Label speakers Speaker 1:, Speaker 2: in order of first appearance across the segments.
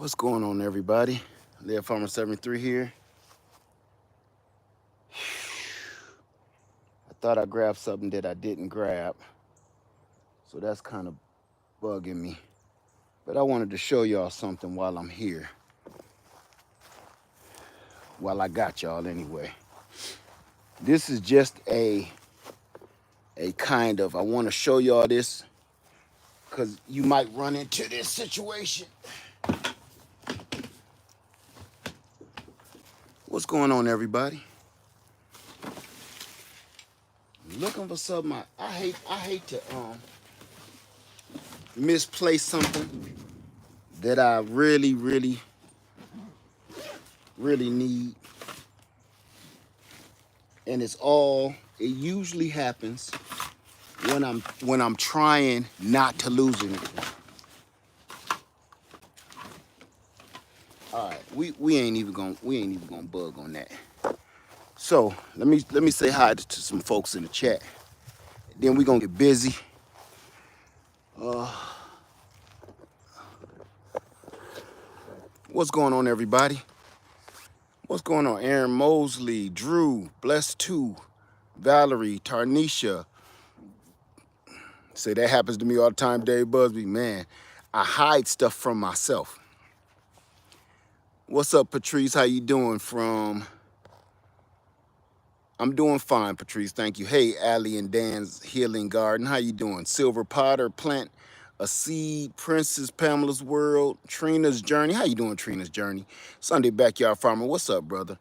Speaker 1: What's going on, everybody? Live Farmer 73 here. I thought I grabbed something that I didn't grab, so that's kind of bugging me. But I wanted to show y'all something while I'm here, while I got y'all anyway. This is just a kind of, I want to show y'all this because you might run into this situation. What's going on, everybody? Looking for something. I hate to misplace something that I really need. And it usually happens when I'm trying not to lose anything. All right, we ain't even gonna bug on that. So let me say hi to some folks in the chat. Then we gonna get busy. What's going on, everybody? What's going on? Aaron Mosley, Drew, Blessed 2, Valerie, Tarnisha. Say that happens to me all the time, Dave Busby. Man, I hide stuff from myself. What's up, Patrice? How you doing? I'm doing fine, Patrice. Thank you. Hey, Allie and Dan's Healing Garden. How you doing? Silver Potter, Plant a Seed, Princess Pamela's World, Trina's Journey. How you doing, Trina's Journey? Sunday Backyard Farmer. What's up, brother?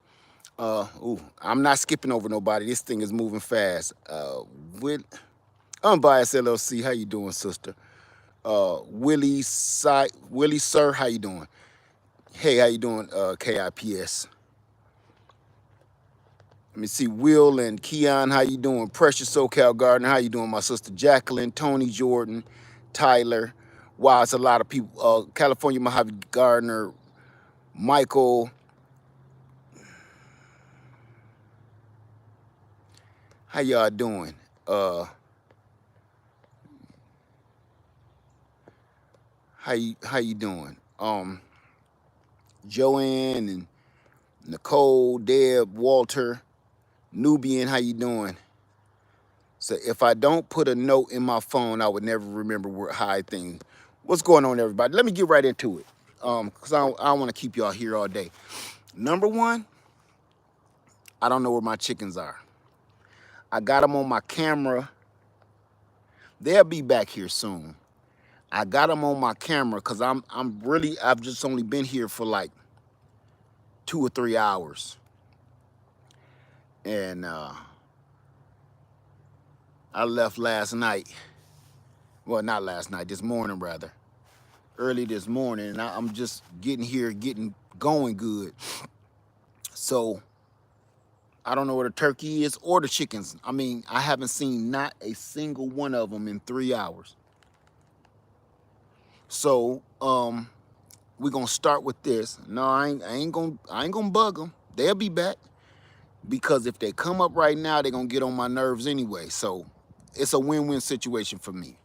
Speaker 1: I'm not skipping over nobody. This thing is moving fast. With Unbiased LLC. How you doing, sister? Willie Sir. How you doing? Hey, how you doing, KIPS? Let me see, Will and Keon, how you doing? Precious SoCal Gardener, how you doing? My sister Jacqueline, Tony Jordan, Tyler. Wow, it's a lot of people. California Mojave Gardener, Michael. How y'all doing? How you doing? Joanne and Nicole, Deb, Walter, Nubian, how you doing? So if I don't put a note in my phone, I would never remember where hide things. What's going on, everybody? Let me get right into it, because I don't want to keep y'all here all day. Number one, I don't know where my chickens are. I got them on my camera. They'll be back here soon. I got them on my camera because I've just only been here for like 2 or 3 hours. And I left last night. Well, not last night, this morning rather. Early this morning, and I'm just getting going good. So I don't know where the turkey is or the chickens. I mean, I haven't seen not a single one of them in 3 hours. So we're gonna start with this. No, I ain't gonna bug them. They'll be back, because if they come up right now, they're gonna get on my nerves anyway. So it's a win-win situation for me.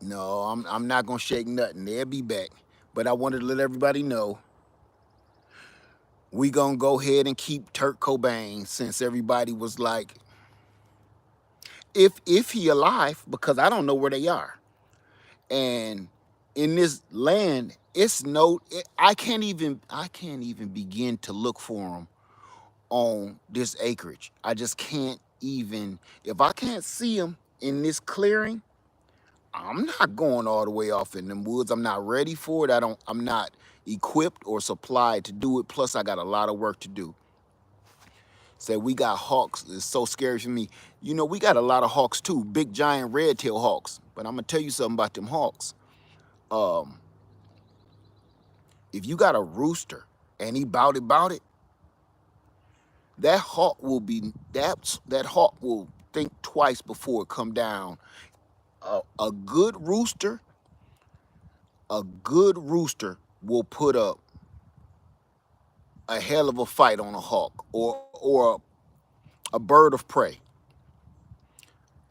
Speaker 1: No, I'm not gonna shake nothing. They'll be back. But I wanted to let everybody know we gonna go ahead and keep Turk Cobain, since everybody was like, if he alive, because I don't know where they are. And in this land, I can't even begin to look for them on this acreage. I just can't even, if I can't see them in this clearing, I'm not going all the way off in them woods. I'm not ready for it. I'm not equipped or supplied to do it. Plus, I got a lot of work to do. Say we got hawks. It's so scary for me. You know, we got a lot of hawks too, big giant red-tailed hawks. But I'm gonna tell you something about them hawks. If you got a rooster and he bout it, that hawk will think twice before it come down. A good rooster will put up a hell of a fight on a hawk or a bird of prey.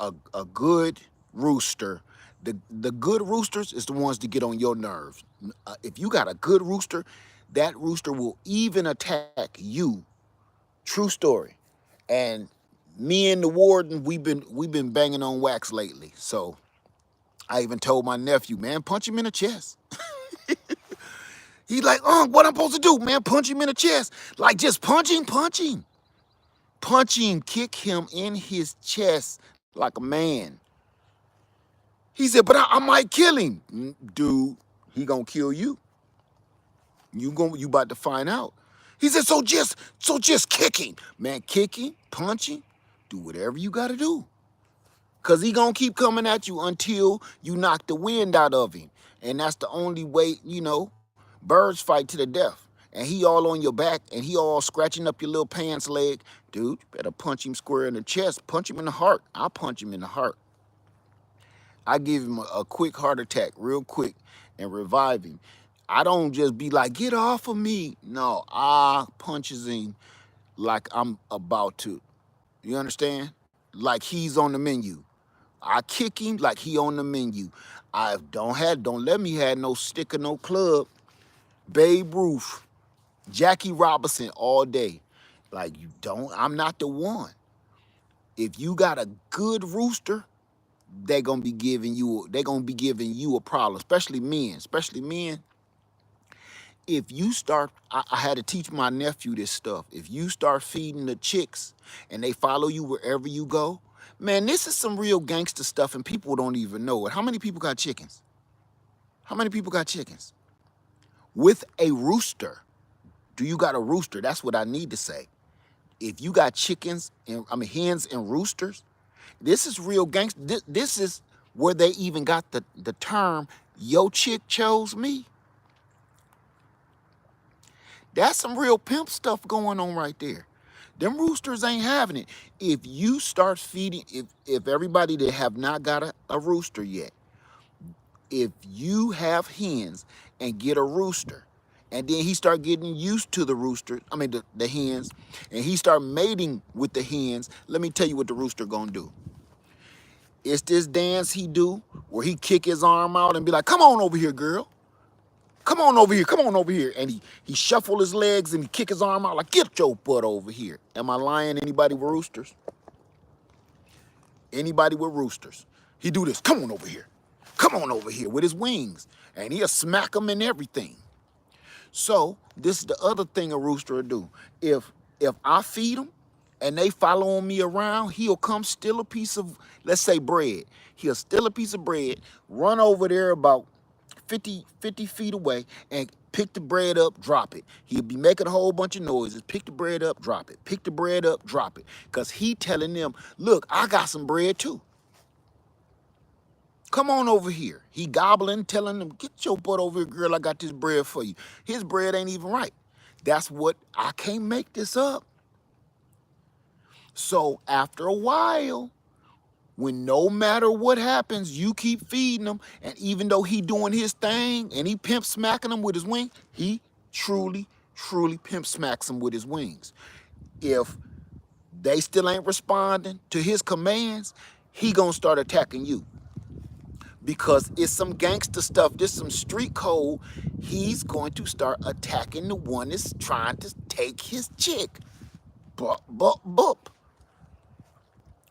Speaker 1: A good rooster, The good roosters is the ones that get on your nerves. If you got a good rooster, that rooster will even attack you. True story. And me and the warden, we've been banging on wax lately. So I even told my nephew, man, punch him in the chest. He's like, what I'm supposed to do, man? Punch him in the chest. Like, just punch him. Punch him, kick him in his chest like a man. He said, but I might kill him. Dude, he gonna kill you. You about to find out. He said, so just kick him. Man, kick him, punch him, do whatever you gotta do. Cause he gonna keep coming at you until you knock the wind out of him. And that's the only way, birds fight to the death. And he all on your back and he all scratching up your little pants leg. Dude, you better punch him square in the chest. Punch him in the heart. I'll punch him in the heart. I give him a quick heart attack real quick and revive him. I don't just be like, get off of me. No, I punches him like I'm about to. You understand? Like he's on the menu. I kick him like he on the menu. I don't let me have no stick or no club. Babe Ruth, Jackie Robinson all day. Like I'm not the one. If you got a good rooster, they're gonna be giving you a problem, especially men. If you start, I had to teach my nephew this stuff. If you start feeding the chicks and they follow you wherever you go, man, this is some real gangster stuff and people don't even know it. How many people got chickens? How many people got chickens? With a rooster. Do you got a rooster? That's what I need to say. If you got hens and roosters, this is real gangster. This is where they even got the term, yo chick chose me. That's some real pimp stuff going on right there. Them roosters ain't having it. If you start feeding, if everybody that have not got a rooster yet, if you have hens and get a rooster, and then he start getting used to the hens, and he start mating with the hens, let me tell you what the rooster gonna do. It's this dance he do where he kick his arm out and be like, come on over here, girl. Come on over here. And he shuffle his legs and he kick his arm out like, get your butt over here. Am I lying? Anybody with roosters? Anybody with roosters? He do this, come on over here. Come on over here with his wings. And he'll smack them and everything. So this is the other thing a rooster will do. If I feed him and they following me around, he'll come steal a piece of, let's say, bread. He'll steal a piece of bread, run over there about 50 feet away and pick the bread up, drop it. He'll be making a whole bunch of noises. Pick the bread up, drop it. Pick the bread up, drop it. Because he telling them, look, I got some bread too. Come on over here. He gobbling, telling them, get your butt over here, girl. I got this bread for you. His bread ain't even right. I can't make this up. So after a while, when no matter what happens, you keep feeding him, and even though he doing his thing and he pimp smacking him with his wings, he truly pimp smacks him with his wings. If they still ain't responding to his commands, he gonna start attacking you. Because it's some gangster stuff, this some street code. He's going to start attacking the one that's trying to take his chick. Bup, bup, bup.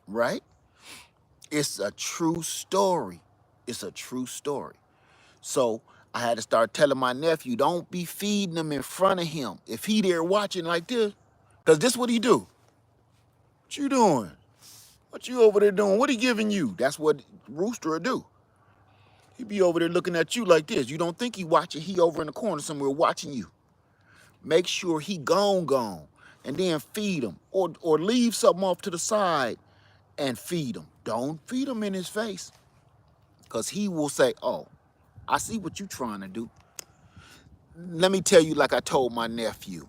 Speaker 1: Right? It's a true story. It's a true story. So I had to start telling my nephew, don't be feeding him in front of him. If he there watching like this, because this what he do. What you doing? What you over there doing? What he giving you? That's what rooster will do. He be over there looking at you like this. You don't think he watching. He over in the corner somewhere watching you. Make sure he gone. And then feed him. Or leave something off to the side and feed him. Don't feed him in his face. Because he will say, oh, I see what you trying to do. Let me tell you like I told my nephew.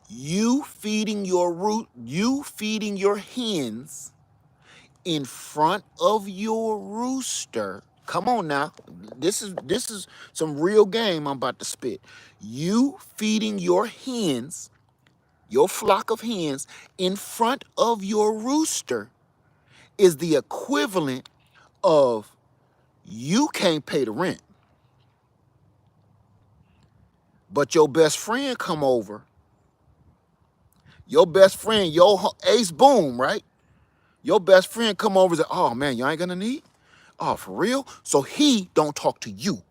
Speaker 1: You feeding your hens in front of your rooster. Come on now. This is some real game I'm about to spit. You feeding your hens, your flock of hens, in front of your rooster is the equivalent of you can't pay the rent, but your best friend come over, your best friend, your Ace Boom, right? Your best friend come over and say, oh man, you ain't gonna need? Oh, for real? So he don't talk to you.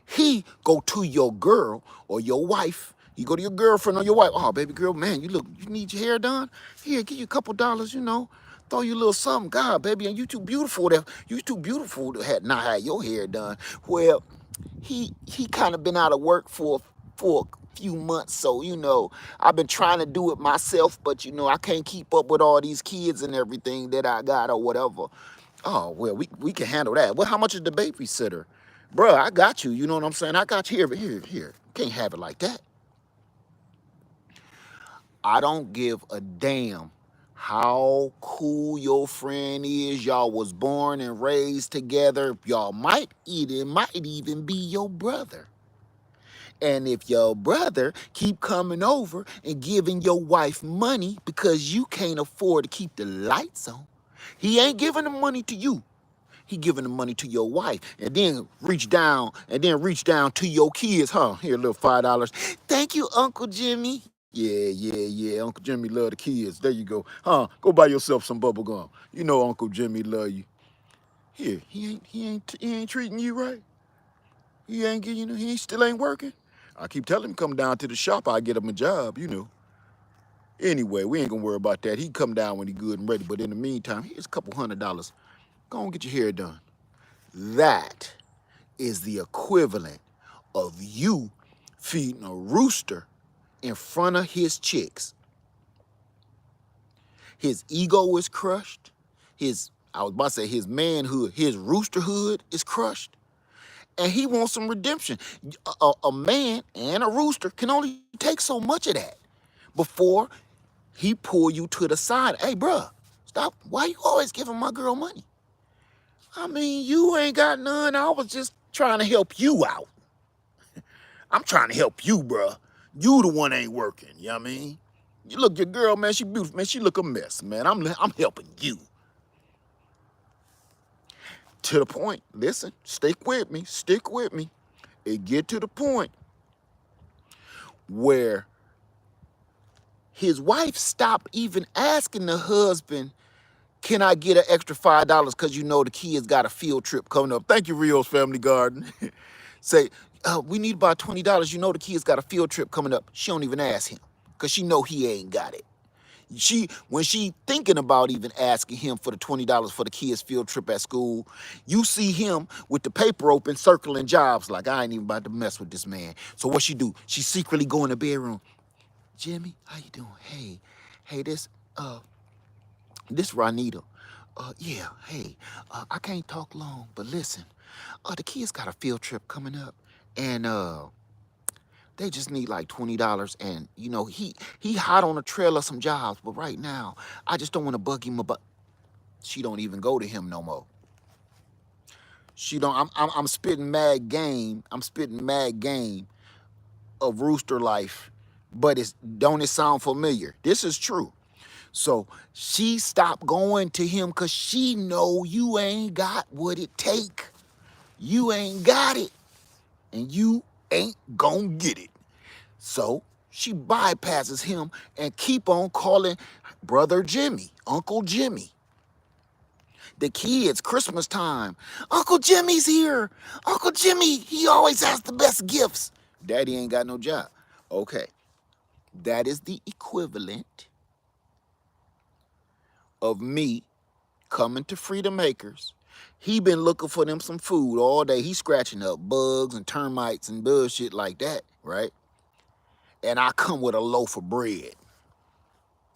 Speaker 1: He go to your girl or your wife. You go to your girlfriend or your wife. Oh, baby girl, man, you need your hair done? Here, give you a couple dollars, throw you a little something. God, baby, and you too beautiful to not have your hair done. Well, he kind of been out of work for a few months, so I've been trying to do it myself, but I can't keep up with all these kids and everything that I got or whatever. Oh well, we can handle that. Well, how much is the babysitter? Bruh, I got you. You know what I'm saying? I got you here. Can't have it like that. I don't give a damn how cool your friend is. Y'all was born and raised together. Y'all might even be your brother. And if your brother keep coming over and giving your wife money because you can't afford to keep the lights on, he ain't giving the money to you. He giving the money to your wife, and then reach down to your kids, huh? Here, a little $5. Thank you, Uncle Jimmy. Yeah. Uncle Jimmy love the kids. There you go. Huh? Go buy yourself some bubble gum. You know Uncle Jimmy love you. Here, he ain't treating you right. He ain't getting, he still ain't working. I keep telling him come down to the shop. I get him a job. Anyway, we ain't gonna worry about that. He come down when he good and ready. But in the meantime, here's a couple $100. Go on, get your hair done. That is the equivalent of you feeding a rooster in front of his chicks. His ego is crushed. I was about to say his manhood, his roosterhood is crushed. And he wants some redemption. A man and a rooster can only take so much of that before he pull you to the side. Hey, bruh, stop. Why you always giving my girl money? I mean, you ain't got none. I was just trying to help you out. I'm trying to help you, bruh. You the one ain't working, you know what I mean? You look, your girl, man, she beautiful, man, she look a mess, man. I'm helping you. To the point, listen, stick with me. It get to the point where his wife stopped even asking the husband, can I get an extra $5 because the kids got a field trip coming up. Thank you, Rio's Family Garden. Say, we need about $20. The kids got a field trip coming up. She don't even ask him because she know he ain't got it. When she thinking about even asking him for the $20 for the kids' field trip at school, you see him with the paper open, circling jobs like, I ain't even about to mess with this man. So what she do? She secretly go in the bedroom. Jimmy, how you doing? Hey, this Ronita. Yeah, hey, I can't talk long, but listen, the kids got a field trip coming up, and they just need like $20, and he hot on the trail of some jobs, but right now I just don't want to bug him about. She don't even go to him no more. She don't. I'm spitting mad game. I'm spitting mad game of rooster life, but don't it sound familiar? This is true. So she stopped going to him because she know you ain't got what it take. You ain't got it, and you ain't gonna get it. So she bypasses him and keep on calling Brother Jimmy, Uncle Jimmy. The kids, Christmas time, Uncle Jimmy's here. Uncle Jimmy, he always has the best gifts. Daddy ain't got no job. Okay, that is the equivalent of me coming to Freedom Acres. He been looking for them some food all day. He scratching up bugs and termites and bullshit like that, right? And I come with a loaf of bread.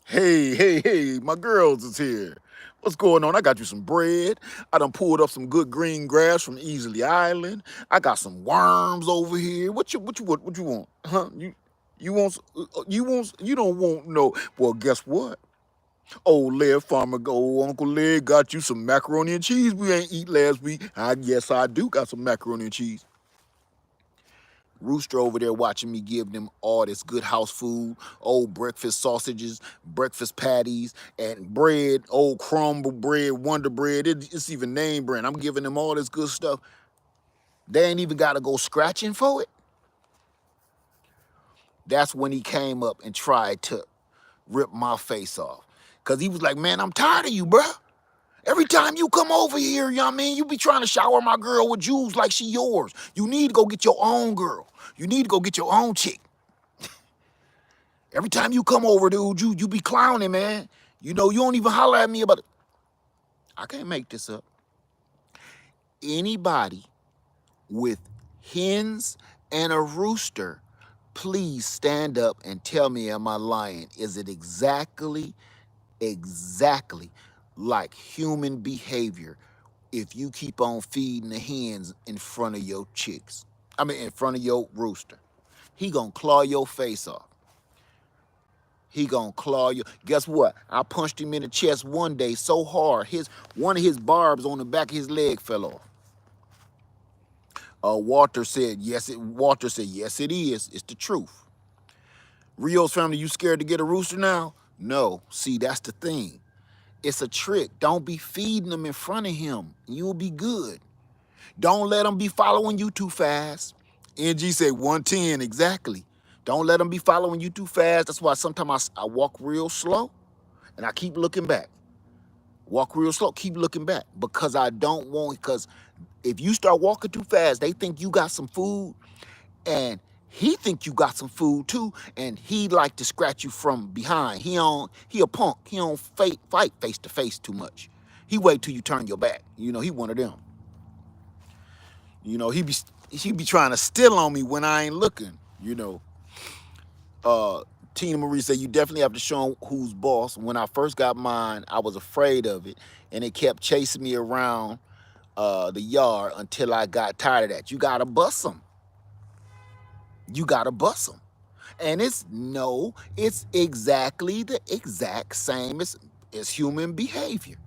Speaker 1: Hey, my girls is here. What's going on? I got you some bread. I done pulled up some good green grass from Easley Island. I got some worms over here. What you want? Huh? You don't want no. Well, guess what? Old Led Farmer, old Uncle Led got you some macaroni and cheese we ain't eat last week. I guess I do got some macaroni and cheese. Rooster over there watching me give them all this good house food, old breakfast sausages, breakfast patties, and bread, old crumble bread, Wonder Bread. It's even name brand. I'm giving them all this good stuff. They ain't even got to go scratching for it. That's when he came up and tried to rip my face off. Because he was like, man, I'm tired of you, bruh. Every time you come over here, you know what I mean, you be trying to shower my girl with jewels like she yours. You need to go get your own girl. You need to go get your own chick. Every time you come over, dude, you be clowning, man. You know, you don't even holler at me about it. I can't make this up. Anybody with hens and a rooster, please stand up and tell me, am I lying? Is it exactly like human behavior if you keep on feeding the hens in front of your chicks? I mean, in front of your rooster. He gonna claw your face off. He gonna claw you. Guess what? I punched him in the chest one day so hard, one of his barbs on the back of his leg fell off. Walter said, yes, it is. It's the truth. Rio's family, you scared to get a rooster now? No. See, that's the thing. It's a trick. Don't be feeding them in front of him. You'll be good. Don't let them be following you too fast. NG said 110, exactly. Don't let them be following you too fast. That's why sometimes I walk real slow and I keep looking back. Walk real slow, keep looking back, because I don't want, because if you start walking too fast, they think you got some food, and he think you got some food too, and he like to scratch you from behind. He a punk. He don't fight face to face too much. He wait till you turn your back. You know, he one of them. You know, he be trying to steal on me when I ain't looking, you know. Tina Marie said, you definitely have to show him who's boss. When I first got mine, I was afraid of it, and it kept chasing me around the yard until I got tired of that. You gotta bust them. You gotta bust them. And it's exactly the exact same as human behavior.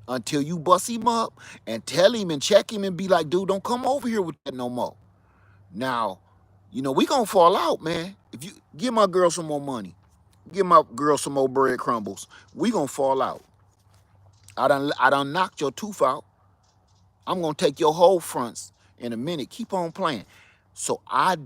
Speaker 1: Until you bust him up and tell him and check him and be like, dude, don't come over here with that no more. Now, you know, we gonna fall out, man. If you give my girl some more money, give my girl some more bread crumbles, we gonna fall out. I done knocked your tooth out. I'm gonna take your whole fronts in a minute. Keep on playing. So I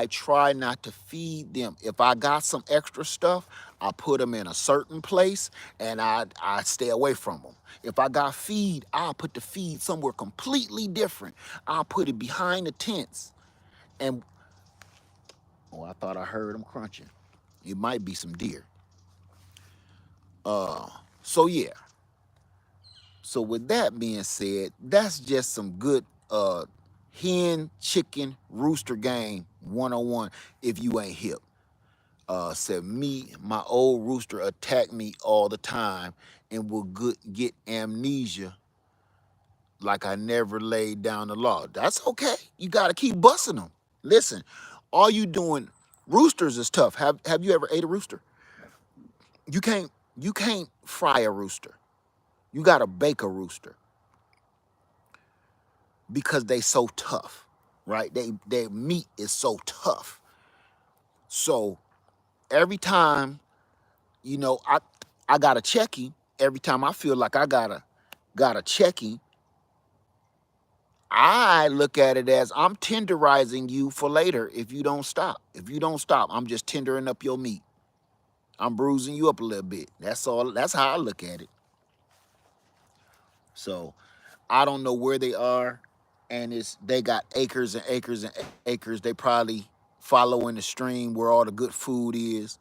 Speaker 1: try not to feed them. If I got some extra stuff, I put them in a certain place and I stay away from them. If I got feed, I'll put the feed somewhere completely different. I'll put it behind the tents. And, oh, I thought I heard them crunching. It might be some deer. So yeah. So with that being said, that's just some good hen, chicken, rooster game 101 if you ain't hip. Said my old rooster attacked me all the time and will get amnesia like I never laid down the law. That's okay. You gotta keep busting them. Listen, all you doing, roosters is tough. Have you ever ate a rooster? You can't fry a rooster. You gotta bake a rooster because they so tough, right? Their meat is so tough. So every time, you know, I gotta check him. Every time I feel like I gotta check him, I look at it as I'm tenderizing you for later if you don't stop. If you don't stop, I'm just tendering up your meat. I'm bruising you up a little bit. That's all. That's how I look at it. So I don't know where they are, and they got acres and acres and acres. They probably following the stream where all the good food is,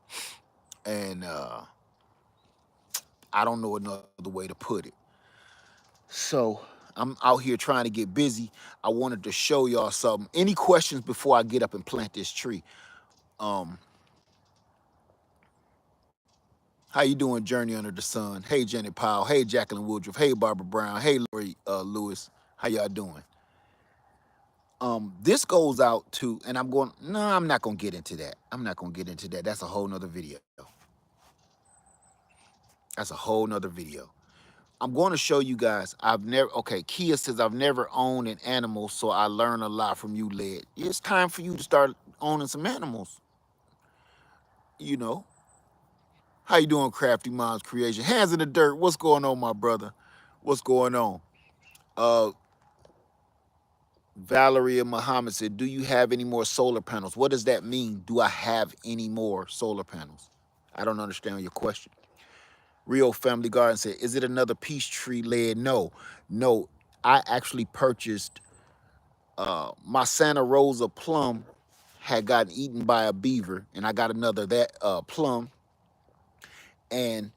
Speaker 1: and I don't know another way to put it. So I'm out here trying to get busy. I wanted to show y'all something. Any questions before I get up and plant this tree? How you doing, Journey Under the Sun? Hey, Jenny Powell. Hey, Jacqueline Woodruff. Hey, Barbara Brown. Hey, Lori Lewis. How y'all doing? This goes out to, and I'm not going to get into that. I'm not going to get into that. That's a whole nother video. That's a whole nother video. I'm going to show you guys. I've never, okay, Kia says, I've never owned an animal, so I learn a lot from you, Led. It's time for you to start owning some animals, you know. How you doing, Crafty Mom's Creation? Hands in the dirt. What's going on, my brother? What's going on? Uh, Valeria Muhammad said, do you have any more solar panels? What does that mean? Do I have any more solar panels? I don't understand your question. Rio Family Garden said, is it another peach tree led? No, no. I actually purchased my Santa Rosa plum had gotten eaten by a beaver, and I got another that plum, and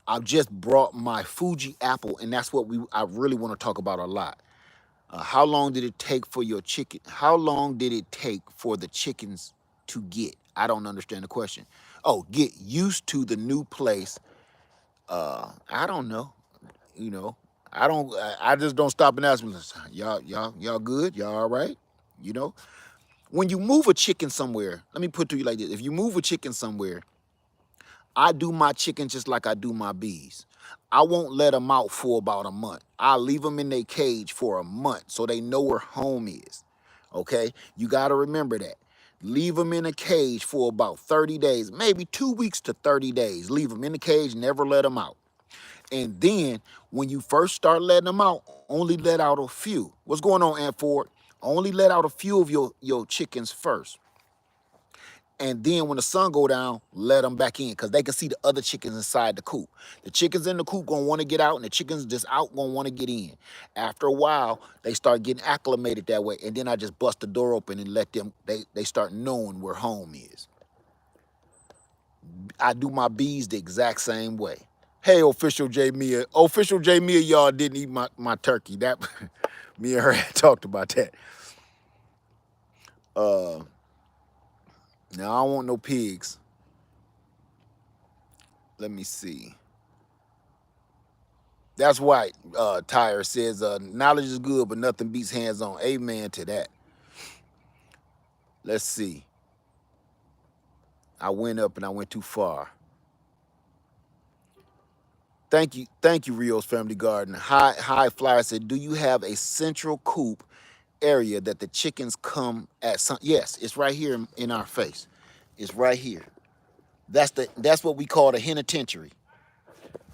Speaker 1: I've just brought my Fuji apple, and that's what I really want to talk about a lot. How long did it take for your chicken? How long did it take for the chickens to get? I don't understand the question. Oh, get used to the new place. I don't know. You know, I don't. I just don't stop and ask me, y'all good? Y'all all right? You know, when you move a chicken somewhere, let me put it to you like this: if you move a chicken somewhere, I do my chickens just like I do my bees. I won't let them out for about a month. I leave them in their cage for a month so they know where home is. Okay? You got to remember that. Leave them in a cage for about 30 days, maybe 2 weeks to 30 days. Leave them in the cage, never let them out. And then when you first start letting them out, only let out a few. What's going on, Aunt Ford? Only let out a few of your chickens first. And then when the sun go down, let them back in because they can see the other chickens inside the coop. The chickens in the coop gonna want to get out, and the chickens just out gonna want to get in. After a while, they start getting acclimated that way, and then I just bust the door open and let them. They start knowing where home is. I do my bees the exact same way. Hey, official J Mia, y'all didn't eat my turkey. That me and her had talked about that. Now I don't want no pigs. Let me see. That's why Tyre says knowledge is good, but nothing beats hands-on. Amen to that. Let's see. I went up and I went too far. Thank you, Rio's Family Garden. High Flyer said, do you have a central coop area that the chickens come at? Yes, it's right here in our face. It's right here. That's what we call the henitentiary.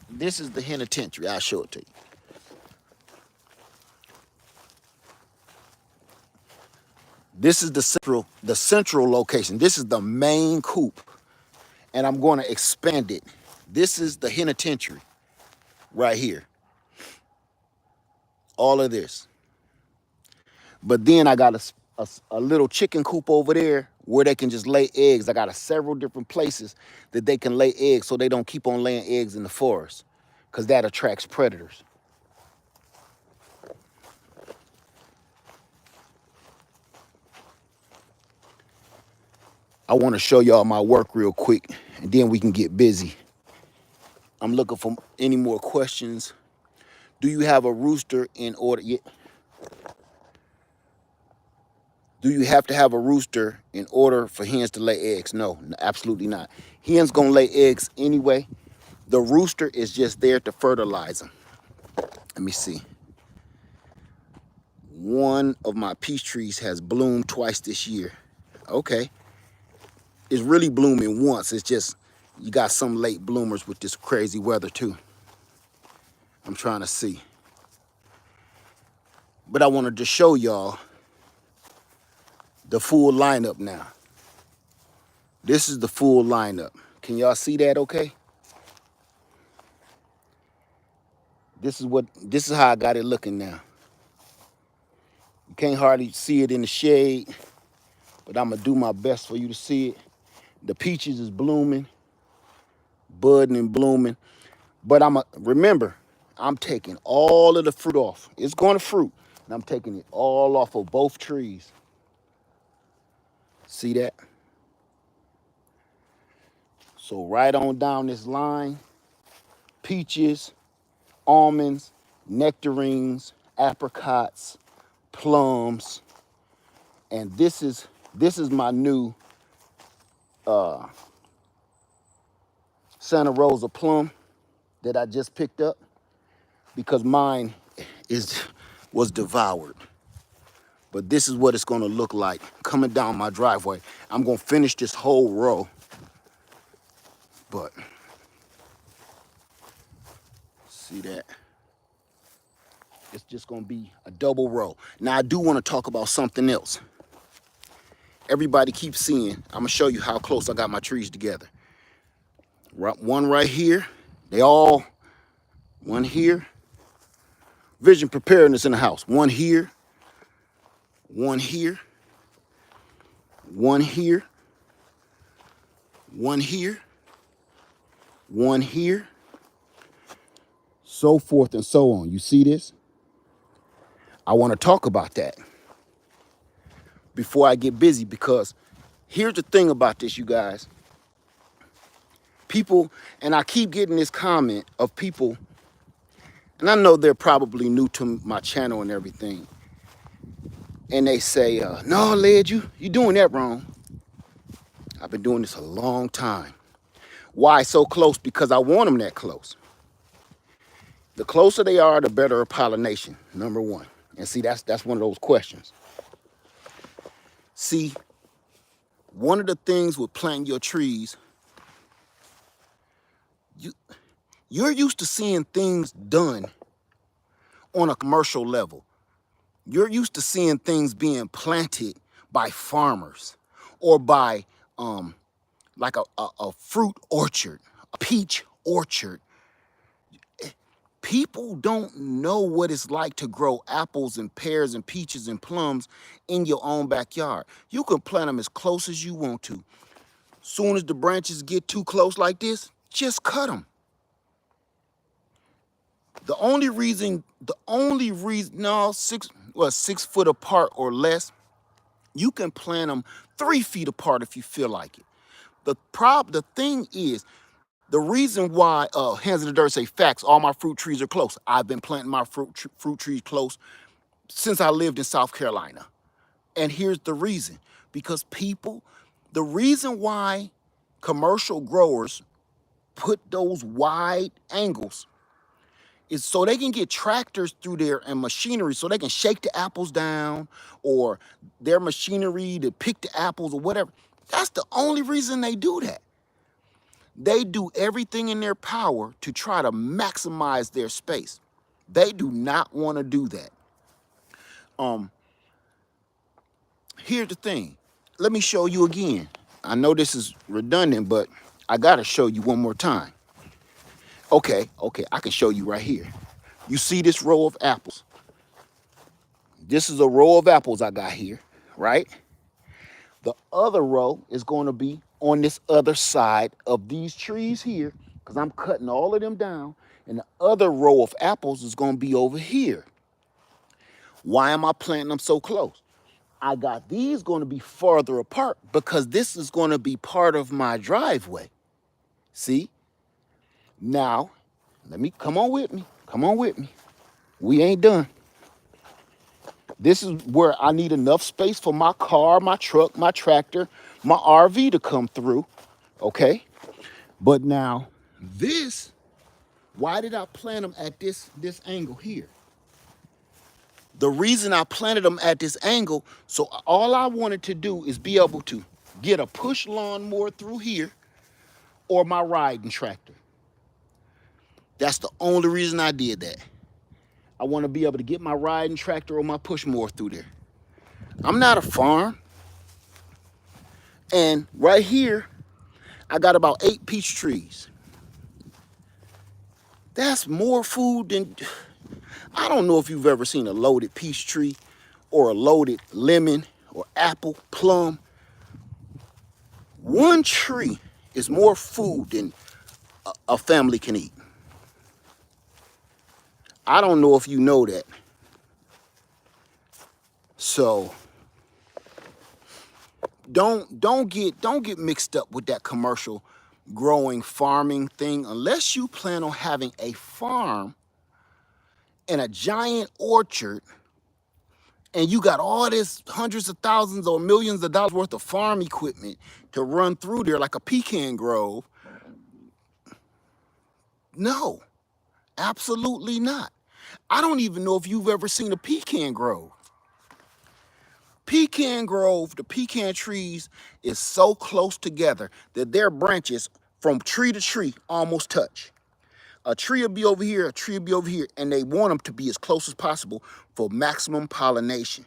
Speaker 1: This is the henitentiary. I'll show it to you. This is the central location. This is the main coop, and I'm going to expand it. This is the henitentiary right here. All of this. But then I got a little chicken coop over there where they can just lay eggs. I got several different places that they can lay eggs so they don't keep on laying eggs in the forest because that attracts predators. I want to show y'all my work real quick, and then we can get busy. I'm looking for any more questions. Do you have a rooster in order? Yeah. Do you have to have a rooster in order for hens to lay eggs? No, absolutely not. Hens gonna lay eggs anyway. The rooster is just there to fertilize them. Let me see. One of my peach trees has bloomed twice this year. Okay. It's really blooming once. It's just, you got some late bloomers with this crazy weather too. I'm trying to see. But I wanted to show y'all the full lineup now. This is the full lineup. Can y'all see that okay? This is how I got it looking now. You can't hardly see it in the shade, but I'm gonna do my best for you to see it. The peaches is blooming, budding and blooming. But remember, I'm taking all of the fruit off. It's going to fruit, and I'm taking it all off of both trees. See that? So right on down this line, peaches, almonds, nectarines, apricots, plums, and this is my new Santa Rosa plum that I just picked up. because mine was devoured. But this is what it's gonna look like coming down my driveway. I'm gonna finish this whole row, but see that? It's just gonna be a double row. Now I do wanna talk about something else. Everybody keeps seeing, I'm gonna show you how close I got my trees together. One right here, one here. Vision preparedness in the house. One here, one here, one here, one here, one here, so forth and so on. You see this? I want to talk about that before I get busy, because here's the thing about this, you guys. People, and I keep getting this comment of people, and I know they're probably new to my channel and everything, and they say, no, Led, you're doing that wrong. I've been doing this a long time. Why so close? Because I want them that close. The closer they are, the better pollination, number one. And see, that's one of those questions. See, one of the things with planting your trees, you're used to seeing things done on a commercial level. You're used to seeing things being planted by farmers or by like a fruit orchard, a peach orchard. People don't know what it's like to grow apples and pears and peaches and plums in your own backyard. You can plant them as close as you want to. Soon as the branches get too close like this, just cut them. The only reason, no, 6 foot apart or less, you can plant them 3 feet apart if you feel like it. The thing is, the reason why Hands in the Dirt say facts, all my fruit trees are close. I've been planting my fruit trees close since I lived in South Carolina. And here's the reason. Because the reason why commercial growers put those wide angles is so they can get tractors through there and machinery so they can shake the apples down, or their machinery to pick the apples or whatever. That's the only reason they do that. They do everything in their power to try to maximize their space. They do not want to do that. Here's the thing. Let me show you again. I know this is redundant, but I gotta show you one more time. Okay, I can show you right here. You see this row of apples? This is a row of apples I got here, right? The other row is going to be on this other side of these trees here, because I'm cutting all of them down, and the other row of apples is going to be over here. Why am I planting them so close? I got these going to be farther apart because this is going to be part of my driveway. See? Now, come on with me. Come on with me. We ain't done. This is where I need enough space for my car, my truck, my tractor, my RV to come through, okay? But now, why did I plant them at this angle here? The reason I planted them at this angle, so all I wanted to do is be able to get a push lawnmower through here or my riding tractor. That's the only reason I did that. I want to be able to get my riding tractor or my push mower through there. I'm not a farm. And right here, I got about 8 peach trees. That's more food than, I don't know if you've ever seen a loaded peach tree or a loaded lemon or apple, plum. One tree is more food than a family can eat. I don't know if you know that. So don't get mixed up with that commercial growing farming thing unless you plan on having a farm and a giant orchard and you got all this hundreds of thousands or millions of dollars worth of farm equipment to run through there like a pecan grove. No, absolutely not. I don't even know if you've ever seen a pecan grove. Pecan grove, the pecan trees is so close together that their branches from tree to tree almost touch. A tree will be over here, a tree will be over here, and they want them to be as close as possible for maximum pollination.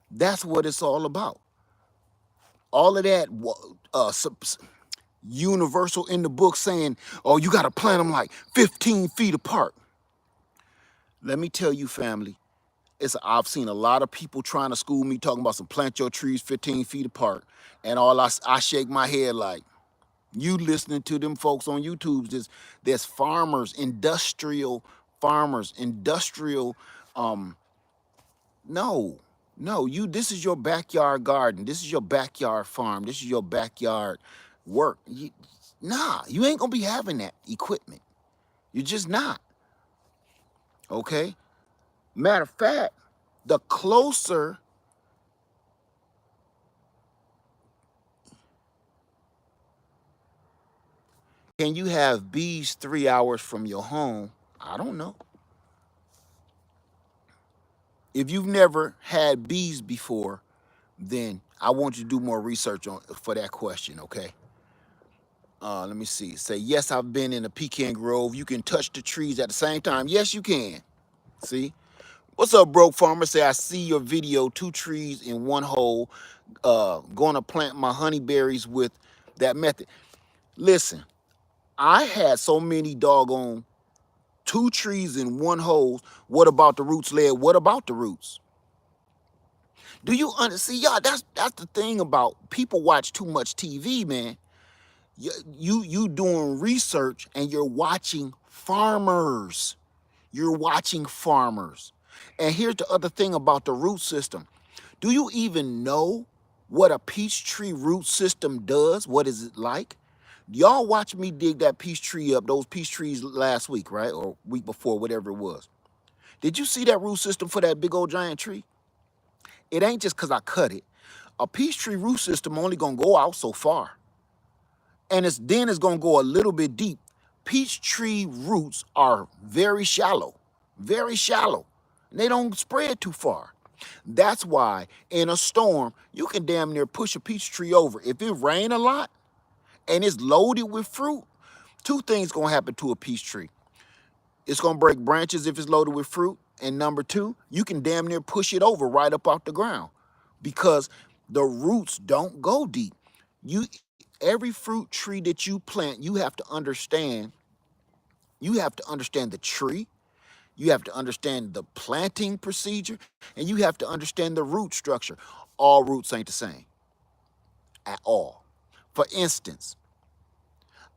Speaker 1: That's what it's all about. All of that universal in the book saying, oh, you got to plant them like 15 feet apart. Let me tell you, family, I've seen a lot of people trying to school me talking about some plant your trees 15 feet apart. And I shake my head like, you listening to them folks on YouTube, there's farmers, industrial farmers, no, this is your backyard garden. This is your backyard farm. This is your backyard work. You ain't gonna be having that equipment. You're just not, okay? Matter of fact, the closer, can you have bees 3 hours from your home? I don't know. If you've never had bees before, then I want you to do more research for that question, okay? Let me see. Say, yes, I've been in a pecan grove. You can touch the trees at the same time. Yes, you can. See? What's up, broke farmer? Say, I see your video, 2 trees in 1 hole. Going to plant my honeyberries with that method. Listen, I had so many doggone 2 trees in 1 hole. What about the roots, led? What about the roots? Do you see, y'all? That's the thing about people watch too much TV, man. You doing research and you're watching farmers. You're watching farmers. And here's the other thing about the root system. Do you even know what a peach tree root system does? What is it like? Y'all watch me dig that peach tree up, those peach trees last week, right? Or week before, whatever it was. Did you see that root system for that big old giant tree? It ain't just because I cut it. A peach tree root system only gonna go out so far. And it's gonna go a little bit deep. Peach tree roots are very shallow, very shallow. And they don't spread too far. That's why in a storm, you can damn near push a peach tree over. If it rain a lot and it's loaded with fruit, 2 things gonna happen to a peach tree. It's gonna break branches if it's loaded with fruit. And number 2, you can damn near push it over right up off the ground because the roots don't go deep. Every fruit tree that you plant, you have to understand the tree, you have to understand the planting procedure, and you have to understand the root structure. All roots ain't the same at all. For instance,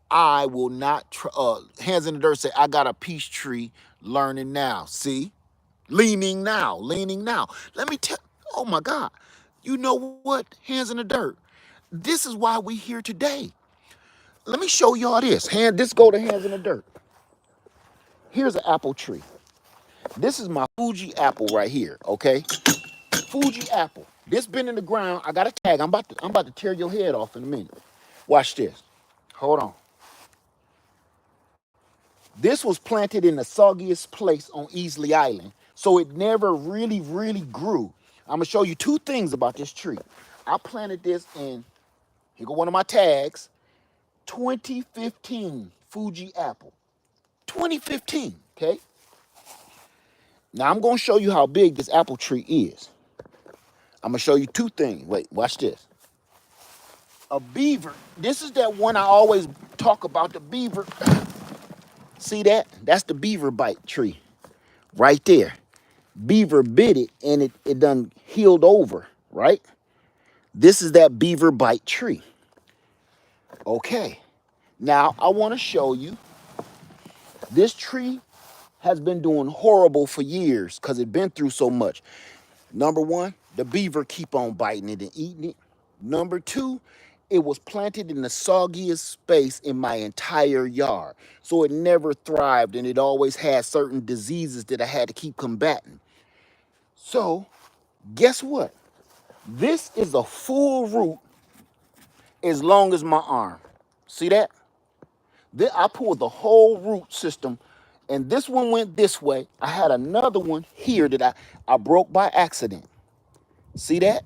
Speaker 1: I will not, hands in the dirt say, I got a peach tree learning now. See? Leaning now. Let me tell, oh my God. You know what? Hands in the dirt. This is why we here today. Let me show y'all this. This go to hands in the dirt. Here's an apple tree. This is my Fuji apple right here, okay? Fuji apple. This been in the ground. I got a tag. I'm about to tear your head off in a minute. Watch this. Hold on. This was planted in the soggiest place on Easley Island, so it never really grew. I'm gonna show you 2 things about this tree. I planted this in, here go one of my tags, 2015 Fuji apple. 2015, okay? Now I'm gonna show you how big this apple tree is. I'm gonna show you 2 things. Wait, watch this. A beaver, this is that one I always talk about, the beaver. See that? That's the beaver bite tree right there. Beaver bit it and it done healed over, right? This is that beaver bite tree. Okay, now I want to show you, this tree has been doing horrible for years because it's been through so much. Number 1, the beaver keep on biting it and eating it. Number 2, it was planted in the soggiest space in my entire yard. So it never thrived and it always had certain diseases that I had to keep combating. So guess what? This is a full root as long as my arm. See that? I pulled the whole root system And this one went this way. I had another one here that I broke by accident. See that?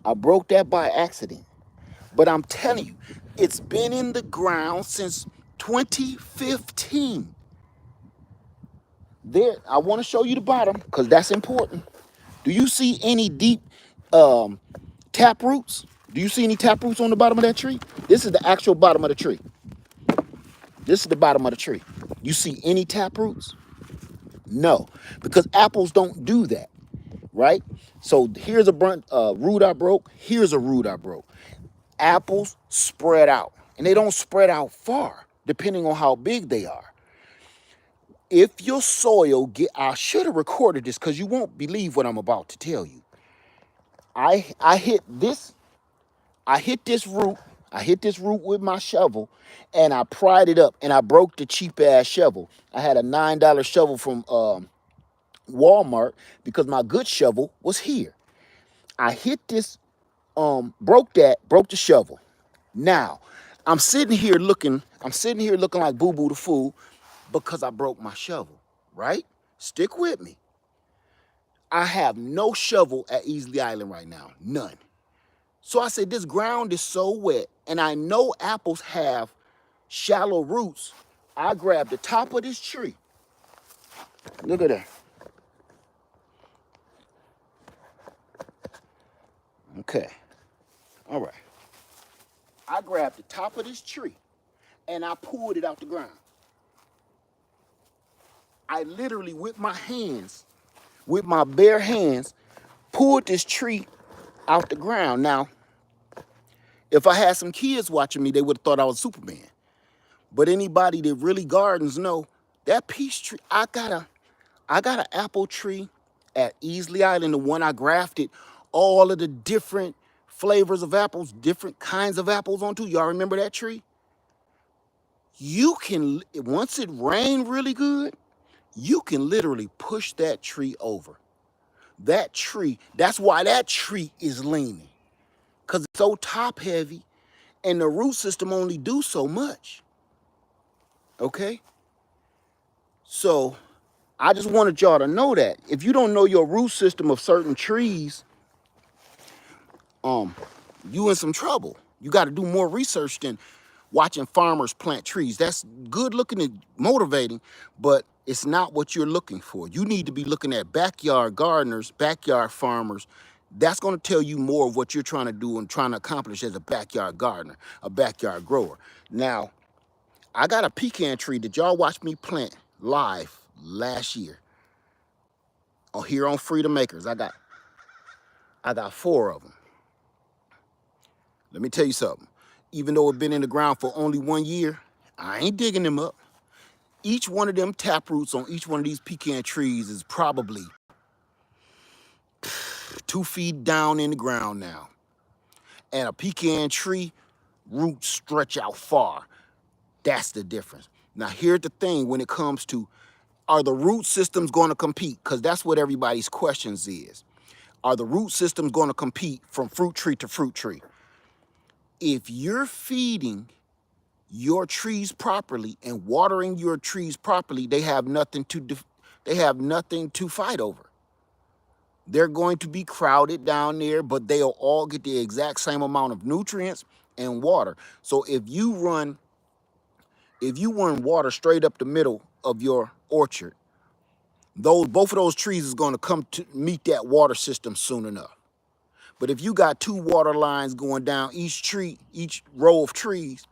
Speaker 1: I broke that by accident. But I'm telling you, it's been in the ground since 2015. There, I want to show you the bottom because that's important. Do you see any deep tap roots? Do you see any tap roots on the bottom of that tree? This is the actual bottom of the tree. This is the bottom of the tree. You see any tap roots? No, because apples don't do that, right? So here's a root I broke. Here's a root I broke. Apples spread out, and they don't spread out far, depending on how big they are. If your soil I should have recorded this because you won't believe what I'm about to tell you. I hit this root. I hit this root with my shovel, and I pried it up, and I broke the cheap ass shovel. I had a $9 shovel from Walmart because my good shovel was here. I hit this, broke the shovel. Now, I'm sitting here looking like Boo Boo the Fool because I broke my shovel, right? Stick with me. I have no shovel at Easley Island right now, none. So I said, this ground is so wet, and I know apples have shallow roots. I grabbed the top of this tree. Look at that. Okay. All right. I grabbed the top of this tree, and I pulled it out the ground. I literally, with my bare hands, pulled this tree out the ground. Now, if I had some kids watching me, they would have thought I was Superman. But anybody that really gardens know that peach tree. I got an apple tree at Easley Island, the one I grafted all of the different flavors of apples, different kinds of apples onto. Y'all remember that tree? You can, once it rained really good, you can literally push that tree over. That tree, that's why that tree is leaning, because it's so top heavy and the root system only do so much. Okay? So I just wanted y'all to know that. If you don't know your root system of certain trees, you in some trouble. You got to do more research than watching farmers plant trees. That's good looking and motivating, but it's not what you're looking for. You need to be looking at backyard gardeners, backyard farmers. That's going to tell you more of what you're trying to do and trying to accomplish as a backyard gardener, a backyard grower. Now, I got a pecan tree that y'all watched me plant live last year. Oh, here on Freedom Acres. I got 4 of them. Let me tell you something. Even though it's been in the ground for only 1 year, I ain't digging them up. Each one of them tap roots on each one of these pecan trees is probably 2 feet down in the ground now. And a pecan tree, roots stretch out far. That's the difference. Now, here's the thing when it comes to, are the root systems going to compete? Because that's what everybody's questions is. Are the root systems going to compete from fruit tree to fruit tree? If you're feeding your trees properly and watering your trees properly, they have nothing to fight over. They're going to be crowded down there, but they'll all get the exact same amount of nutrients and water. So if you run water straight up the middle of your orchard, both of those trees is going to come to meet that water system soon enough. But if you got 2 water lines going down each row of trees,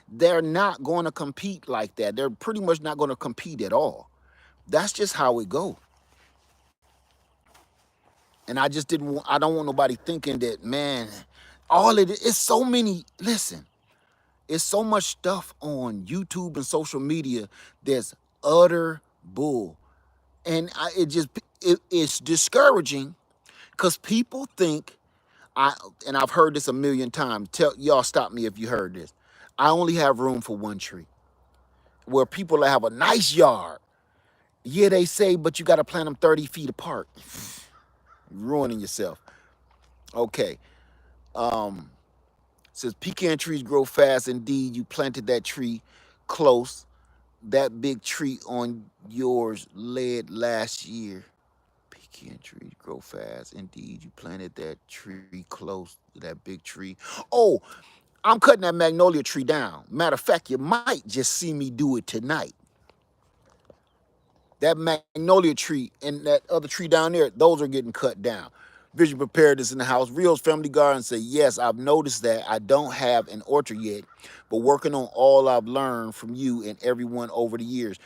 Speaker 1: they're not going to compete like that. They're pretty much not going to compete at all. That's just how it goes. And I don't want nobody thinking that, man, all of it, it's so many, listen, it's so much stuff on YouTube and social media that's utter bull. And it's discouraging because people think, and I've heard this a million times. Y'all stop me if you heard this. I only have room for 1 tree. Where people have a nice yard. Yeah, they say, but you got to plant them 30 feet apart. You're ruining yourself. Okay. Says pecan trees grow fast. Indeed, you planted that tree close. that big tree on yours led last year. Pecan trees grow fast. Indeed, you planted that tree close to that big tree. Oh, I'm cutting that magnolia tree down. Matter of fact, you might just see me do it tonight. That magnolia tree and that other tree down there, those are getting cut down. Vision Preparedness in the house. Rio's Family Garden say, yes, I've noticed that. I don't have an orchard yet, but working on all I've learned from you and everyone over the years.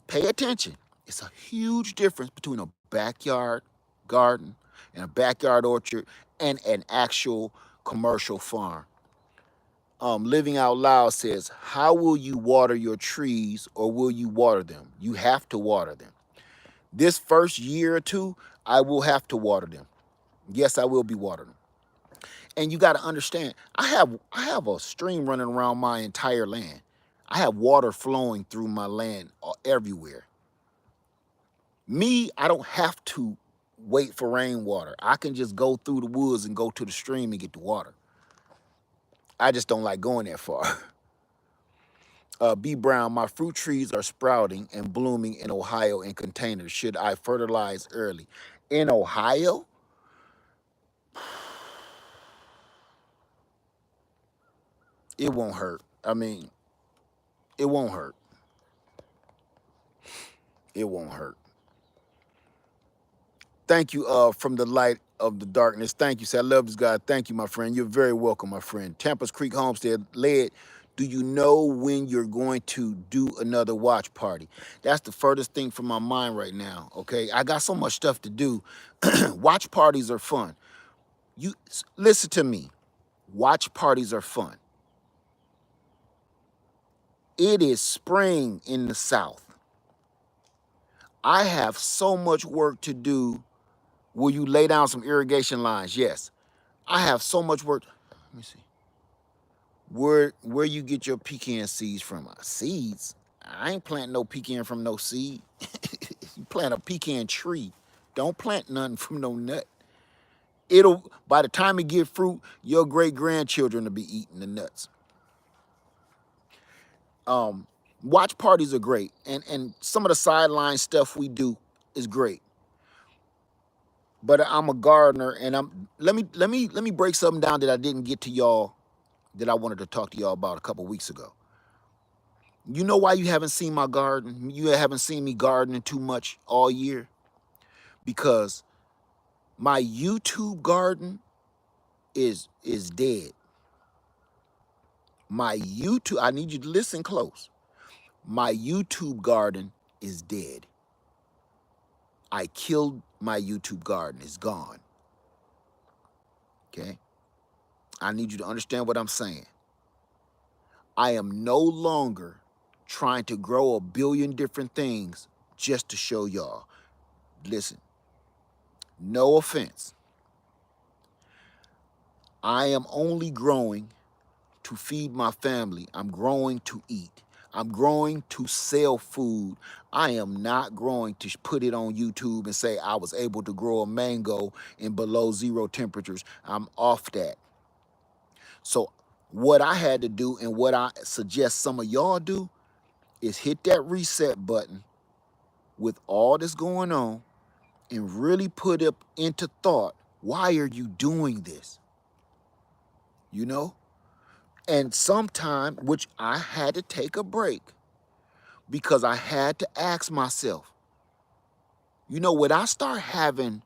Speaker 1: Pay attention. It's a huge difference between a backyard garden and a backyard orchard and an actual commercial farm. Living Out Loud says, how will you water your trees, or will you water them? You have to water them. This first year or two, I will have to water them. Yes, I will be watering them. And you got to understand, I have a stream running around my entire land. I have water flowing through my land everywhere. Me, I don't have to wait for rainwater. I can just go through the woods and go to the stream and get the water. I just don't like going that far. B. Brown, my fruit trees are sprouting and blooming in Ohio in containers. Should I fertilize early? In Ohio? It won't hurt. I mean, it won't hurt. It won't hurt. Thank you from the light of the darkness. Thank you. Say, I love this guy. Thank you, my friend. You're very welcome, my friend. Tampa's Creek Homestead led. Do you know when you're going to do another watch party? That's the furthest thing from my mind right now, okay? I got so much stuff to do. Watch parties are fun. You listen to me. Watch parties are fun. It is spring in the South. I have so much work to do. Will you lay down some irrigation lines? Yes. I have so much work. Let me see. Where you get your pecan seeds from? Seeds? I ain't planting no pecan from no seed. You plant a pecan tree. Don't plant nothing from no nut. It'll, by the time it get fruit, your great-grandchildren will be eating the nuts. Watch parties are great, and some of the sideline stuff we do is great. But I'm a gardener, and let me break something down that I didn't get to y'all, that I wanted to talk to y'all about a couple weeks ago. You know why you haven't seen my garden? You haven't seen me gardening too much all year? Because my YouTube garden is dead. My YouTube, I need you to listen close. My YouTube garden is dead. I killed my YouTube garden. It's gone. Okay? I need you to understand what I'm saying. I am no longer trying to grow a billion different things just to show y'all. Listen, no offense. I am only growing to feed my family. I'm growing to eat. I'm growing to sell food. I am not growing to put it on YouTube and say I was able to grow a mango in below 0 temperatures. I'm off that. So what I had to do, and what I suggest some of y'all do, is hit that reset button with all this going on and really put up into thought, why are you doing this? You know? And sometime, which I had to take a break, because I had to ask myself, you know, when I start having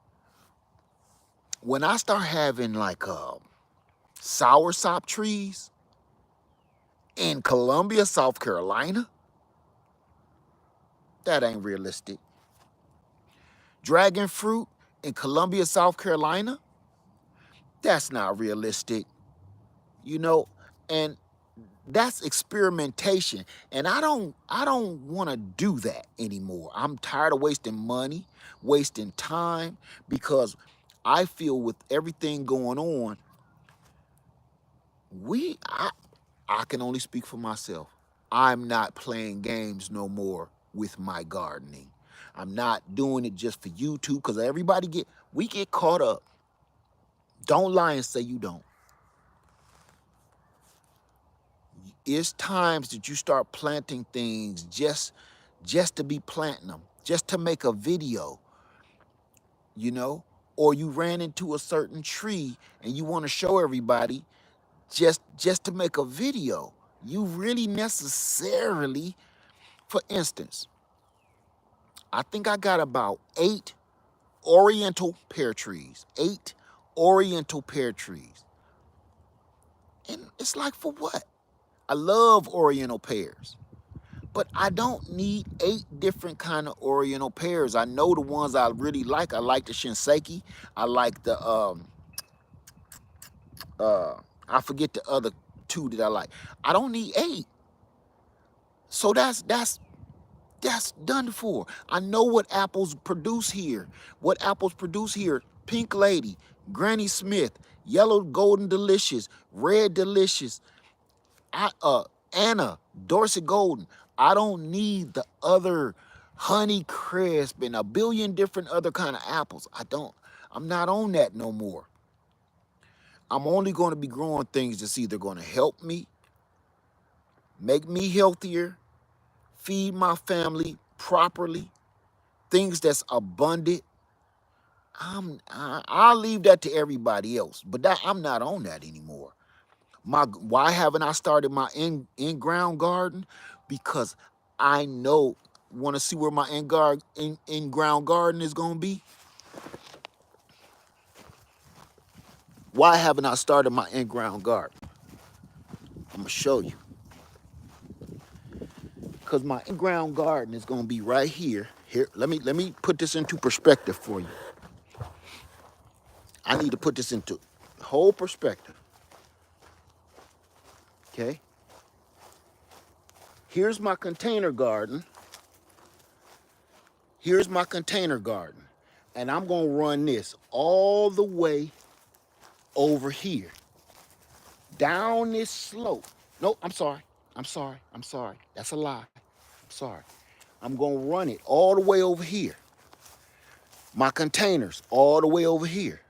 Speaker 1: like soursop trees in Columbia, South Carolina, that ain't realistic. Dragon fruit in Columbia, South Carolina, that's not realistic. You know, and that's experimentation, and I don't want to do that anymore. I'm tired of wasting money, wasting time, because I feel with everything going on, I can only speak for myself. I'm not playing games no more with my gardening. I'm not doing it just for YouTube, because we get caught up. Don't lie and say you don't. it's times that you start planting things just to be planting them, just to make a video, you know, or you ran into a certain tree and you want to show everybody just to make a video. You really necessarily, for instance, I think I got about 8 oriental pear trees, 8 oriental pear trees. And it's like, for what? I love oriental pears, but I don't need 8 different kind of oriental pears. I know the ones I really like. I like the Shinseki. I like the I forget the other 2 that I like. I don't need 8. So that's done for. I know what apples produce here. What apples produce here: Pink Lady, Granny Smith, Yellow Golden Delicious, Red Delicious, Anna, Dorset Golden. I don't need the other Honey Crisp and a billion different other kind of apples. I'm not on that no more. I'm only going to be growing things that's either going to help me, make me healthier, feed my family properly, things that's abundant. I'll leave that to everybody else, but I'm not on that anymore. Why haven't I started my in-ground garden? Because I know, want to see where my in-ground garden is going to be? Why haven't I started my in-ground garden? I'm going to show you. Because my in-ground garden is going to be right here. Here, let me put this into perspective for you. I need to put this into whole perspective. Okay? Here's my container garden. Here's my container garden. And I'm going to run this all the way over here. Down this slope. No, I'm sorry. That's a lie. I'm sorry. I'm going to run it all the way over here. My containers all the way over here.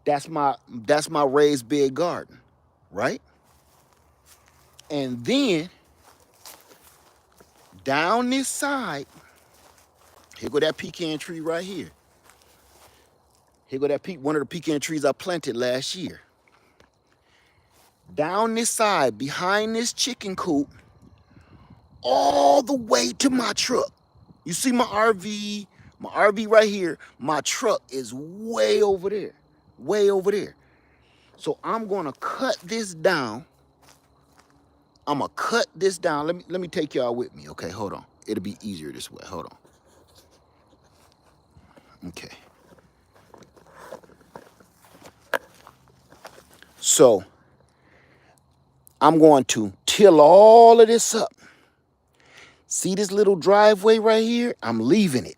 Speaker 1: That's my raised bed garden, right? And then down this side, here go that pecan tree right here. Here go that one of the pecan trees I planted last year. Down this side, behind this chicken coop, all the way to my truck. You see my RV right here. My truck is way over there, way over there. So I'm gonna cut this down. Let me take y'all with me. Okay, hold on. It'll be easier this way. Hold on. Okay. So I'm going to till all of this up. See this little driveway right here? I'm leaving it.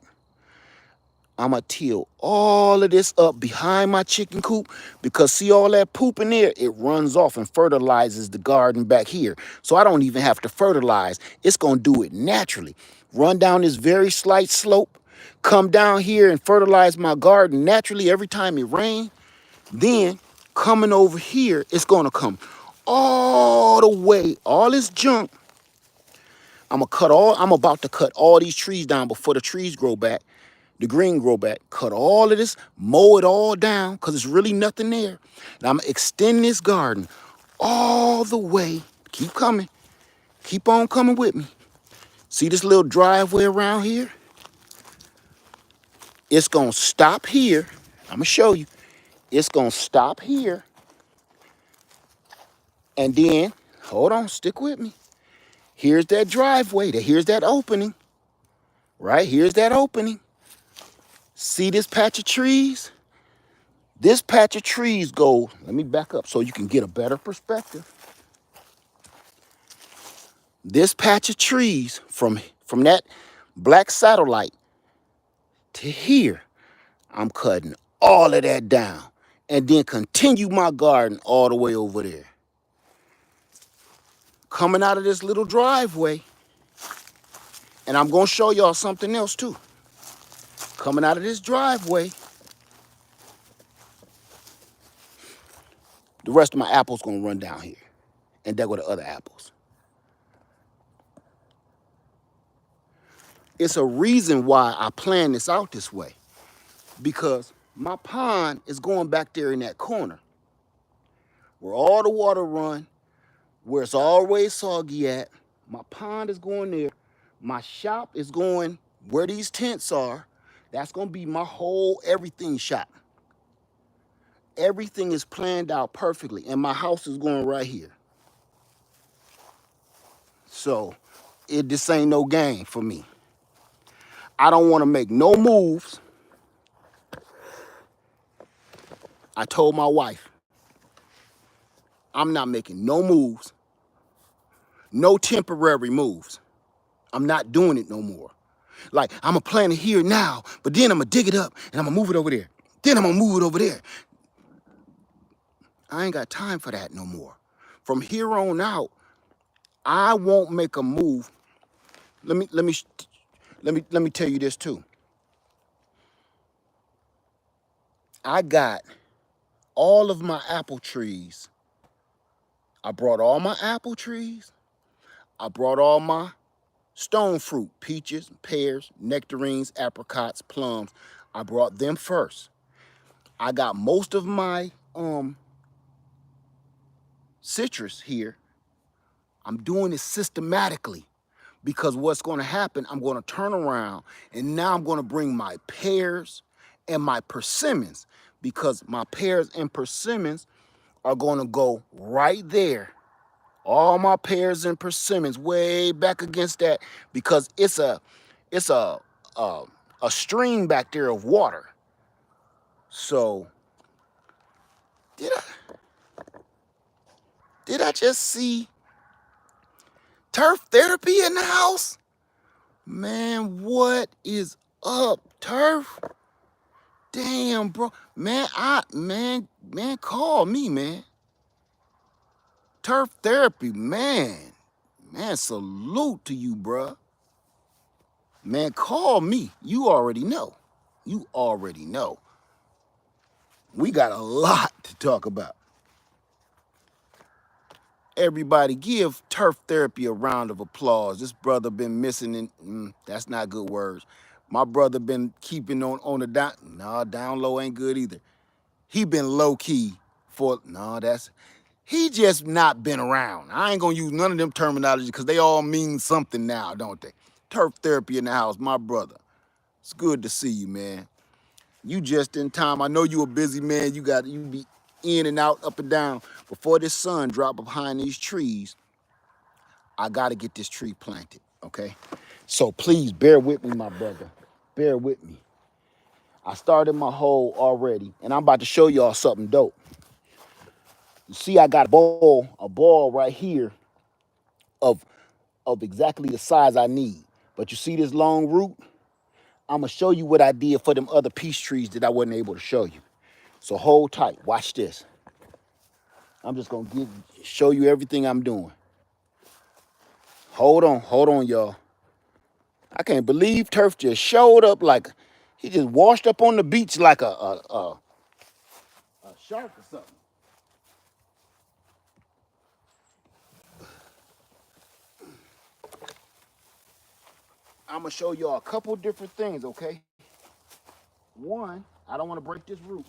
Speaker 1: I'm going to till all of this up behind my chicken coop, because see all that poop in there? It runs off and fertilizes the garden back here. So I don't even have to fertilize. It's going to do it naturally. Run down this very slight slope, come down here and fertilize my garden naturally every time it rains. Then coming over here, it's going to come all the way, all this junk. I'm about to cut all these trees down before the trees grow back. The green grow back, cut all of this, mow it all down, because there's really nothing there. Now I'm going to extend this garden all the way. Keep coming. Keep on coming with me. See this little driveway around here? It's going to stop here. I'm going to show you. It's going to stop here. And then, hold on, stick with me. Here's that driveway. Here's that opening. Right? Here's that opening. See this patch of trees? This patch of trees go, let me back up so you can get a better perspective. This patch of trees from that black satellite to here, I'm cutting all of that down and then continue my garden all the way over there. Coming out of this little driveway, and I'm going to show y'all something else too. Coming out of this driveway, the rest of my apples going to run down here. And there go the other apples. It's a reason why I plan this out this way, because my pond is going back there in that corner where all the water run, where it's always soggy at. My pond is going there. My shop is going where these tents are. That's going to be my whole everything shop. Everything is planned out perfectly, and my house is going right here. So this ain't no game for me. I don't want to make no moves. I told my wife, I'm not making no moves, no temporary moves. I'm not doing it no more. Like, I'm going to plant it here now, but then I'm going to dig it up and I'm going to move it over there. Then I'm going to move it over there. I ain't got time for that no more. From here on out, I won't make a move. Let me tell you this too. I got all of my apple trees. I brought all my apple trees. I brought all my stone fruit, peaches, pears, nectarines, apricots, plums. I brought them first. I got most of my citrus here. I'm doing it systematically, because what's going to happen, I'm going to turn around and now I'm going to bring my pears and my persimmons, because my pears and persimmons are going to go right there. All my pears and persimmons way back against that, because it's a stream back there of water. So did I just see turf therapy in the house? Man, what is up, turf? Damn, bro. Man, call me, man. Turf therapy, man. Man, salute to you, bruh. Man, call me. You already know. You already know. We got a lot to talk about. Everybody give turf therapy a round of applause. This brother been missing in, that's not good words. My brother been keeping on the down. Nah, down low ain't good either. He been low key for, he just not been around. I ain't gonna use none of them terminology because they all mean something now, don't they? Turf therapy in the house, my brother. It's good to see you, man. You just in time. I know you a busy man. You be in and out, up and down. Before this sun drop behind these trees, I gotta get this tree planted, okay? So please bear with me, my brother. Bear with me. I started my hole already, and I'm about to show y'all something dope. You see, I got a ball right here of exactly the size I need. But you see this long root? I'm gonna show you what I did for them other peach trees that I wasn't able to show you. So hold tight, watch this. I'm just gonna show you everything I'm doing. Hold on, y'all. I can't believe Turf just showed up like, he just washed up on the beach like a shark or something. I'm gonna show y'all a couple different things, okay? One, I don't wanna break this root.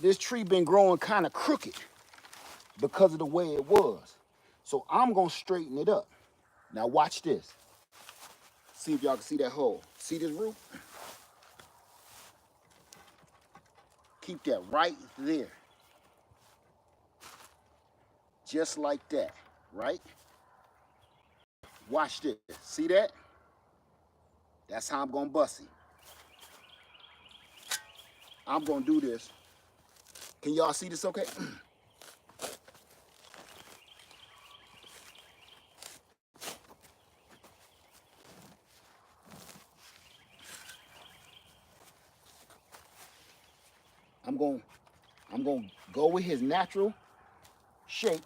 Speaker 1: This tree been growing kind of crooked because of the way it was. So I'm gonna straighten it up. Now watch this. See if y'all can see that hole. See this root? Keep that right there. Just like that, right? Watch this. See that? That's how I'm gonna bust it. I'm gonna do this. Can y'all see this okay? I'm gonna go with his natural shape.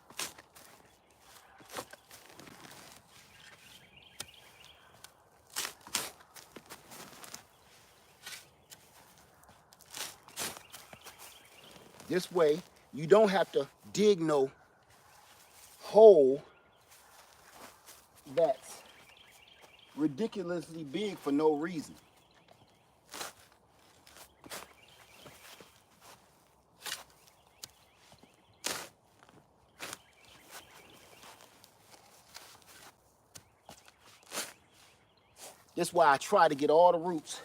Speaker 1: This way, you don't have to dig no hole that's ridiculously big for no reason. That's why I try to get all the roots.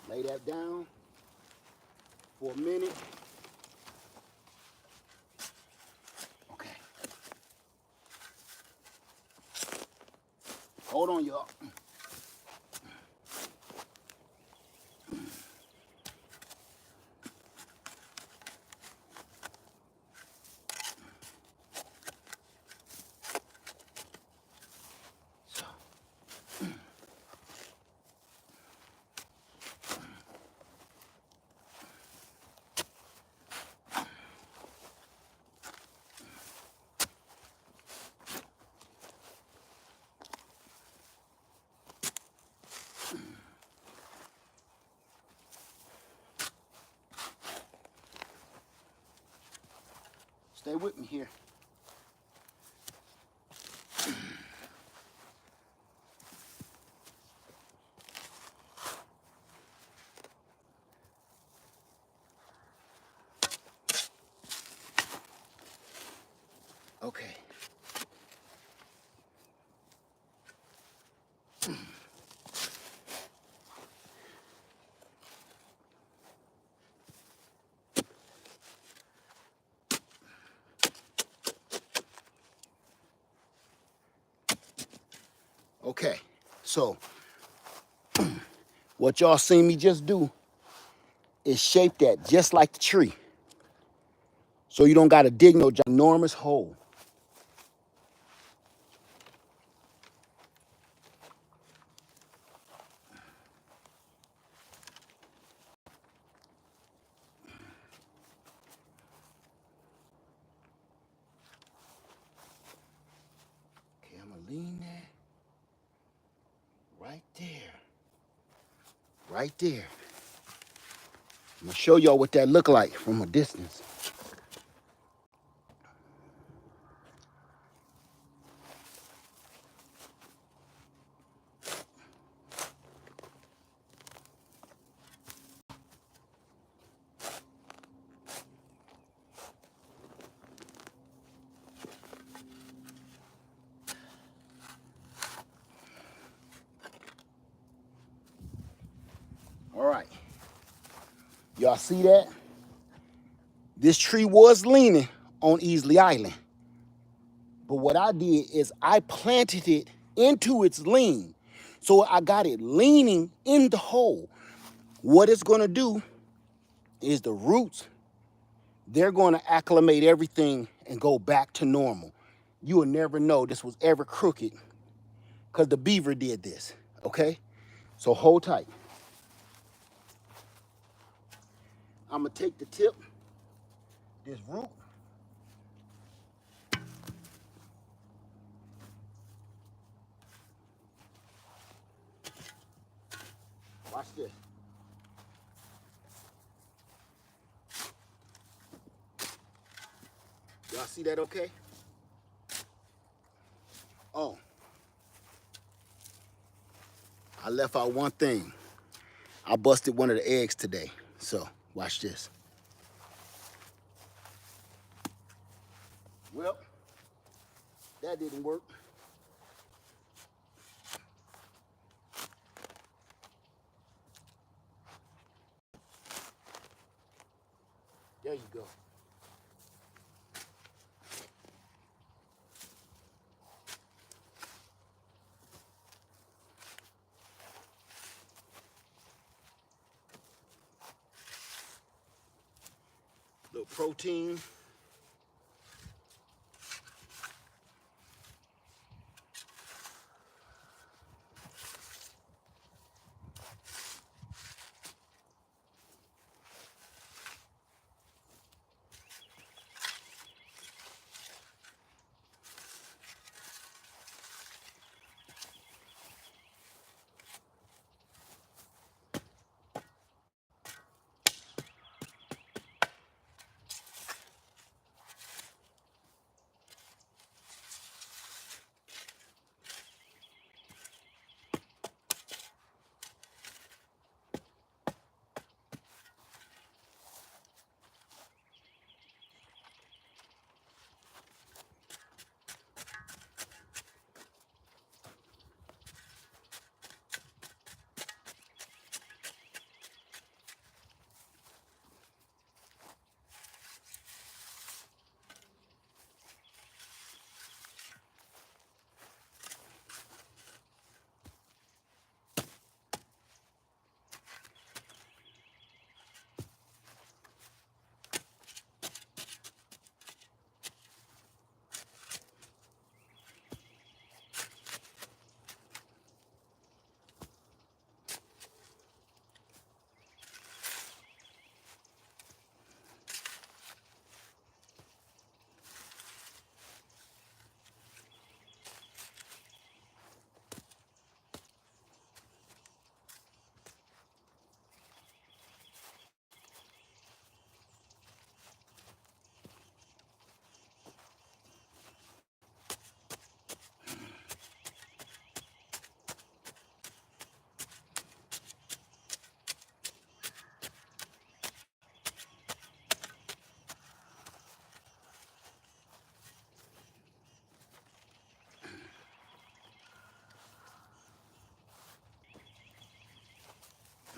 Speaker 1: Lay that down for a minute. Okay. Hold on, y'all. Stay with me here. Okay. Okay. So what y'all seen me just do is shape that just like the tree. So you don't gotta dig no ginormous hole. Okay, I'm gonna lean that right there. Right there. I'm gonna show y'all what that look like from a distance. All right. Y'all see that? This tree was leaning on Easley Island. But what I did is I planted it into its lean. So I got it leaning in the hole. What it's gonna do is the roots, they're gonna acclimate everything and go back to normal. You will never know this was ever crooked because the beaver did this, okay? So hold tight. I'm gonna take the tip, this root, watch this. Y'all see that okay? Oh, I left out one thing. I busted one of the eggs today. So watch this. Well, that didn't work. There you go. Little protein.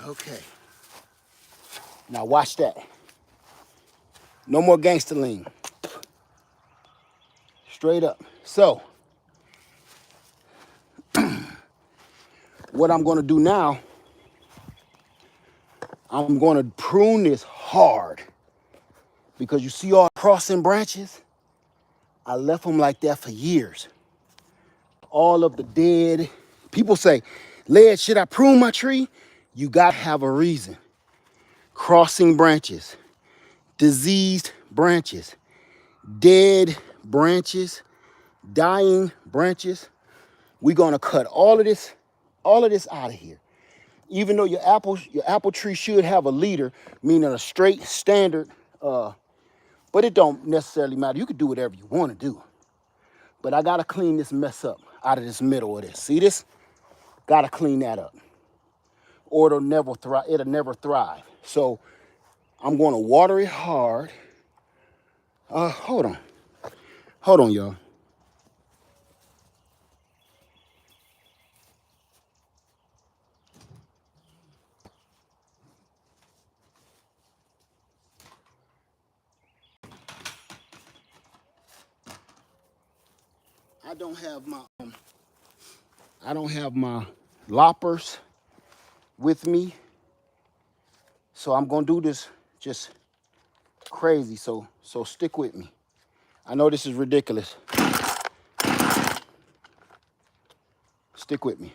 Speaker 1: Okay. Now watch that. No more gangster lean. Straight up. So, what I'm gonna do now, I'm gonna prune this hard because you see all the crossing branches? I left them like that for years. All of the dead, people say, Led, should I prune my tree? You gotta have a reason. Crossing branches, diseased branches, dead branches, dying branches. We're gonna cut all of this out of here. Even though your apple tree should have a leader, meaning a straight standard, but it don't necessarily matter. You can do whatever you want to do. But I gotta clean this mess up out of this middle of this. See this? Gotta clean that up, or it'll never thrive. It'll never thrive. So I'm gonna water it hard. Hold on, y'all. I don't have my loppers with me, so I'm gonna do this just crazy. So stick with me. I know this is ridiculous. Stick with me.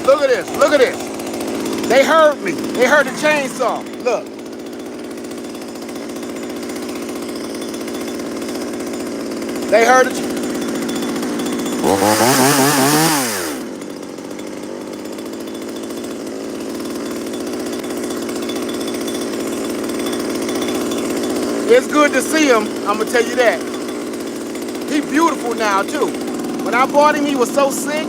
Speaker 1: Look at this, look at this. They heard me. They heard the chainsaw. Look. They heard it. It's good to see him, I'm gonna tell you that. He's beautiful now too. When I bought him, he was so sick.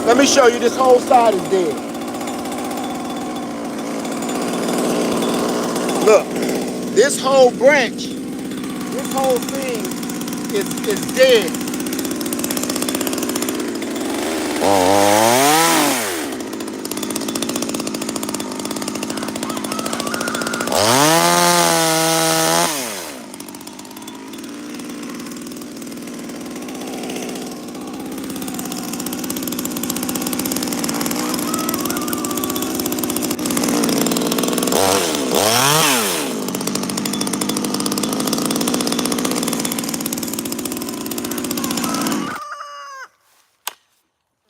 Speaker 1: Let me show you, this whole side is dead. Look, this whole branch, this whole thing is dead.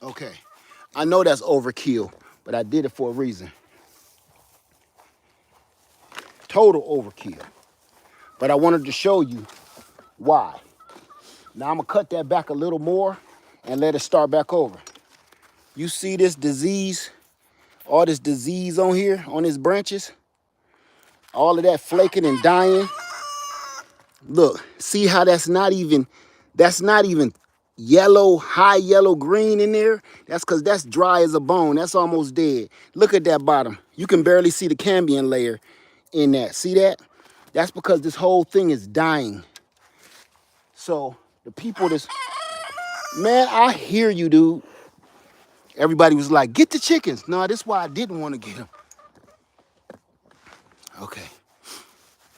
Speaker 1: Okay, I know that's overkill, but I did it for a reason. Total overkill. But I wanted to show you why. Now I'm gonna cut that back a little more and let it start back over. You see this disease, all this disease on here, on his branches? All of that flaking and dying. Look, see how that's not even yellow, high yellow green in there? That's because that's dry as a bone. That's almost dead. Look at that bottom. You can barely see the cambium layer in that. See that? That's because this whole thing is dying. So the people that's, man, I hear you, dude. Everybody was like, get the chickens. No, that's why I didn't want to get them. Okay.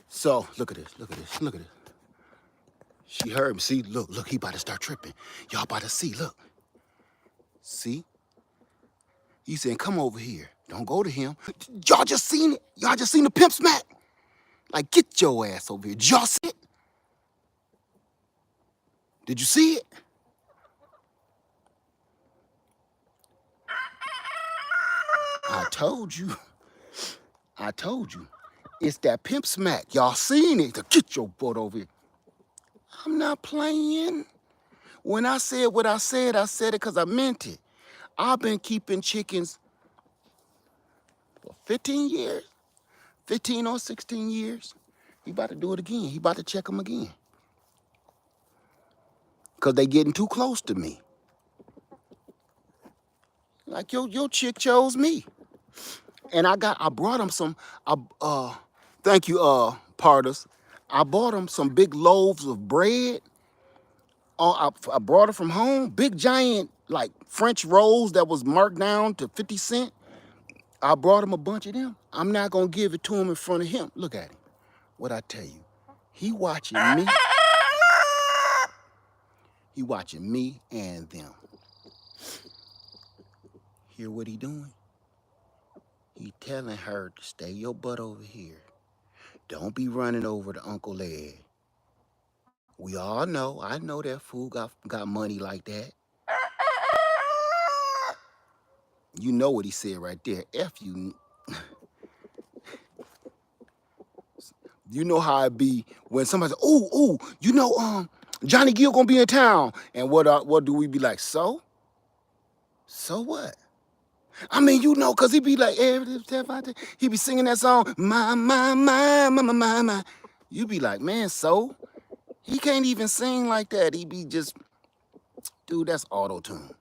Speaker 1: So look at this, look at this, look at this. She heard me. See, look, he about to start tripping. Y'all about to see, look. See? He saying, come over here. Don't go to him. Y'all just seen it. Y'all just seen the pimp smack. Like, get your ass over here. Did y'all see it? Did you see it? I told you. I told you. It's that pimp smack. Y'all seen it. Get your butt over here. I'm not playing. When I said what I said it because I meant it. I've been keeping chickens for 15 years. 15 or 16 years. He about to do it again. He about to check them again. Because they getting too close to me. Like, your chick chose me. And I brought him some, thank you, Pardas. I bought him some big loaves of bread. I brought it from home, big giant, like French rolls that was marked down to 50 cents. I brought him a bunch of them. I'm not gonna give it to him in front of him. Look at him. What I tell you, he watching me. He watching me and them. Hear what he doing? He telling her to stay your butt over here. Don't be running over to Uncle Ed. We all know, I know that fool got money like that. You know what he said right there. F you. You know how it be when somebody says, ooh, you know, Johnny Gill gonna be in town. And what do we be like, so? So what? I mean, you know, cause he be like, he be singing that song, my. You be like, man, so? He can't even sing like that. He be just, dude, that's auto-tune.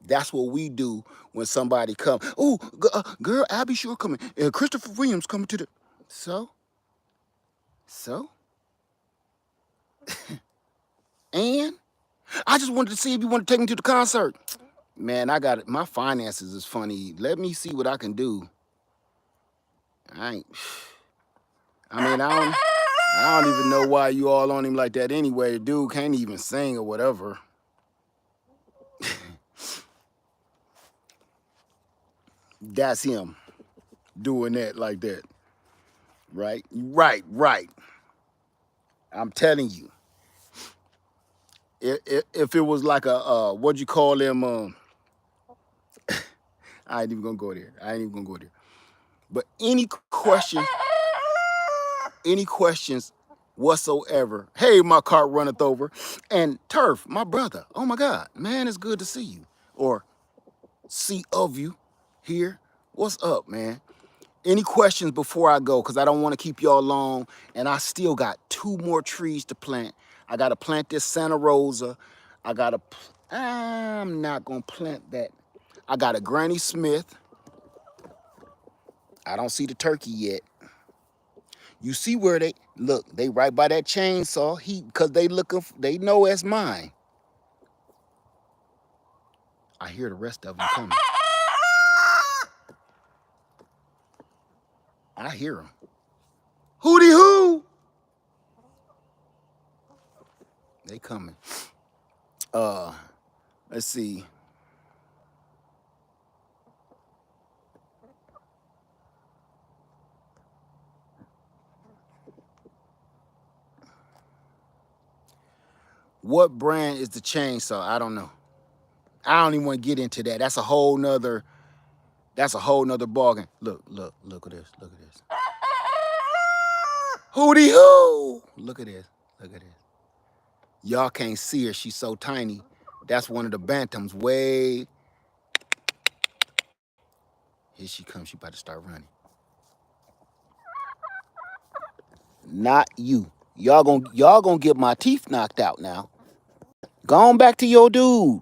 Speaker 1: That's what we do when somebody come. Oh, girl, Abby Shore coming. Christopher Williams coming to the. So? And I just wanted to see if you want to take me to the concert. Man, I got it. My finances is funny. Let me see what I can do. I mean, I don't even know why you all on him like that anyway. The dude can't even sing or whatever. That's him doing that like that. Right? Right. I'm telling you. If it was like a, what'd you call them? I ain't even gonna go there. But any questions whatsoever. Hey, my cart runneth over. And Turf, my brother. Oh my God, man, it's good to see you. Or see of you here. What's up, man? Any questions before I go? Because I don't want to keep y'all long. And I still got 2 more trees to plant. I got to plant this Santa Rosa. I'm not going to plant that. I got a Granny Smith. I don't see the turkey yet. You see where they look? They right by that chainsaw. Because they know it's mine. I hear the rest of them coming. I hear them. Hootie hoo! They coming. Let's see. What brand is the chainsaw? I don't know. I don't even want to get into that. That's a whole nother bargain. Look at this. Hootie hoo! Look at this. Y'all can't see her. She's so tiny. That's one of the bantams. Way. Here she comes. She about to start running. Not you. Y'all gonna get my teeth knocked out now. Go on back to your dude.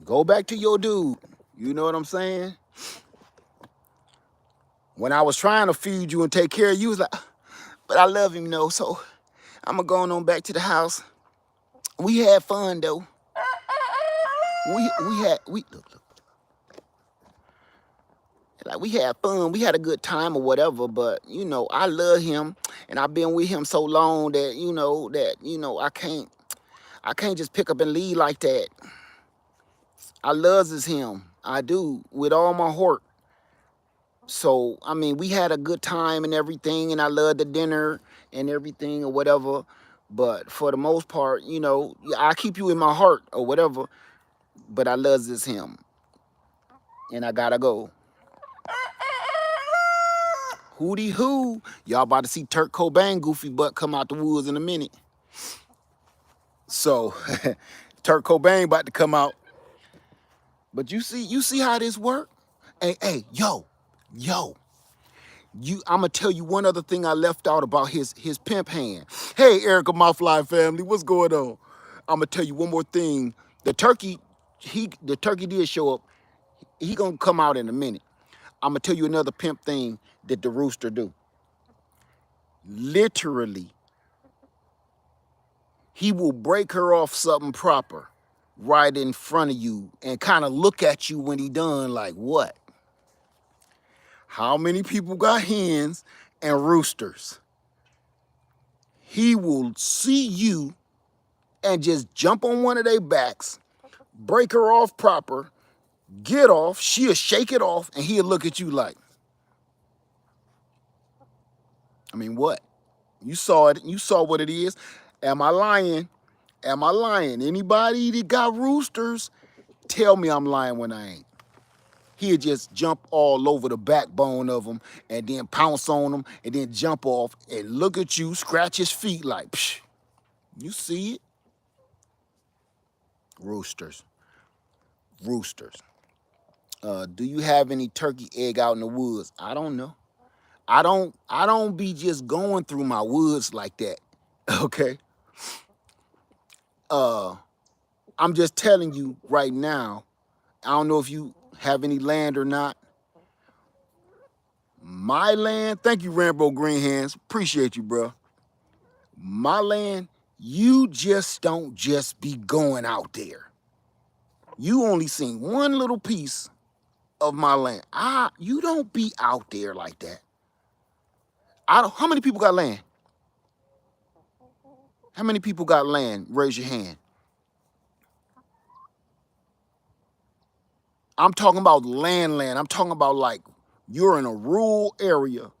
Speaker 1: Go back to your dude. You know what I'm saying? When I was trying to feed you and take care of you, was like, but I love him, though, so I'm going to go on back to the house. We had fun, though. Look. Like, we had fun. We had a good time or whatever, but, you know, I love him, and I've been with him so long that, I can't just pick up and leave like that. I loves him. I do with all my heart. So I mean, we had a good time and everything, and I love the dinner and everything or whatever. But for the most part, you know, yeah, I keep you in my heart or whatever. But I loves him, and I gotta go. Hootie hoo! Y'all about to see Turk Cobain goofy butt come out the woods in a minute. So Turk Cobain about to come out. But you see how this work? Hey, yo. I'm gonna tell you one other thing I left out about his pimp hand. Hey, Erica, my fly family, what's going on? I'm gonna tell you one more thing. The turkey did show up. He gonna come out in a minute. I'm gonna tell you another pimp thing that the rooster do. Literally, he will break her off something proper right in front of you and kind of look at you when he done like what? How many people got hens and roosters? He will see you and just jump on one of their backs, break her off proper, get off, she'll shake it off, and he'll look at you like, I mean, what? You saw it, you saw what it is. Am I lying? Am I lying? Anybody that got roosters, tell me I'm lying when I ain't. He'll just jump all over the backbone of them and then pounce on them and then jump off and look at you, scratch his feet like, psh, you see it? Roosters. Roosters. Do you have any turkey egg out in the woods? I don't know. I don't be just going through my woods like that. Okay. Uh I'm just telling you right now. I don't know if you have any land or not. My land, thank you, Rambo Green Hands. Appreciate you, bro. My land, you just don't just be going out there. You only seen one little piece of my land. You don't be out there like that. How many people got land? How many people got land? Raise your hand. I'm talking about land. I'm talking about like you're in a rural area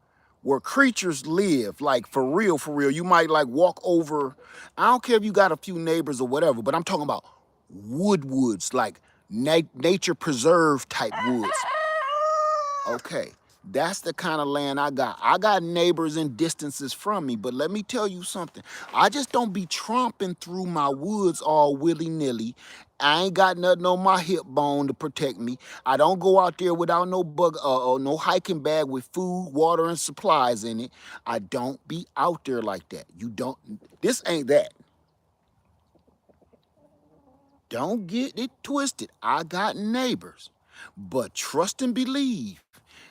Speaker 1: where creatures live, like for real, for real. You might like walk over. I don't care if you got a few neighbors or whatever, but I'm talking about woods, like nature preserve type woods. Okay, that's the kind of land I got. I got neighbors in distances from me, but let me tell you something. I just don't be tromping through my woods all willy-nilly. I ain't got nothing on my hip bone to protect me. I don't go out there without no hiking bag with food, water, and supplies in it. I don't be out there like that. You don't. This ain't that. Don't get it twisted. I got neighbors, but trust and believe.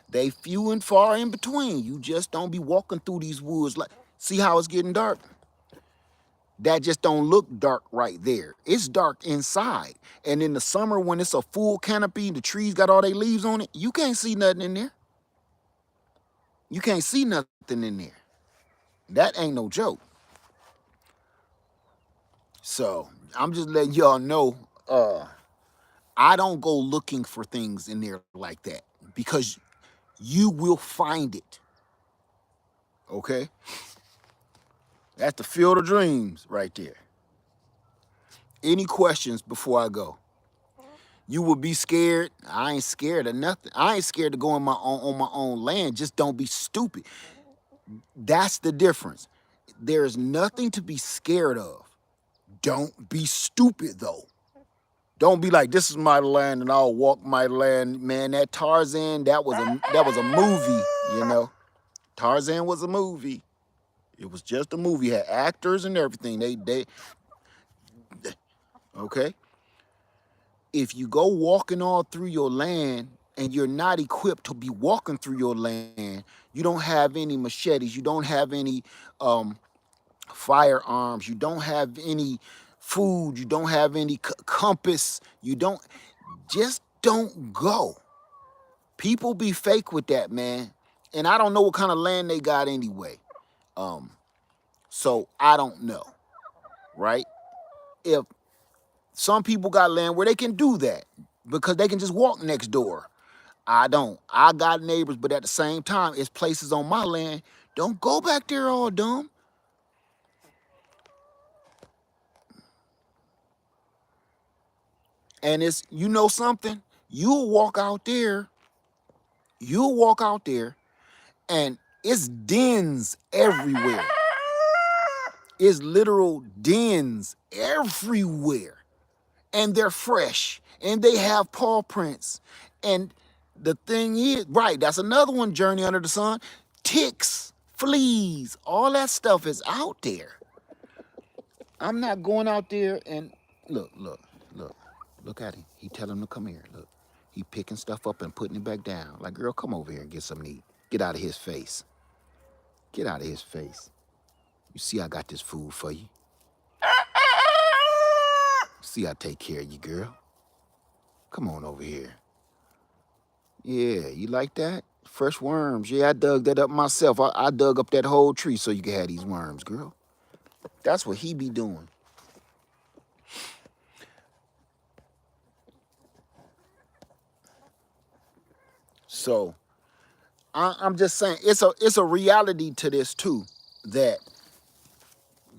Speaker 1: They few and far in between. You just don't be walking through these woods like, see how it's getting dark? That just don't look dark right there. It's dark inside. And in the summer when it's a full canopy, the trees got all their leaves on it, you can't see nothing in there. You can't see nothing in there. That ain't no joke. So I'm just letting y'all know, I don't go looking for things in there like that because you will find it. Okay? That's the field of dreams right there. Any questions before I go? You would be scared. I ain't scared of nothing. I ain't scared to go on my own land. Just don't be stupid. That's the difference. There's nothing to be scared of. Don't be stupid though. Don't be like, this is my land and I'll walk my land. Man, that Tarzan, that was a movie, you know. Tarzan was a movie. It was just a movie. It had actors and everything. They okay. If you go walking all through your land and you're not equipped to be walking through your land, you don't have any machetes, you don't have any firearms, you don't have any food, you don't have any compass, just don't go. People be fake with that, man. And I don't know what kind of land they got anyway. So I don't know, right? If some people got land where they can do that, because they can just walk next door. I don't. I got neighbors, but at the same time, it's places on my land. Don't go back there all dumb. And it's, you know something? You'll walk out there, and it's dens everywhere. It's literal dens everywhere. And they're fresh. And they have paw prints. And the thing is, right, that's another one, Journey Under the Sun. Ticks, fleas, all that stuff is out there. I'm not going out there and look at him. He tell him to come here. Look, he picking stuff up and putting it back down. Like, girl, come over here and get some to eat. Get out of his face. Get out of his face. You see, I got this food for you. See, I take care of you, girl. Come on over here. Yeah, you like that? Fresh worms. Yeah, I dug that up myself. I dug up that whole tree so you can have these worms, girl. That's what he be doing. So I'm just saying, it's a reality to this too. That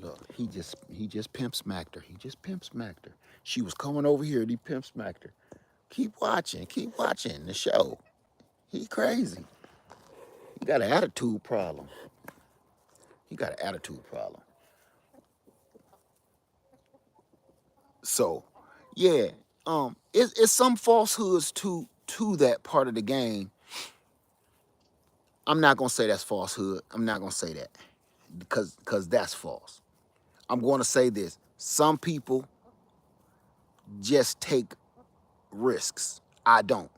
Speaker 1: look, he just pimp smacked her. He just pimp smacked her. She was coming over here and he pimp smacked her. Keep watching the show. He crazy. He got an attitude problem. He got an attitude problem. So, yeah, it's some falsehoods to that part of the game. I'm not gonna say that's falsehood. I'm not gonna say that because that's false. I'm gonna say this: some people just take risks. I don't.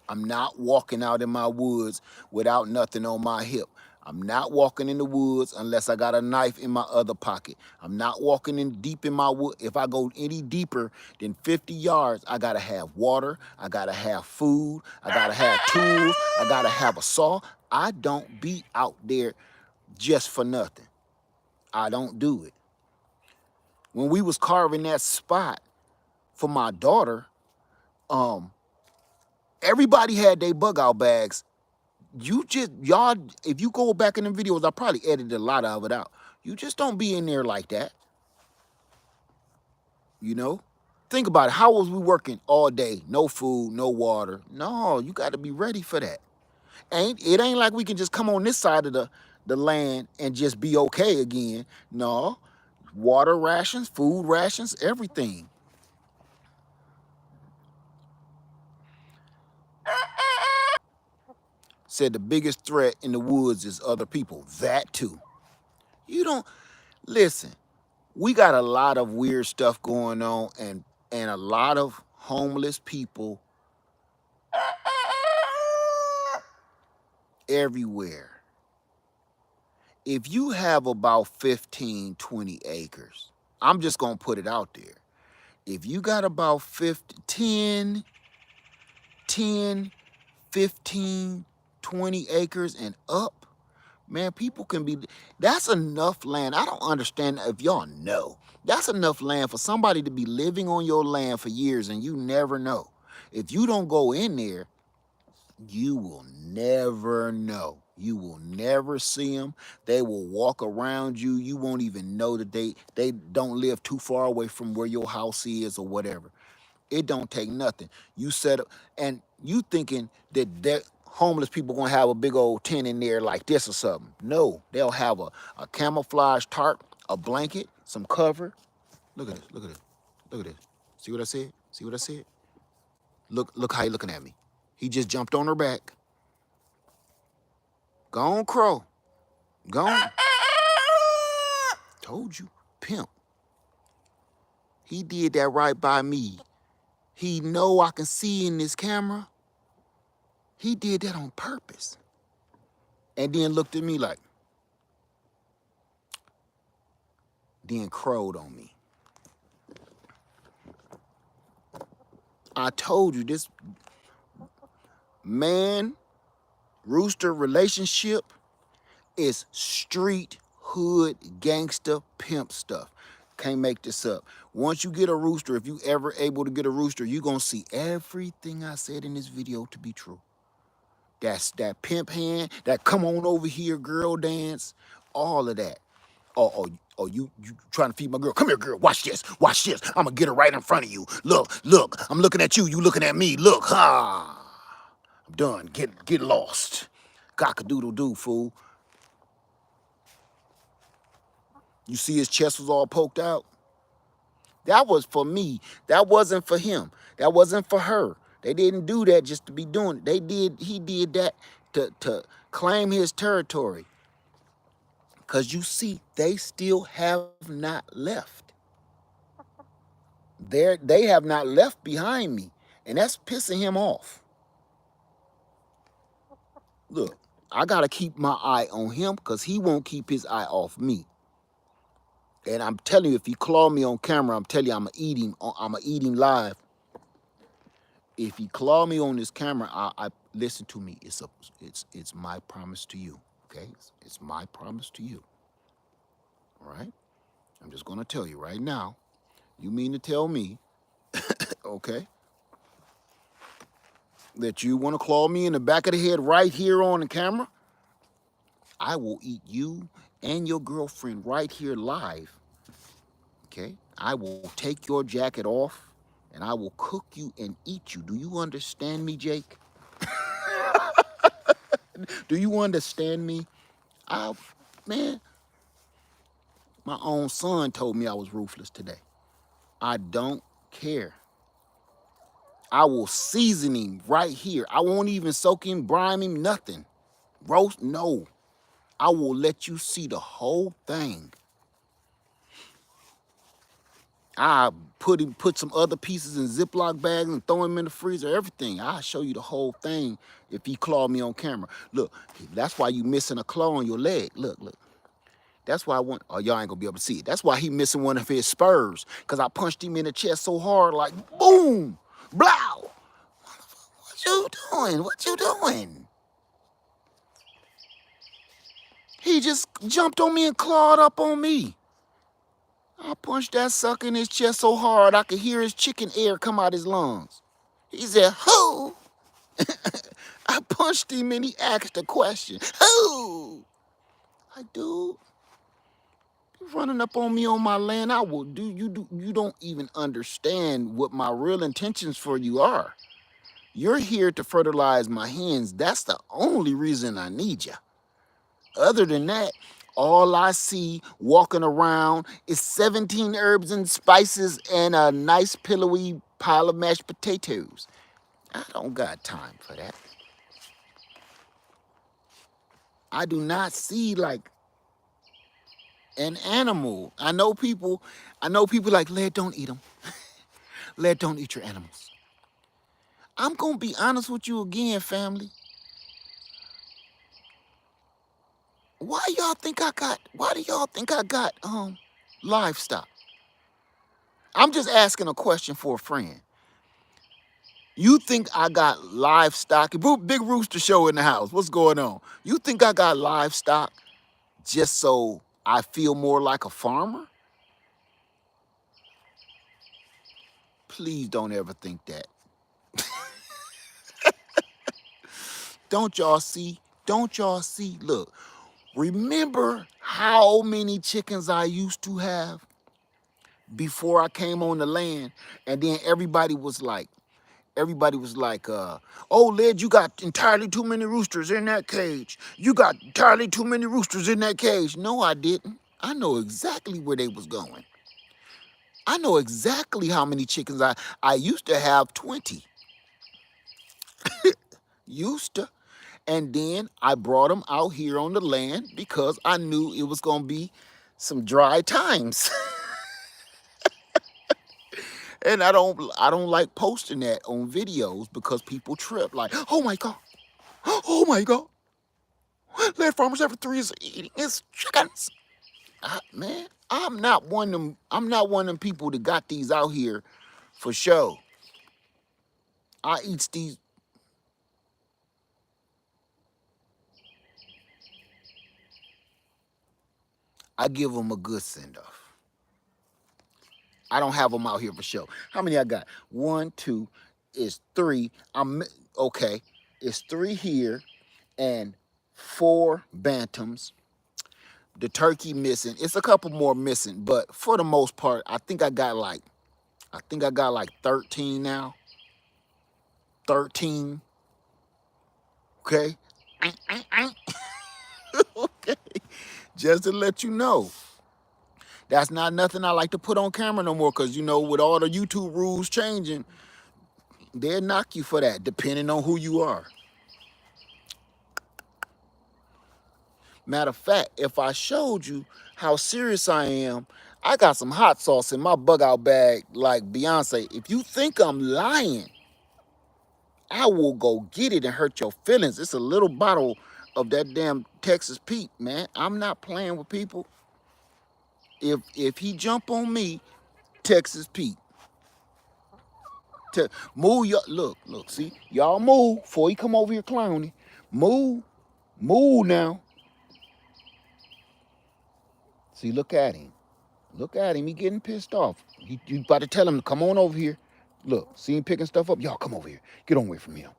Speaker 1: I'm not walking out in my woods without nothing on my hip. I'm not walking in the woods unless I got a knife in my other pocket. I'm not walking in deep in my wood. If I go any deeper than 50 yards, I gotta have water. I gotta have food. I gotta have tools. I gotta have a saw. I don't be out there just for nothing. I don't do it. When we was carving that spot for my daughter, everybody had their bug out bags. Y'all, if you go back in the videos, I probably edited a lot of it out. You just don't be in there like that. You know? Think about it. How was we working all day? No food, no water. No, you got to be ready for that. It ain't like we can just come on this side of the land and just be okay again. No. Water rations, food rations, everything. Said the biggest threat in the woods is other people. That too. You don't listen. We got a lot of weird stuff going on, and a lot of homeless people everywhere. If you have about 15, 20 acres, I'm just going to put it out there. If you got about 10, 15, 20 acres and up, man, people can be, that's enough land. I don't understand if y'all know. That's enough land for somebody to be living on your land for years and you never know. If you don't go in there, you will never know. You will never see them. They will walk around you. You won't even know that they don't live too far away from where your house is or whatever. It don't take nothing. You set up, and you thinking that homeless people gonna have a big old tent in there like this or something. No, they'll have a camouflage tarp, a blanket, some cover. Look at this, look at this, look at this. See what I said? See what I said? Look how he looking at me. He just jumped on her back. Go on, Crow. Go on. Told you, pimp. He did that right by me. He know I can see in this camera. He did that on purpose. And then looked at me like, then crowed on me. I told you, this man rooster relationship is street hood gangster pimp stuff. Can't make this up. Once you get a rooster, if you ever able to get a rooster, you're going to see everything I said in this video to be true. That's that pimp hand, that come on over here girl dance, all of that. Oh, you trying to feed my girl. Come here, girl. Watch this. Watch this. I'm going to get her right in front of you. Look. I'm looking at you. You looking at me. Look. Ha. I'm done. Get lost. Cock-a-doodle-doo, fool. You see his chest was all poked out? That was for me. That wasn't for him. That wasn't for her. They didn't do that just to be doing it. He did that to claim his territory. Because you see, they still have not left. They have not left behind me. And that's pissing him off. Look, I got to keep my eye on him because he won't keep his eye off me. And I'm telling you, if he claw me on camera, I'm telling you, I'm going to eat him. I'm going to eat him live. If he claw me on this camera, I listen to me. It's my promise to you, okay? It's my promise to you, all right? I'm just going to tell you right now. You mean to tell me, okay, that you want to claw me in the back of the head right here on the camera? I will eat you and your girlfriend right here live, okay? I will take your jacket off and I will cook you and eat you. Do you understand me, Jake? Do you understand me? Man, my own son told me I was ruthless today. I don't care. I will season him right here. I won't even soak him, brine him, nothing. Roast, no. I will let you see the whole thing. I put some other pieces in Ziploc bags and throw him in the freezer, everything. I'll show you the whole thing if he clawed me on camera. Look, that's why you missing a claw on your leg. Look. That's why oh, y'all ain't gonna be able to see it. That's why he missing one of his spurs. Cause I punched him in the chest so hard, like boom, blow. What you doing? What you doing? He just jumped on me and clawed up on me. I punched that sucker in his chest so hard I could hear his chicken air come out his lungs. He said, who? I punched him and he asked a question. Who? Like, dude, you running up on me on my land, I will do. You don't even understand what my real intentions for you are. You're here to fertilize my hens. That's the only reason I need you. Other than that, all I see walking around is 17 herbs and spices and a nice pillowy pile of mashed potatoes. I don't got time for that. I do not see like an animal. I know people like, Led, don't eat them. Led, don't eat your animals. I'm gonna be honest with you again, family. Why do y'all think I got livestock? I'm just asking a question for a friend. You think I got livestock? Big Rooster Show in the house. What's going on? You think I got livestock just so I feel more like a farmer? Please don't ever think that. Don't y'all see? Don't y'all see? Look, remember how many chickens I used to have before I came on the land? And then everybody was like, oh, Led, you got entirely too many roosters in that cage. You got entirely too many roosters in that cage. No, I didn't. I know exactly where they was going. I know exactly how many chickens I used to have 20. Used to. And then I brought them out here on the land because I knew it was going to be some dry times. And I don't like posting that on videos because people trip like, oh my God. Oh my God. Land Farmers Ever 3 is eating his chickens. Man, I'm not one of them people that got these out here for show. I eats these. I give them a good send off. I don't have them out here for show. How many I got? One, two, is three. Okay. It's three here and four bantams. The turkey missing. It's a couple more missing, but for the most part, I think I got like 13 now. 13. Okay. Okay. Just to let you know. That's not nothing I like to put on camera no more, because you know, with all the YouTube rules changing, they'll knock you for that, depending on who you are. Matter of fact, if I showed you how serious I am, I got some hot sauce in my bug out bag like Beyonce. If you think I'm lying, I will go get it and hurt your feelings. It's a little bottle of that damn Texas Pete, man. I'm not playing with people. If he jump on me, Texas Pete. Move your look, see? Y'all move before he come over here clowning. Move. Move now. See, look at him. Look at him. He getting pissed off. You about to tell him to come on over here. Look, see him picking stuff up? Y'all come over here. Get on away from him.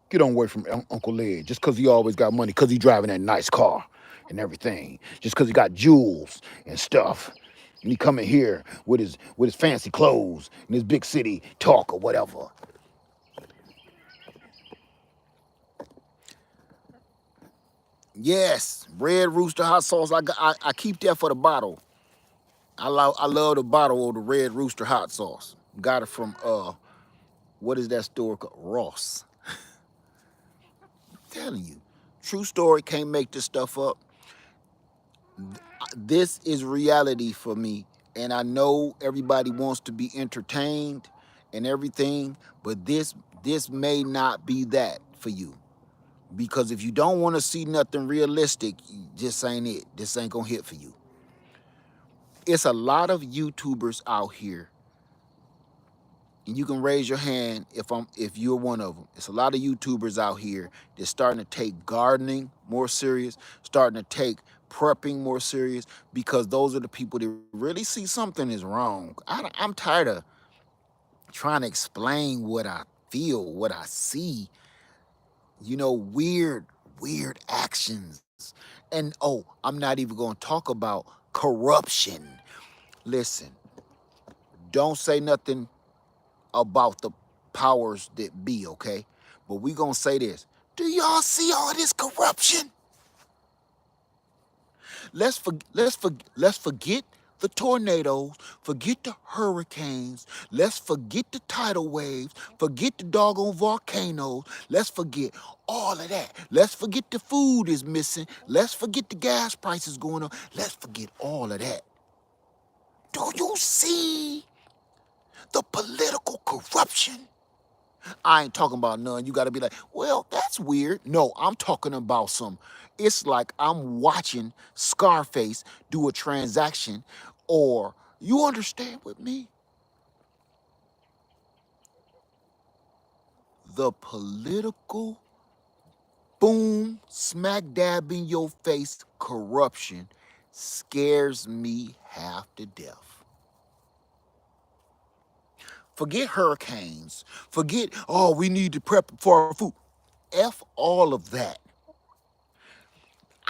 Speaker 1: Get on away from Uncle Led, just because he always got money, because he driving that nice car and everything. Just because he got jewels and stuff. And he coming here with his fancy clothes and his big city talk or whatever. Yes, Red Rooster hot sauce. I keep that for the bottle. I love the bottle of the Red Rooster hot sauce. Got it from what is that store called? Ross. I'm telling you, true story. Can't make this stuff up. This is reality for me, and I know everybody wants to be entertained and everything, but this may not be that for you. Because if you don't want to see nothing realistic, this ain't it. This ain't gonna hit for you. It's a lot of YouTubers out here, and you can raise your hand if you're one of them. It's a lot of YouTubers out here that's starting to take gardening more serious, starting to take prepping more serious, because those are the people that really see something is wrong. I'm tired of trying to explain what I feel, what I see. You know, weird actions. And oh, I'm not even going to talk about corruption. Listen, don't say nothing about the powers that be, okay? But we going to say this. Do y'all see all this corruption? Let's forget the tornadoes, forget the hurricanes, let's forget the tidal waves, forget the doggone volcanoes, let's forget all of that. Let's forget the food is missing, let's forget the gas prices going up, let's forget all of that. Do you see the political corruption? I ain't talking about none. You got to be like, well, that's weird. No, I'm talking about it's like I'm watching Scarface do a transaction, or you understand with me? The political boom, smack dab in your face corruption scares me half to death. Forget hurricanes. Forget, oh, we need to prep for our food. F all of that.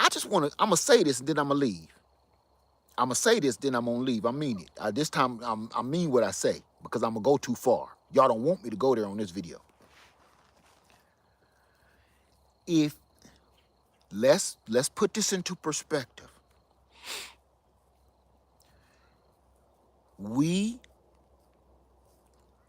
Speaker 1: I'm going to say this and then I'm going to leave. I'm going to say this, then I'm going to leave. I mean it. This time, I mean what I say, because I'm going to go too far. Y'all don't want me to go there on this video. Let's put this into perspective. We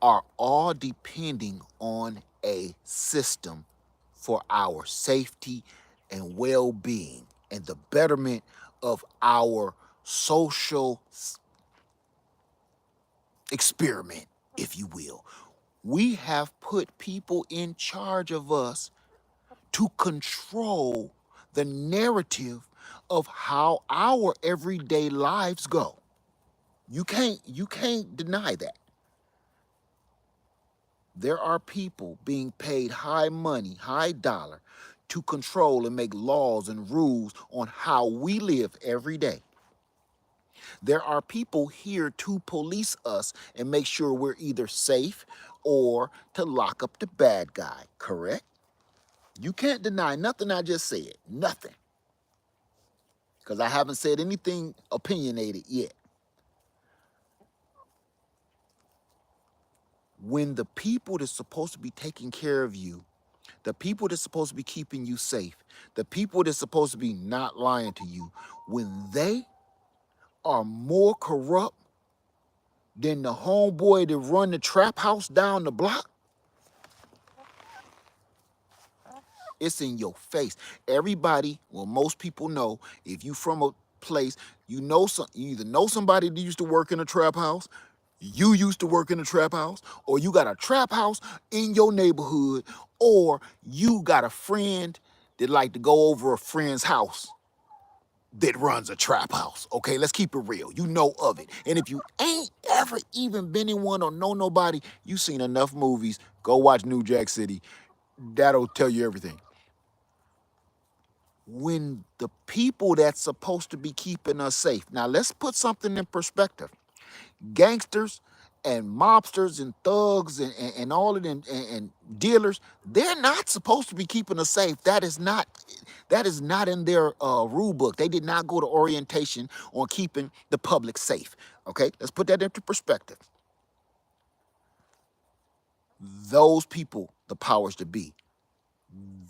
Speaker 1: are all depending on a system for our safety and well-being and the betterment of our social experiment, if you will. We have put people in charge of us to control the narrative of how our everyday lives go. You can't deny that. There are people being paid high money, high dollar, to control and make laws and rules on how we live every day. There are people here to police us and make sure we're either safe or to lock up the bad guy, correct? You can't deny nothing I just said, nothing. Because I haven't said anything opinionated yet. When the people that's supposed to be taking care of you, the people that's supposed to be keeping you safe, the people that's supposed to be not lying to you, when they are more corrupt than the homeboy that run the trap house down the block, it's in your face. Everybody, well, most people know, if you from a place, you know, you either know somebody that used to work in a trap house, you used to work in a trap house, or you got a trap house in your neighborhood, or you got a friend that like to go over a friend's house that runs a trap house. Okay, let's keep it real. You know of it. And if you ain't ever even been in one or know nobody, you seen enough movies. Go watch New Jack City. That'll tell you everything. When the people that's supposed to be keeping us safe, now let's put something in perspective. Gangsters and mobsters and thugs and all of them and dealers, they're not supposed to be keeping us safe. That is not in their rule book. They did not go to orientation on keeping the public safe. Okay, let's put that into perspective. Those people, the powers to be,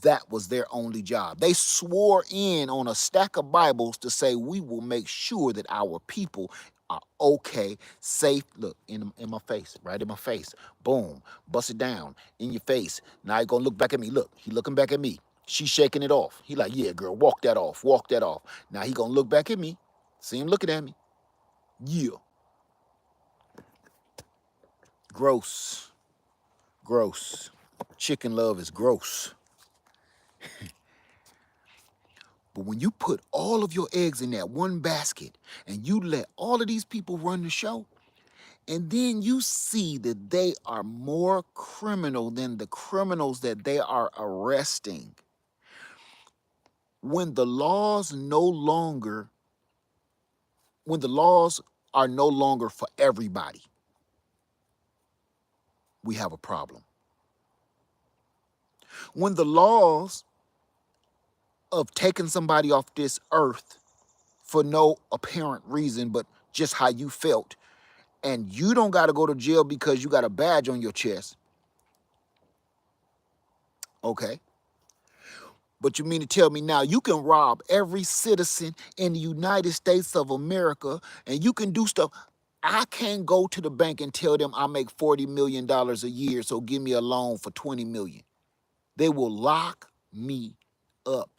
Speaker 1: that was their only job. They swore in on a stack of Bibles to say, we will make sure that our people are okay, safe. Look, in my face, right in my face. Boom, bust it down in your face. Now he gonna look back at me. Look, he looking back at me. She's shaking it off. He like, yeah, girl, walk that off, walk that off. Now he gonna look back at me. See him looking at me. Yeah. Gross. Gross. Chicken love is gross. But when you put all of your eggs in that one basket and you let all of these people run the show, and then you see that they are more criminal than the criminals that they are arresting, when the laws are no longer for everybody, we have a problem. When the laws of taking somebody off this earth for no apparent reason, but just how you felt, and you don't got to go to jail because you got a badge on your chest, okay? But you mean to tell me now you can rob every citizen in the United States of America and you can do stuff. I can't go to the bank and tell them I make $40 million a year, so give me a loan for $20 million. They will lock me up.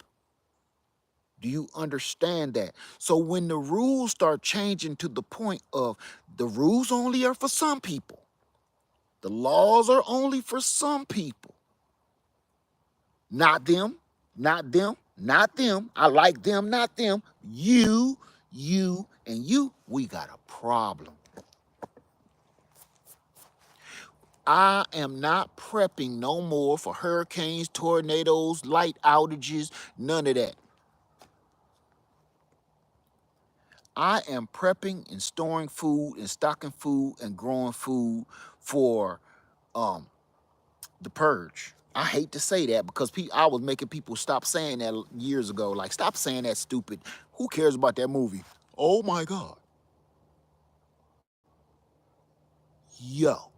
Speaker 1: Do you understand that? So when the rules start changing to the point of the rules only are for some people, the laws are only for some people, not them, not them, not them. I like them, not them. You, and you, we got a problem. I am not prepping no more for hurricanes, tornadoes, light outages, none of that. I am prepping and storing food and stocking food and growing food for the purge. I hate to say that because I was making people stop saying that years ago. Like, stop saying that stupid. Who cares about that movie? Oh my God. Yo.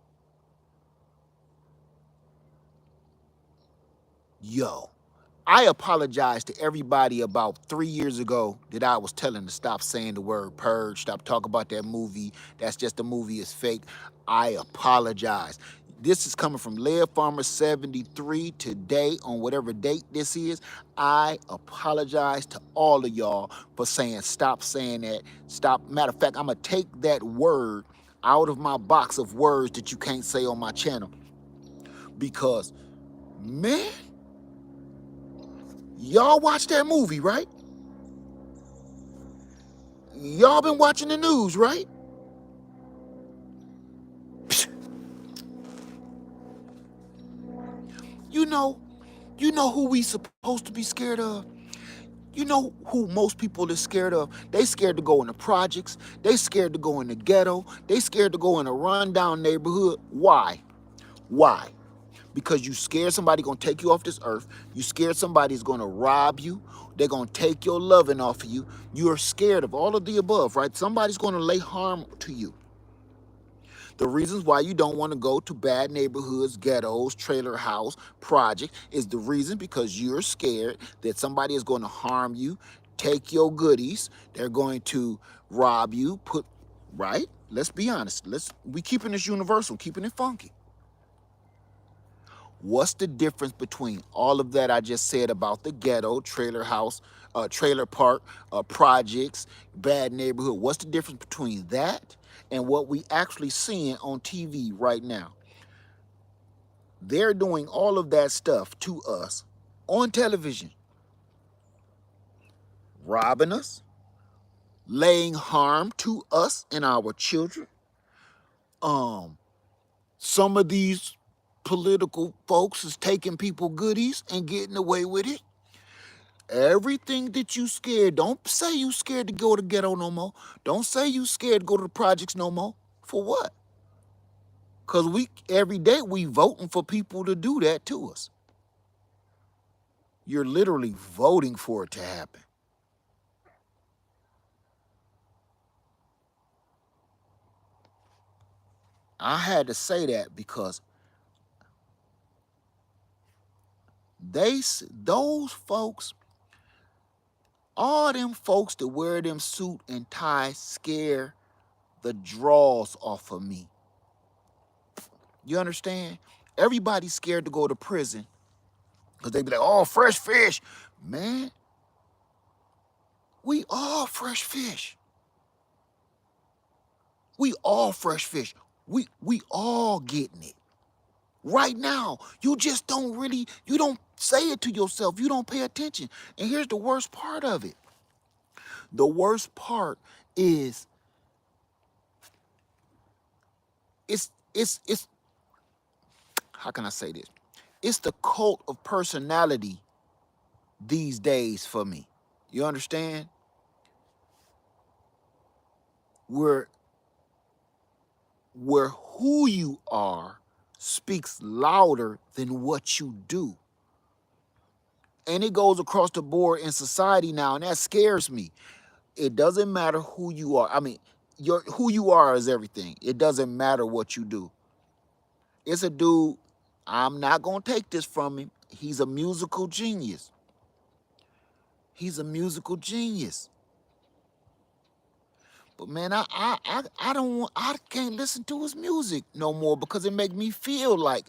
Speaker 1: I apologized to everybody about 3 years ago that I was telling to stop saying the word purge, stop talking about that movie. That's just a movie, it's fake. I apologize. This is coming from Lead Farmer 73 today on whatever date this is. I apologize to all of y'all for saying stop saying that. Stop. Matter of fact, I'm going to take that word out of my box of words that you can't say on my channel because, man, y'all watch that movie, right? Y'all been watching the news, right? You know who we supposed to be scared of? You know who most people are scared of? They scared to go in the projects. They scared to go in the ghetto. They scared to go in a rundown neighborhood. Why? Why? Because you scared somebody gonna take you off this earth. You scared somebody's gonna rob you. They're gonna take your loving off of you. You're scared of all of the above, right? Somebody's gonna lay harm to you. The reasons why you don't want to go to bad neighborhoods, ghettos, trailer house, project is the reason because you're scared that somebody is going to harm you, take your goodies, they're going to rob you, right? Let's be honest. We keeping this universal, keeping it funky. What's the difference between all of that I just said about the ghetto, trailer house, trailer park, projects, bad neighborhood? What's the difference between that and what we actually seeing on TV right now? They're doing all of that stuff to us on television, robbing us, laying harm to us and our children. Some of these political folks is taking people goodies and getting away with it. Everything that you scared, don't say you scared to go to ghetto no more. Don't say you scared to go to the projects no more. For what? Because every day we voting for people to do that to us. You're literally voting for it to happen. I had to say that because those folks, all them folks that wear them suit and tie scare the draws off of me. You understand? Everybody's scared to go to prison because they be like, oh, fresh fish. Man, we all fresh fish. We all fresh fish. We all getting it. Right now, you just you don't say it to yourself. You don't pay attention. And here's the worst part of it. The worst part is it's how can I say this? It's the cult of personality these days for me. You understand? Where who you are speaks louder than what you do. And it goes across the board in society now, and that scares me. It doesn't matter who you are. I mean, who you are is everything. It doesn't matter what you do. It's a dude, I'm not going to take this from him. He's a musical genius. He's a musical genius. But man, I can't listen to his music no more because it makes me feel like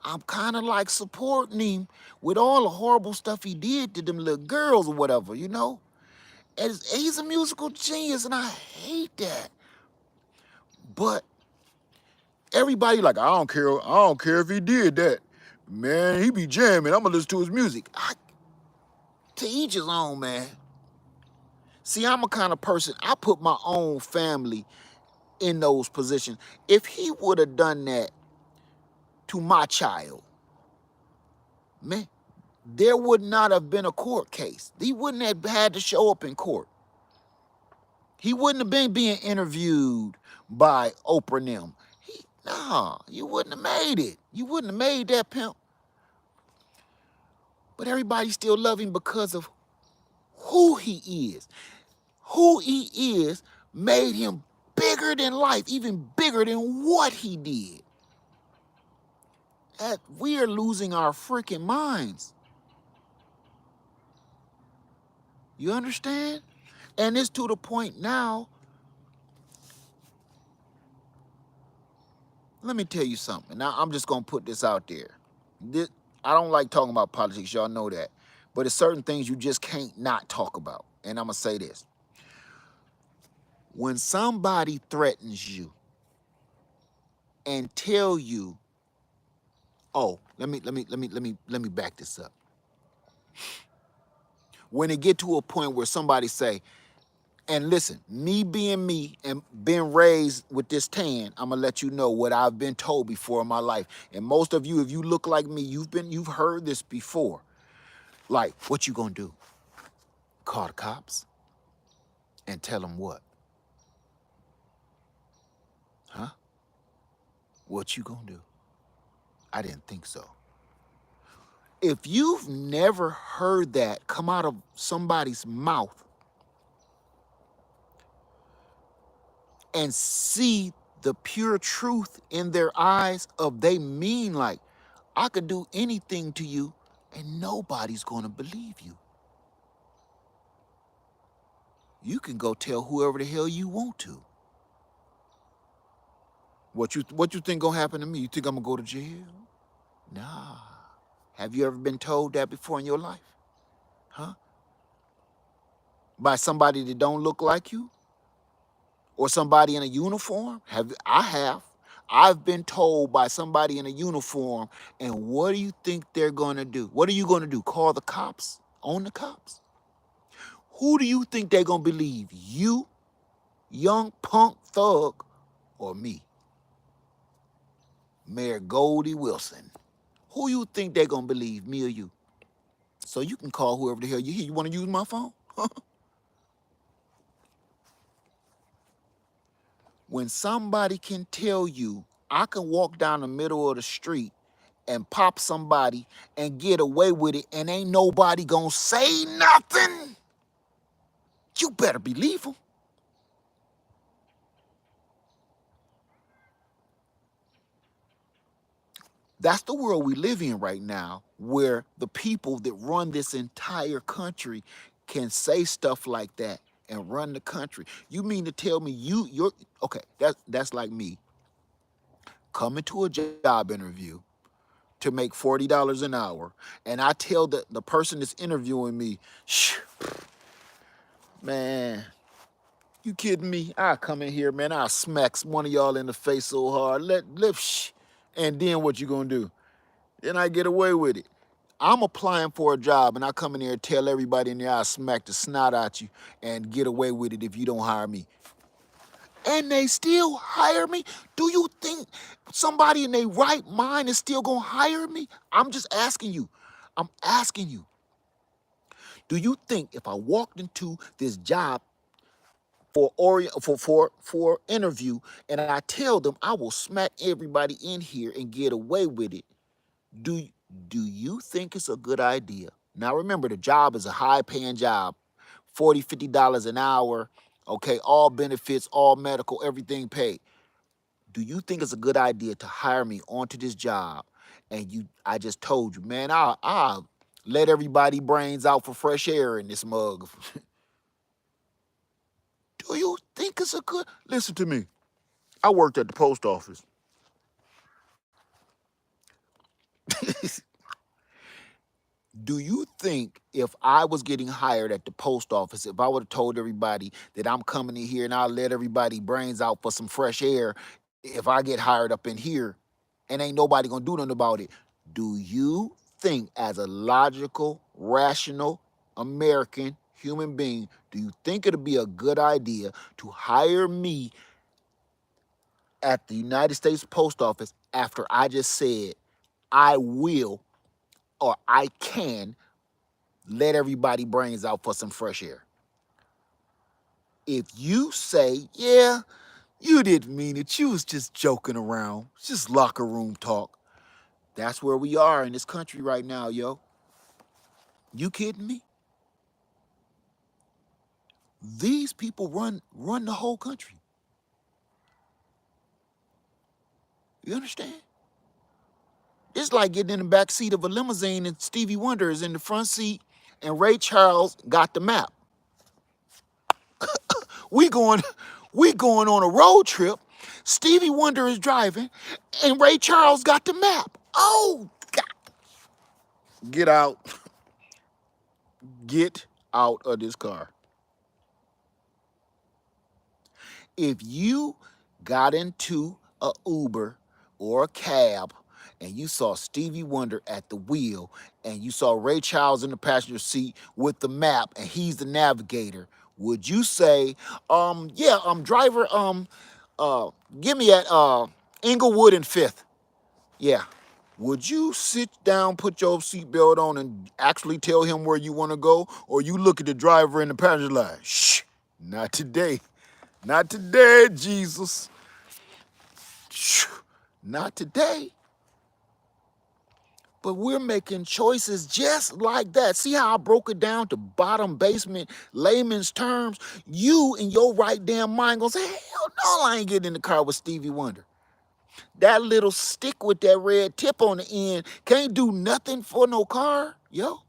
Speaker 1: I'm kind of like supporting him with all the horrible stuff he did to them little girls or whatever, you know? And he's a musical genius and I hate that. But everybody like, I don't care if he did that. Man, he be jamming. I'm gonna listen to his music. To each his own, man. See, I'm a kind of person, I put my own family in those positions. If he would have done that to my child, man, there would not have been a court case. He wouldn't have had to show up in court. He wouldn't have been being interviewed by Oprah and them. Nah, you wouldn't have made it. You wouldn't have made that, pimp. But everybody still love him because of who he is. Who he is made him bigger than life, even bigger than what he did. We are losing our freaking minds. You understand? And it's to the point now. Let me tell you something. Now, I'm just going to put this out there. I don't like talking about politics. Y'all know that. But it's certain things you just can't not talk about. And I'm going to say this. When somebody threatens you and tell you, oh, let me back this up. When it get to a point where somebody say, and listen, me being me and being raised with this tan, I'm gonna let you know what I've been told before in my life. And most of you, if you look like me, you've heard this before. Like, what you gonna do? Call the cops and tell them what? Huh? What you gonna do? I didn't think so. If you've never heard that come out of somebody's mouth and see the pure truth in their eyes of they mean like, I could do anything to you and nobody's gonna believe you. You can go tell whoever the hell you want to. What you think gonna happen to me? You think I'm gonna go to jail? Nah. Have you ever been told that before in your life? Huh? By somebody that don't look like you? Or somebody in a uniform? I have. I've been told by somebody in a uniform, and what do you think they're gonna do? What are you gonna do? Call the cops on the cops? Who do you think they're gonna believe? You, young punk thug, or me? Mayor Goldie Wilson. Who you think they're gonna believe, me or you? So you can call whoever the hell you hear. You wanna use my phone? When somebody can tell you, I can walk down the middle of the street and pop somebody and get away with it and ain't nobody gonna say nothing, you better believe them. That's the world we live in right now, where the people that run this entire country can say stuff like that and run the country. You mean to tell me you're okay, that's like me coming to a job interview to make $40 an hour, and I tell the person that's interviewing me, shh, man, you kidding me? I come in here, man, I smack one of y'all in the face so hard, shh, and then what you gonna do? Then I get away with it. I'm applying for a job, and I come in here and tell everybody in there I smack the snot out you and get away with it if you don't hire me. And they still hire me? Do you think somebody in their right mind is still gonna hire me? I'm just asking you. I'm asking you. Do you think if I walked into this job for interview and I tell them I will smack everybody in here and get away with it, do do you think it's a good idea? Now remember, the job is a high-paying job, $40, $50 an hour, okay, all benefits, all medical, everything paid. Do you think it's a good idea to hire me onto this job? And I just told you, man, I'll let everybody brains out for fresh air in this mug. Do you think it's a good? Listen to me. I worked at the post office. Do you think if I was getting hired at the post office, if I would have told everybody that I'm coming in here and I'll let everybody brains out for some fresh air, if I get hired up in here and ain't nobody gonna do nothing about it, do you think as a logical, rational American human being, do you think it'd be a good idea to hire me at the United States Post Office after I just said I will or I can let everybody brains out for some fresh air? If you say, yeah, you didn't mean it, you was just joking around, it's just locker room talk, that's where we are in this country right now, yo. You kidding me? These people run the whole country. You understand? It's like getting in the back seat of a limousine and Stevie Wonder is in the front seat and Ray Charles got the map. We going we going on a road trip. Stevie Wonder is driving and Ray Charles got the map. Oh, God. Get out. Get out of this car. If you got into a Uber or a cab and you saw Stevie Wonder at the wheel and you saw Ray Charles in the passenger seat with the map and he's the navigator, would you say, yeah, driver, give me at Inglewood and Fifth. Yeah. Would you sit down, put your seatbelt on, and actually tell him where you want to go? Or you look at the driver in the passenger like, shh, not today. Not today, Jesus. Shh, not today. But we're making choices just like that. See how I broke it down to bottom basement layman's terms? You in your right damn mind gonna say, hell no, I ain't getting in the car with Stevie Wonder. That little stick with that red tip on the end can't do nothing for no car, yo.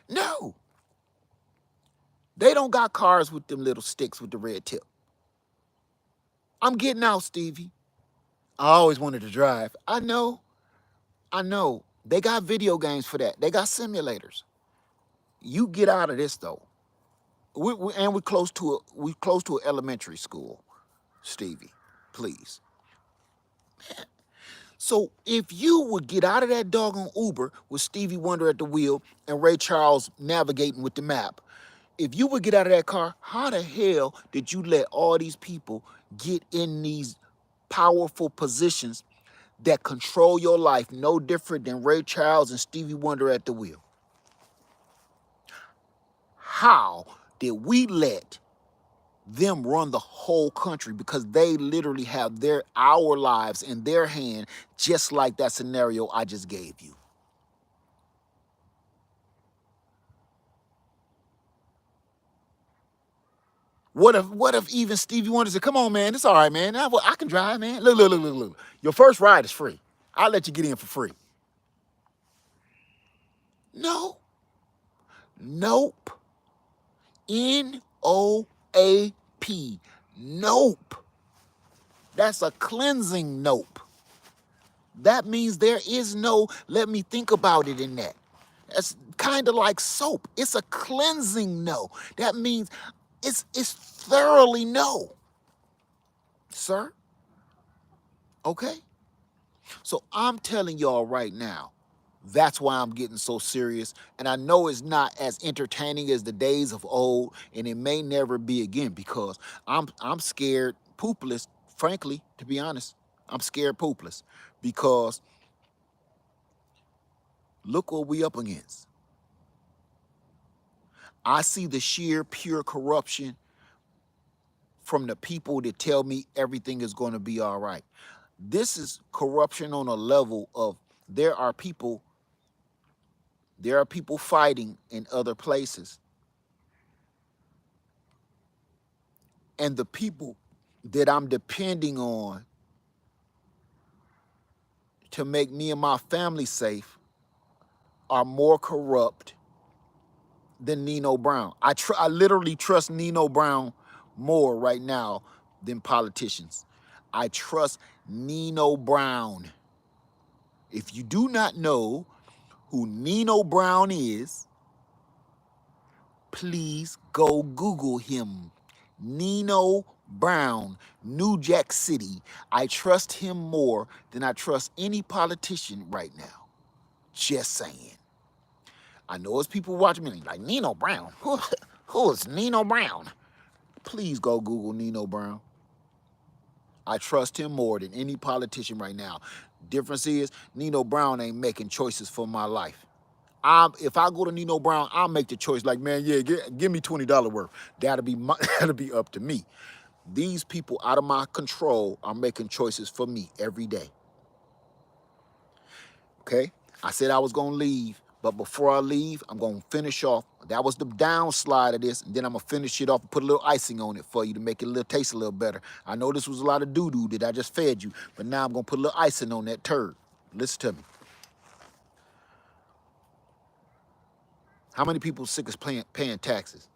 Speaker 1: No. They don't got cars with them little sticks with the red tip. I'm getting out, Stevie. I always wanted to drive. I know. They got video games for that. They got simulators. You get out of this though. We're close to an elementary school, Stevie. Please. So if you would get out of that doggone Uber with Stevie Wonder at the wheel and Ray Charles navigating with the map, if you would get out of that car, how the hell did you let all these people get in these powerful positions that control your life no different than Ray Charles and Stevie Wonder at the wheel? How did we let them run the whole country? Because they literally have our lives in their hand, just like that scenario I just gave you. What if even Stevie Wonder said, come on, man, it's all right, man. I can drive, man. Look. Your first ride is free. I'll let you get in for free. No. Nope. N-O-A-P. Nope. That's a cleansing nope. That means there is no, let me think about it in that. That's kind of like soap. It's a cleansing no. That means it's thoroughly no. Sir? Okay? So I'm telling y'all right now, that's why I'm getting so serious. And I know it's not as entertaining as the days of old, and it may never be again, because I'm scared poopless, frankly, to be honest. I'm scared poopless because look what we up against. I see the sheer pure corruption from the people that tell me everything is going to be all right. This is corruption on a level of there are people fighting in other places. And the people that I'm depending on to make me and my family safe are more corrupt than Nino Brown. I literally trust Nino Brown more right now than politicians. I trust Nino Brown. If you do not know who Nino Brown is, please go Google him. Nino Brown, New Jack City. I trust him more than I trust any politician right now. Just saying. I know it's people watching me like, Nino Brown? Who is Nino Brown? Please go Google Nino Brown. I trust him more than any politician right now. Difference is, Nino Brown ain't making choices for my life. If I go to Nino Brown, I'll make the choice like, man, yeah, give me $20 worth. That'll be up to me. These people out of my control are making choices for me every day. Okay? I said I was going to leave, but before I leave, I'm going to finish off. That was the downslide of this, and then I'm going to finish it off and put a little icing on it for you to make it taste a little better. I know this was a lot of doo-doo that I just fed you, but now I'm going to put a little icing on that turd. Listen to me. How many people sick of paying taxes?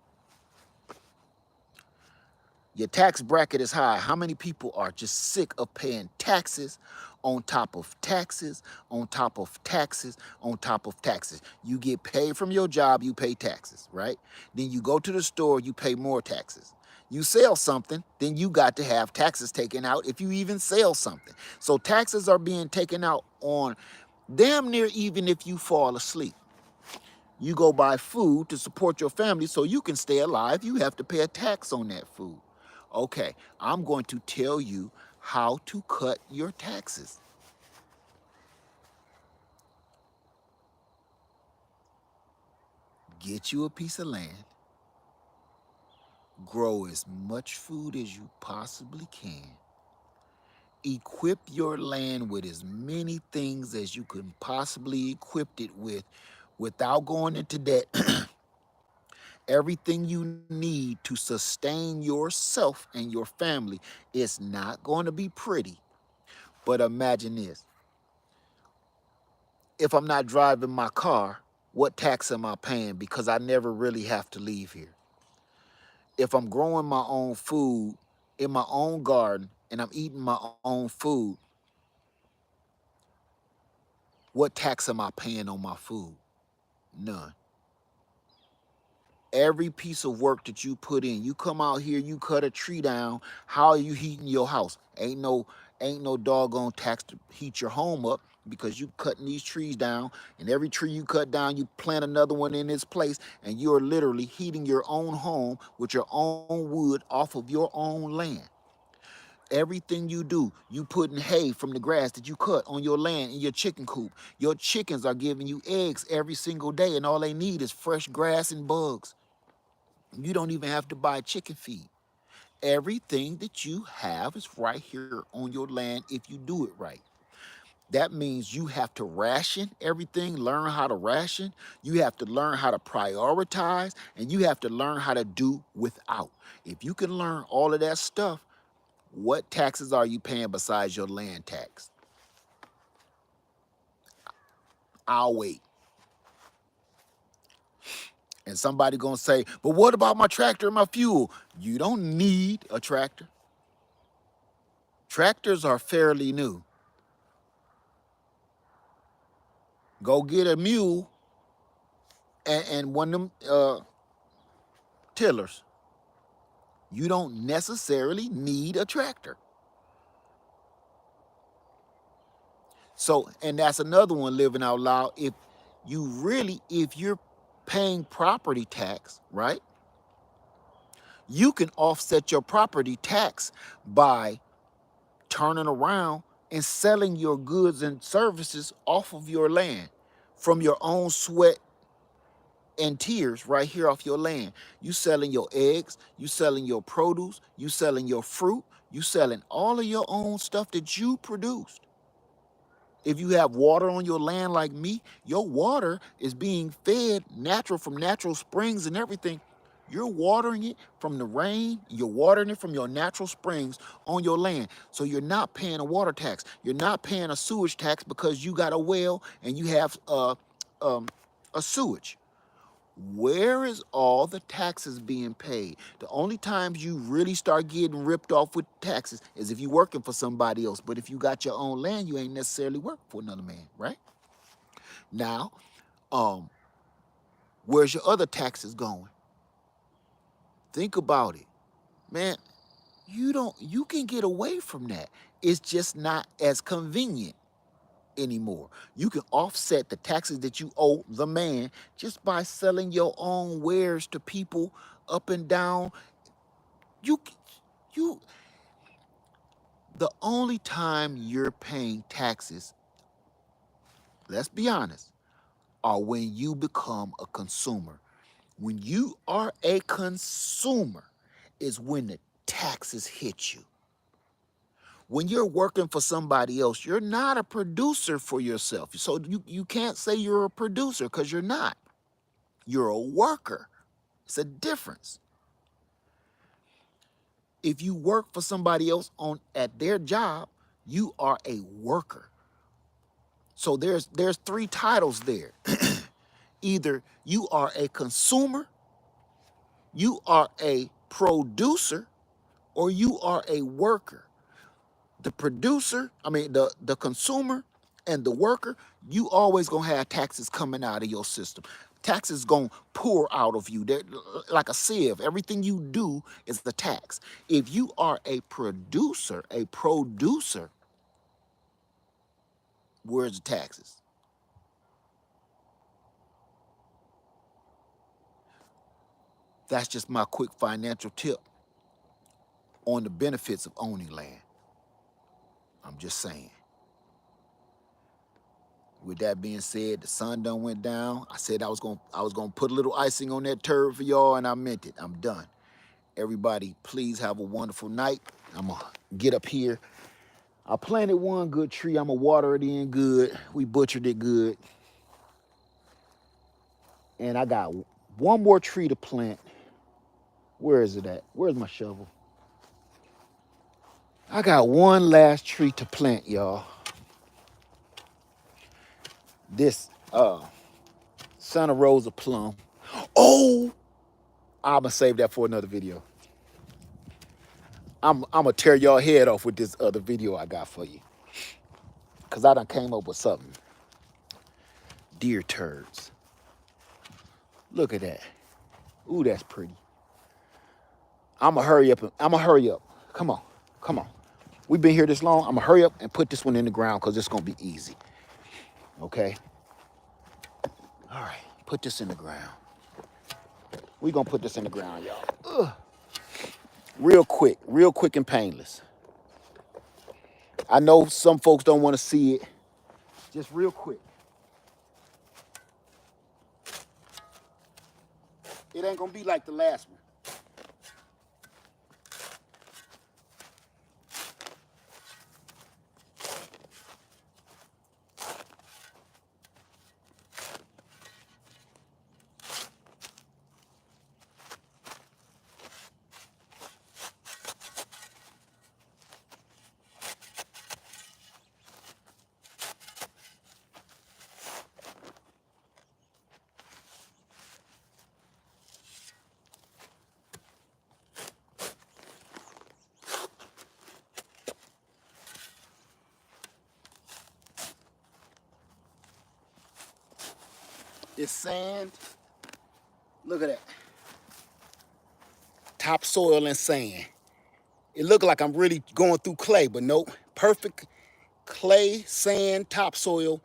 Speaker 1: Your tax bracket is high. How many people are just sick of paying taxes on top of taxes, on top of taxes, on top of taxes? You get paid from your job, you pay taxes, right? Then you go to the store, you pay more taxes. You sell something, then you got to have taxes taken out if you even sell something. So taxes are being taken out on damn near even if you fall asleep. You go buy food to support your family so you can stay alive, you have to pay a tax on that food. Okay, I'm going to tell you how to cut your taxes. Get you a piece of land, grow as much food as you possibly can, equip your land with as many things as you can possibly equip it with without going into debt. Everything you need to sustain yourself and your family. It's not going to be pretty, but imagine this. If I'm not driving my car, what tax am I paying? Because I never really have to leave here. If I'm growing my own food in my own garden and I'm eating my own food, what tax am I paying on my food? None. Every piece of work that you put in, you come out here, you cut a tree down, how are you heating your house? Ain't no doggone tax to heat your home up, because you cutting these trees down, and every tree you cut down, you plant another one in its place, and you're literally heating your own home with your own wood off of your own land. Everything you do, you putting hay from the grass that you cut on your land in your chicken coop. Your chickens are giving you eggs every single day, and all they need is fresh grass and bugs. You don't even have to buy chicken feed. Everything that you have is right here on your land if you do it right. That means you have to ration everything, learn how to ration. You have to learn how to prioritize, and you have to learn how to do without. If you can learn all of that stuff, what taxes are you paying besides your land tax? I'll wait. And somebody gonna say, but what about my tractor and my fuel? You don't need a tractor. Tractors are fairly new. Go get a mule and one of them tillers. You don't necessarily need a tractor. So, and that's another one, living out loud. If you're paying property tax, right? You can offset your property tax by turning around and selling your goods and services off of your land from your own sweat and tears right here off your land. You selling your eggs, you selling your produce, you selling your fruit, you selling all of your own stuff that you produced. If you have water on your land like me, your water is being fed natural from natural springs and everything. You're watering it from the rain, you're watering it from your natural springs on your land. So you're not paying a water tax. You're not paying a sewage tax because you got a well and you have a sewage. Where is all the taxes being paid? The only times you really start getting ripped off with taxes is if you're working for somebody else. But if you got your own land, you ain't necessarily working for another man, right? Now, um, where's your other taxes going? Think about it. Man, you can get away from that. It's just not as convenient anymore. You can offset the taxes that you owe the man just by selling your own wares to people up and down. You you the only time you're paying taxes, let's be honest, are when you become a consumer. When you are a consumer is when the taxes hit you. When you're working for somebody else, you're not a producer for yourself. So you can't say you're a producer because you're not. You're a worker. It's a difference. If you work for somebody else on at their job, you are a worker. So there's three titles there. Either you are a consumer, you are a producer, or you are a worker. The producer, the consumer and the worker, you always gonna have taxes coming out of your system. Taxes gonna pour out of you. They're like a sieve. Everything you do is the tax. If you are a producer, where's the taxes? That's just my quick financial tip on the benefits of owning land. I'm just saying. With that being said, the sun done went down. I said I was gonna put a little icing on that turd for y'all, and I meant it. I'm done. Everybody, please have a wonderful night. I'm gonna get up here. I planted one good tree. I'm gonna water it in good. We butchered it good. And I got one more tree to plant. Where is it at? Where's my shovel? I got one last tree to plant, y'all. This Santa Rosa plum. Oh, I'm gonna save that for another video. I'm gonna tear y'all head off with this other video I got for you. Cause I done came up with something. Deer turds. Look at that. Ooh, that's pretty. I'm gonna hurry up. Come on, come on. We've been here this long. I'm gonna hurry up and put this one in the ground because it's gonna be easy. Okay. All right. Put this in the ground. We gonna put this in the ground, y'all. Ugh. Real quick and painless. I know some folks don't want to see it. Just real quick. It ain't gonna be like the last one. It's sand. Look at that. Topsoil and sand. It looked like I'm really going through clay, but nope. Perfect clay, sand, topsoil,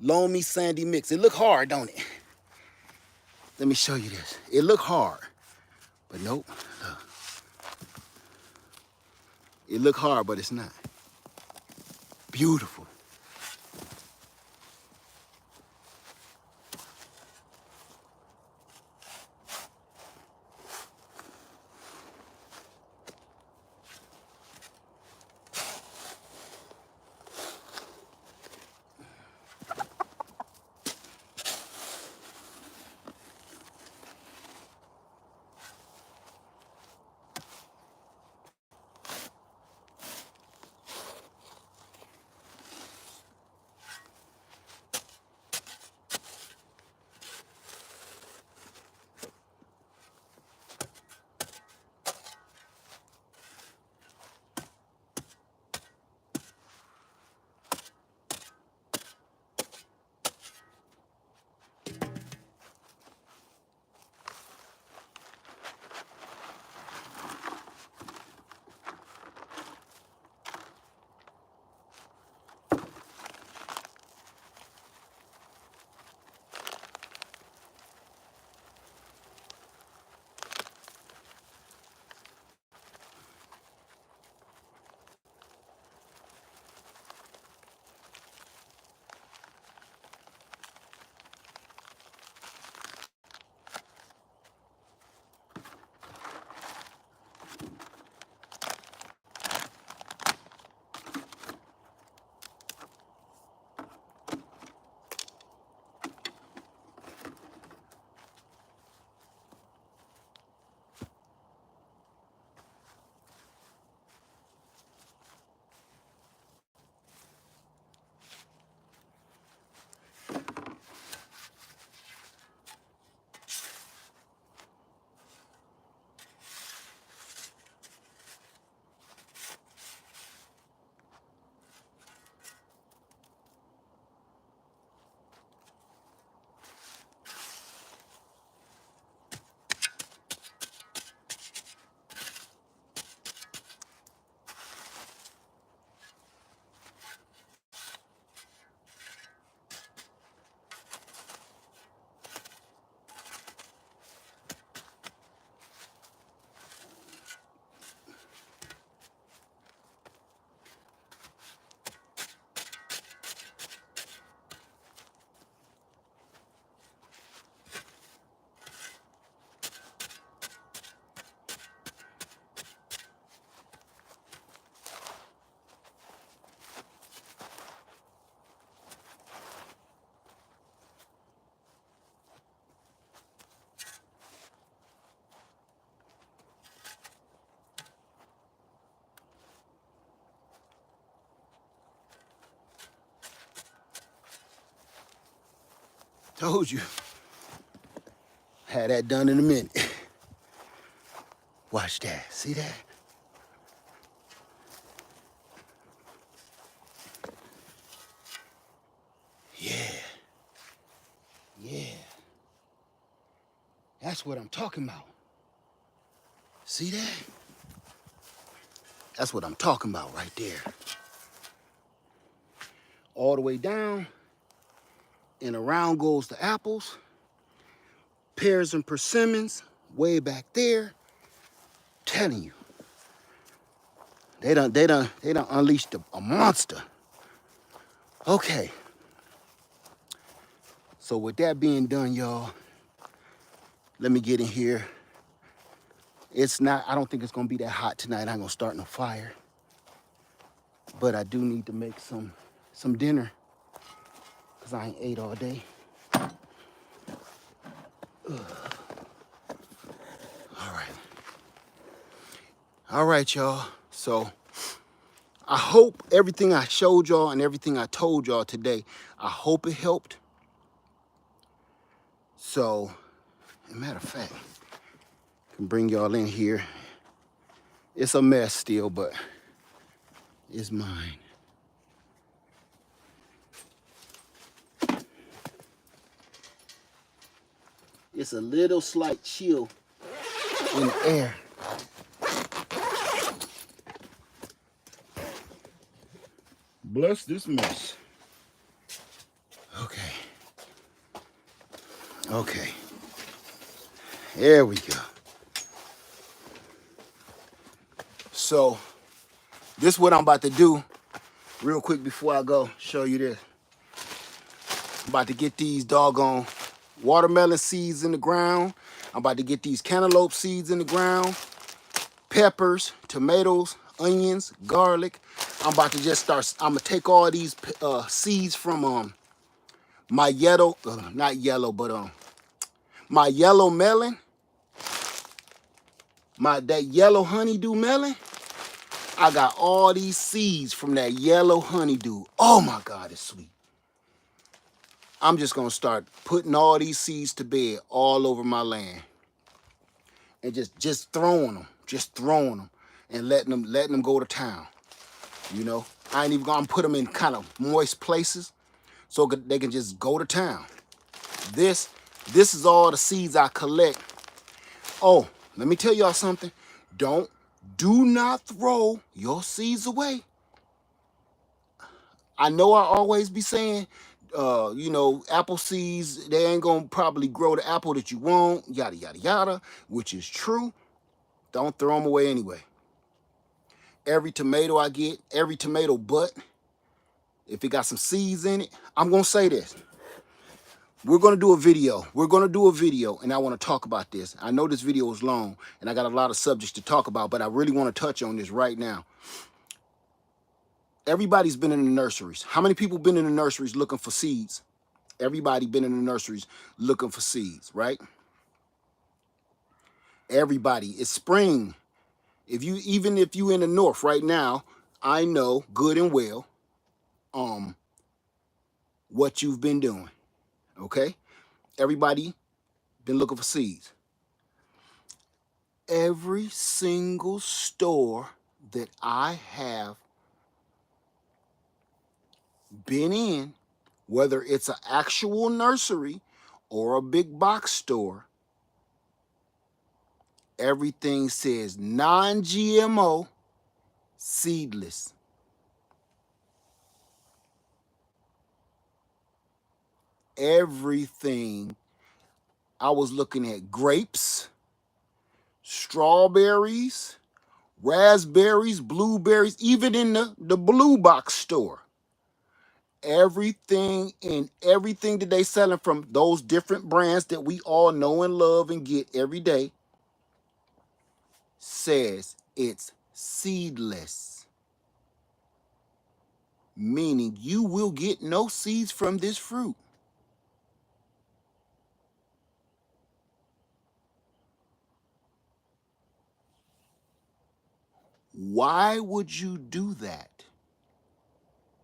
Speaker 1: loamy, sandy mix. It look hard, don't it? Let me show you this. It look hard, but nope. It look hard, but it's not. Beautiful. Told you. Had that done in a minute. Watch that. See that? Yeah. Yeah. That's what I'm talking about. See that? That's what I'm talking about right there. All the way down, and around goes the apples, pears and persimmons, way back there. Telling you, they done unleashed a monster. Okay. So with that being done, y'all, let me get in here. I don't think it's gonna be that hot tonight. I ain't gonna start no fire. But I do need to make some dinner, because I ain't ate all day. Ugh. All right, y'all. So I hope everything I showed y'all and everything I told y'all today, I hope it helped. So, as a matter of fact, I can bring y'all in here. It's a mess still, but it's mine. It's a little slight chill in the air. Bless this mess. Okay. Okay. There we go. So, this is what I'm about to do real quick before I go show you this. I'm about to get these doggone watermelon seeds in the ground. I'm about to get these cantaloupe seeds in the ground. Peppers, tomatoes, onions, garlic. I'm about to just start. I'm gonna take all these seeds from my yellow, not yellow, but my yellow melon, that yellow honeydew melon. I got all these seeds from that yellow honeydew. Oh my God, it's sweet. I'm just gonna start putting all these seeds to bed all over my land, and just throwing them, and letting them go to town. You know, I ain't even gonna put them in kind of moist places so they can just go to town. This is all the seeds I collect. Oh, let me tell y'all something. Do not throw your seeds away. I know I always be saying, you know, apple seeds, they ain't gonna probably grow the apple that you want, yada, yada, yada, which is true. Don't throw them away anyway. Every tomato I get, every tomato butt, if it got some seeds in it, I'm gonna say this. We're gonna do a video. And I wanna talk about this. I know this video is long, and I got a lot of subjects to talk about, but I really wanna touch on this right now. Everybody's been in the nurseries. How many people been in the nurseries looking for seeds? Everybody been in the nurseries looking for seeds, right? Everybody. It's spring. Even if you in the north right now, I know good and well what you've been doing. Okay? Everybody been looking for seeds. Every single store that I have been in, whether it's an actual nursery or a big box store, everything says non-GMO, seedless. Everything. I was looking at grapes, strawberries, raspberries, blueberries, even in the blue box store. Everything that they selling from those different brands that we all know and love and get every day says it's seedless. Meaning you will get no seeds from this fruit. Why would you do that?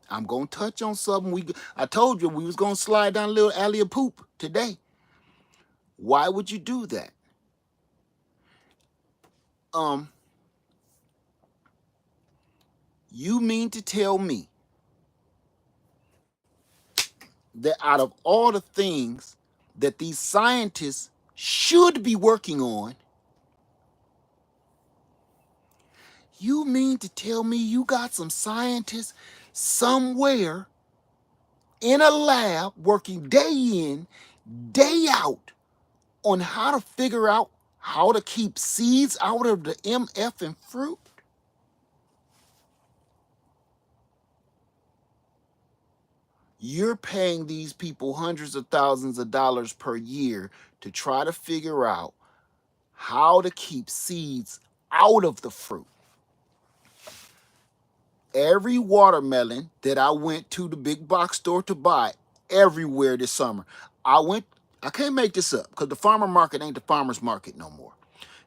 Speaker 1: I'm gonna touch on something. I told you we was gonna slide down a little alley of poop today. Why would you do that? Um, you mean to tell me that out of all the things that these scientists should be working on, you mean to tell me you got some scientists somewhere in a lab working day in, day out on how to figure out how to keep seeds out of the MF and fruit? You're paying these people hundreds of thousands of dollars per year to try to figure out how to keep seeds out of the fruit. Every watermelon that I went to the big box store to buy everywhere this summer, I can't make this up because the farmer market ain't the farmer's market no more.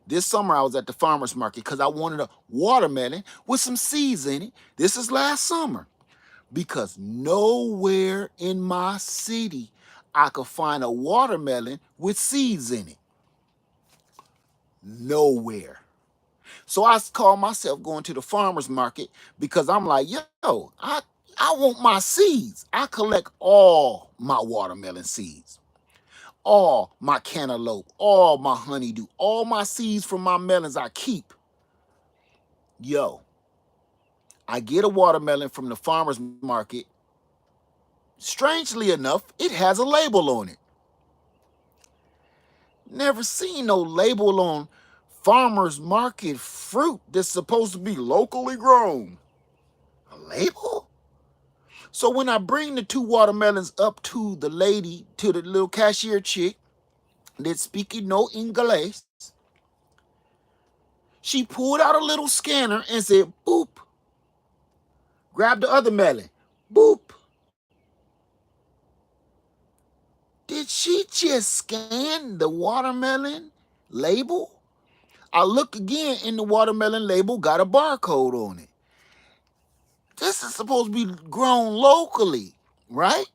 Speaker 1: This summer I was at the farmer's market because I wanted a watermelon with some seeds in it. This is last summer. Because nowhere in my city I could find a watermelon with seeds in it. Nowhere. So I call myself going to the farmer's market because I'm like, yo, I want my seeds. I collect all my watermelon seeds, all my cantaloupe, all my honeydew, all my seeds from my melons I keep. Yo, I get a watermelon from the farmer's market. Strangely enough, it has a label on it. Never seen no label on farmer's market fruit that's supposed to be locally grown. A label? So when I bring the 2 watermelons up to the lady, to the little cashier chick that speaking no English, she pulled out a little scanner and said, boop. Grab the other melon. Boop. Did she just scan the watermelon label? I look again and the watermelon label got a barcode on it. This is supposed to be grown locally, right?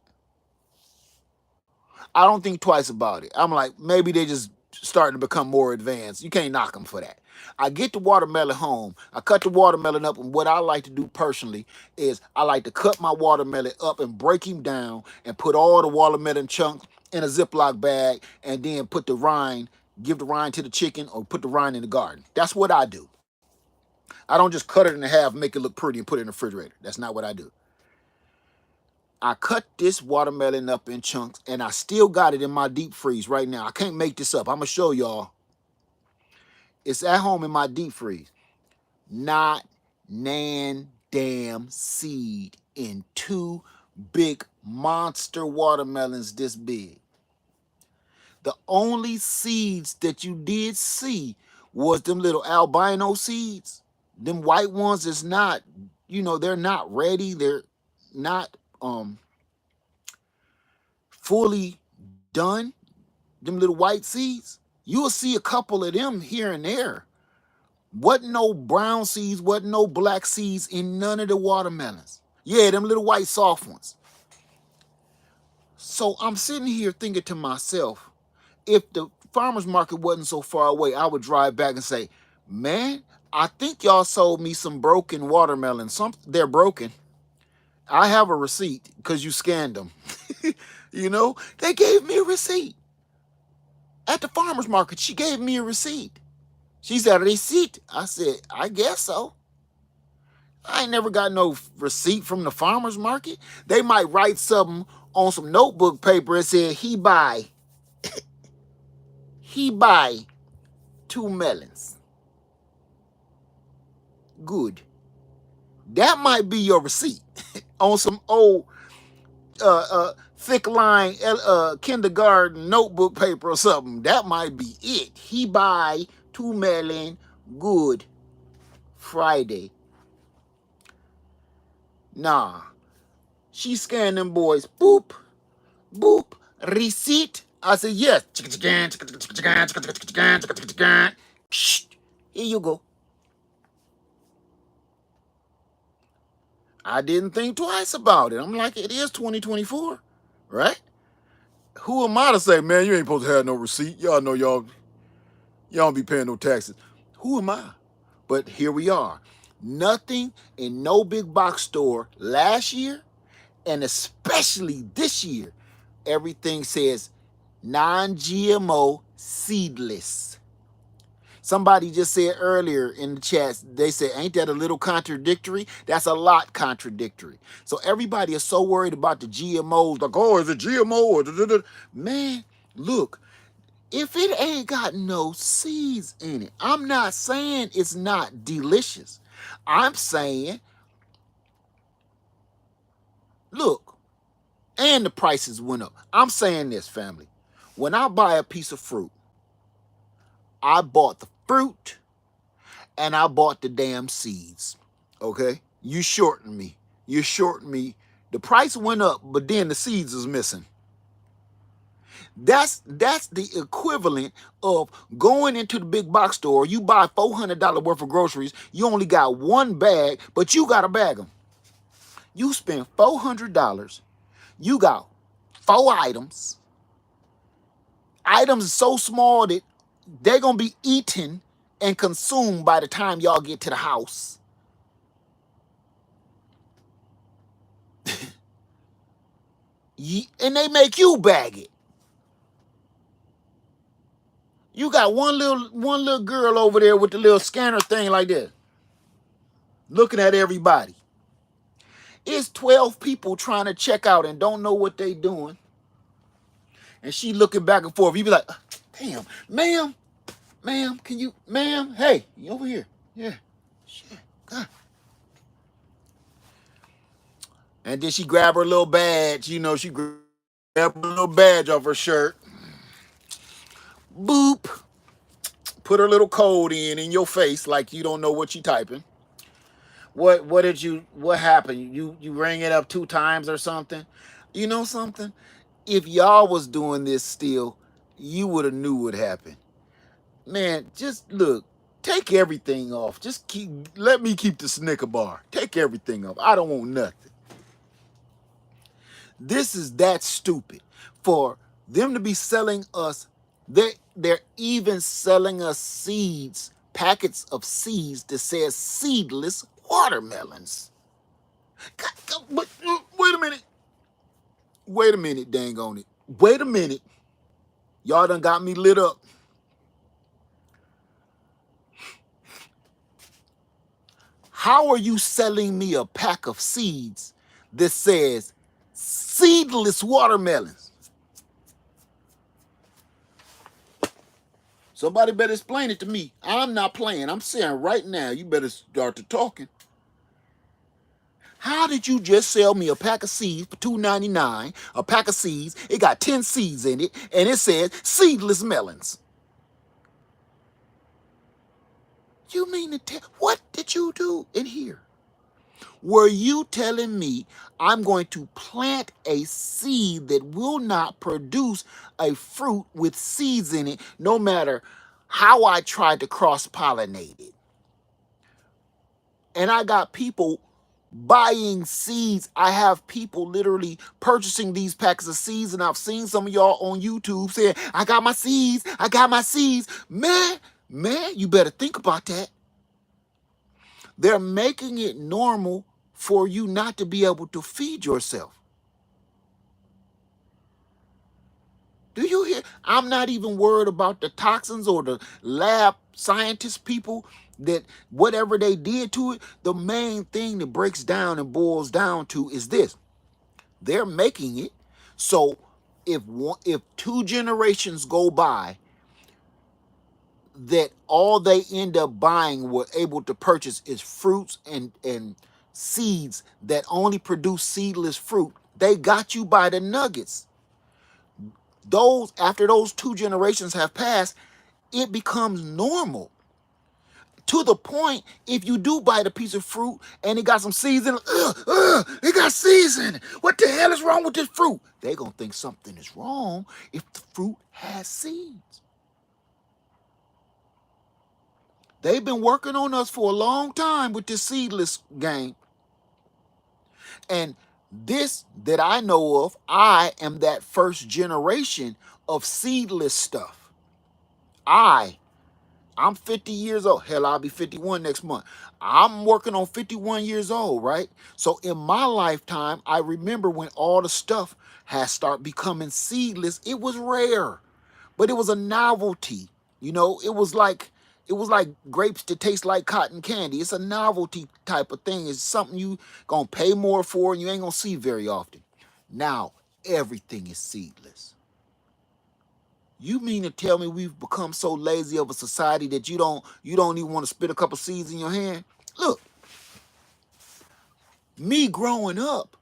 Speaker 1: I don't think twice about it. I'm like, maybe they just starting to become more advanced. You can't knock them for that. I get the watermelon home. I cut the watermelon up, and what I like to do personally is I like to cut my watermelon up and break him down and put all the watermelon chunks in a Ziploc bag and then put the rind, give the rind to the chicken or put the rind in the garden. That's what I do. I don't just cut it in half, make it look pretty, and put it in the refrigerator. That's not what I do. I cut this watermelon up in chunks, and I still got it in my deep freeze right now. I can't make this up. I'm going to show y'all. It's at home in my deep freeze. Not nan damn seed in 2 big monster watermelons this big. The only seeds that you did see was them little albino seeds. Them white ones is not, they're not ready. They're not fully done. Them little white seeds. You'll see a couple of them here and there. Wasn't no brown seeds, wasn't no black seeds in none of the watermelons. Yeah, them little white soft ones. So I'm sitting here thinking to myself, if the farmer's market wasn't so far away, I would drive back and say, man, I think y'all sold me some broken watermelons. They're broken. I have a receipt because you scanned them. They gave me a receipt. At the farmer's market, she gave me a receipt. She said, a receipt? I said, I guess so. I ain't never got no receipt from the farmer's market. They might write something on some notebook paper and say, he buy 2 melons. Good. That might be your receipt on some old thick line kindergarten notebook paper or something. That might be it. He buy 2 melon. Good. Friday. Nah. She scanned them boys. Boop. Boop. Receipt. I said, yes. Here you go. I didn't think twice about it. I'm like, it is 2024, right? Who am I to say, man, you ain't supposed to have no receipt? Y'all know y'all don't be paying no taxes. Who am I? But here we are. Nothing in no big box store last year, and especially this year, everything says non-GMO seedless. Somebody just said earlier in the chat, they said, ain't that a little contradictory? That's a lot contradictory. So everybody is so worried about the GMOs, like, oh, is it GMO? Or da, da, da. Man, look, if it ain't got no seeds in it, I'm not saying it's not delicious. I'm saying, look, and the prices went up. I'm saying this, family. When I buy a piece of fruit, I bought the fruit and I bought the damn seeds. Okay? You shorten me. You shorten me. The price went up, but then the seeds is missing. That's the equivalent of going into the big box store. You buy $400 worth of groceries. You only got one bag, but you got to bag them. You spend $400. You got 4 items. Items so small that they're going to be eaten and consumed by the time y'all get to the house. And they make you bag it. You got one little girl over there with the little scanner thing like this, looking at everybody. It's 12 people trying to check out and don't know what they doing. And she looking back and forth. You be like, damn, ma'am, can you, ma'am, hey, you over here. Yeah, shit, God. And then she grab her little badge. You know, she grab her little badge off her shirt. Boop. Put her little code in your face like you don't know what you typing. What happened? You rang it up 2 times or something? You know something? If y'all was doing this still, you would have knew what happened. Man, just look, take everything off. Just let me keep the Snicker bar. Take everything off. I don't want nothing. This is that stupid. For them to be selling us, they're even selling us seeds, packets of seeds that says seedless watermelons. Wait a minute. Wait a minute, dang on it. Wait a minute. Y'all done got me lit up. How are you selling me a pack of seeds that says seedless watermelons? Somebody better explain it to me. I'm not playing. I'm saying right now, you better start to talking. How did you just sell me a pack of seeds for $2.99? A pack of seeds. It got 10 seeds in it, and it says seedless melons. You mean to tell? What did you do in here? Were you telling me I'm going to plant a seed that will not produce a fruit with seeds in it, no matter how I tried to cross-pollinate it? And I got people buying seeds. I have people literally purchasing these packs of seeds, and I've seen some of y'all on YouTube saying, I got my seeds, I got my seeds. Man, you better think about that. They're making it normal for you not to be able to feed yourself. Do you hear? I'm not even worried about the toxins or the lab scientist people that whatever they did to it. The main thing that breaks down and boils down to is this. They're making it so if 2 generations go by that all they end up buying were able to purchase is fruits and seeds that only produce seedless fruit. They got you by the nuggets. After those 2 generations have passed, it becomes normal. To the point, if you do bite a piece of fruit and it got some seeds in it, it got seeds in it. What the hell is wrong with this fruit? They're going to think something is wrong if the fruit has seeds. They've been working on us for a long time with this seedless game. And This that I know of, I am that first generation of seedless stuff. I I'm 50 years old. Hell, I'll be 51 next month. I'm working on 51 years old, right? So in my lifetime, I remember when all the stuff has started becoming seedless. It was rare, but it was a novelty. You know, it was like grapes that taste like cotton candy. It's a novelty type of thing. It's something you gonna pay more for and you ain't gonna see very often. Now everything is seedless. You mean to tell me we've become so lazy of a society that you don't even want to spit a couple seeds in your hand? Look, me growing up,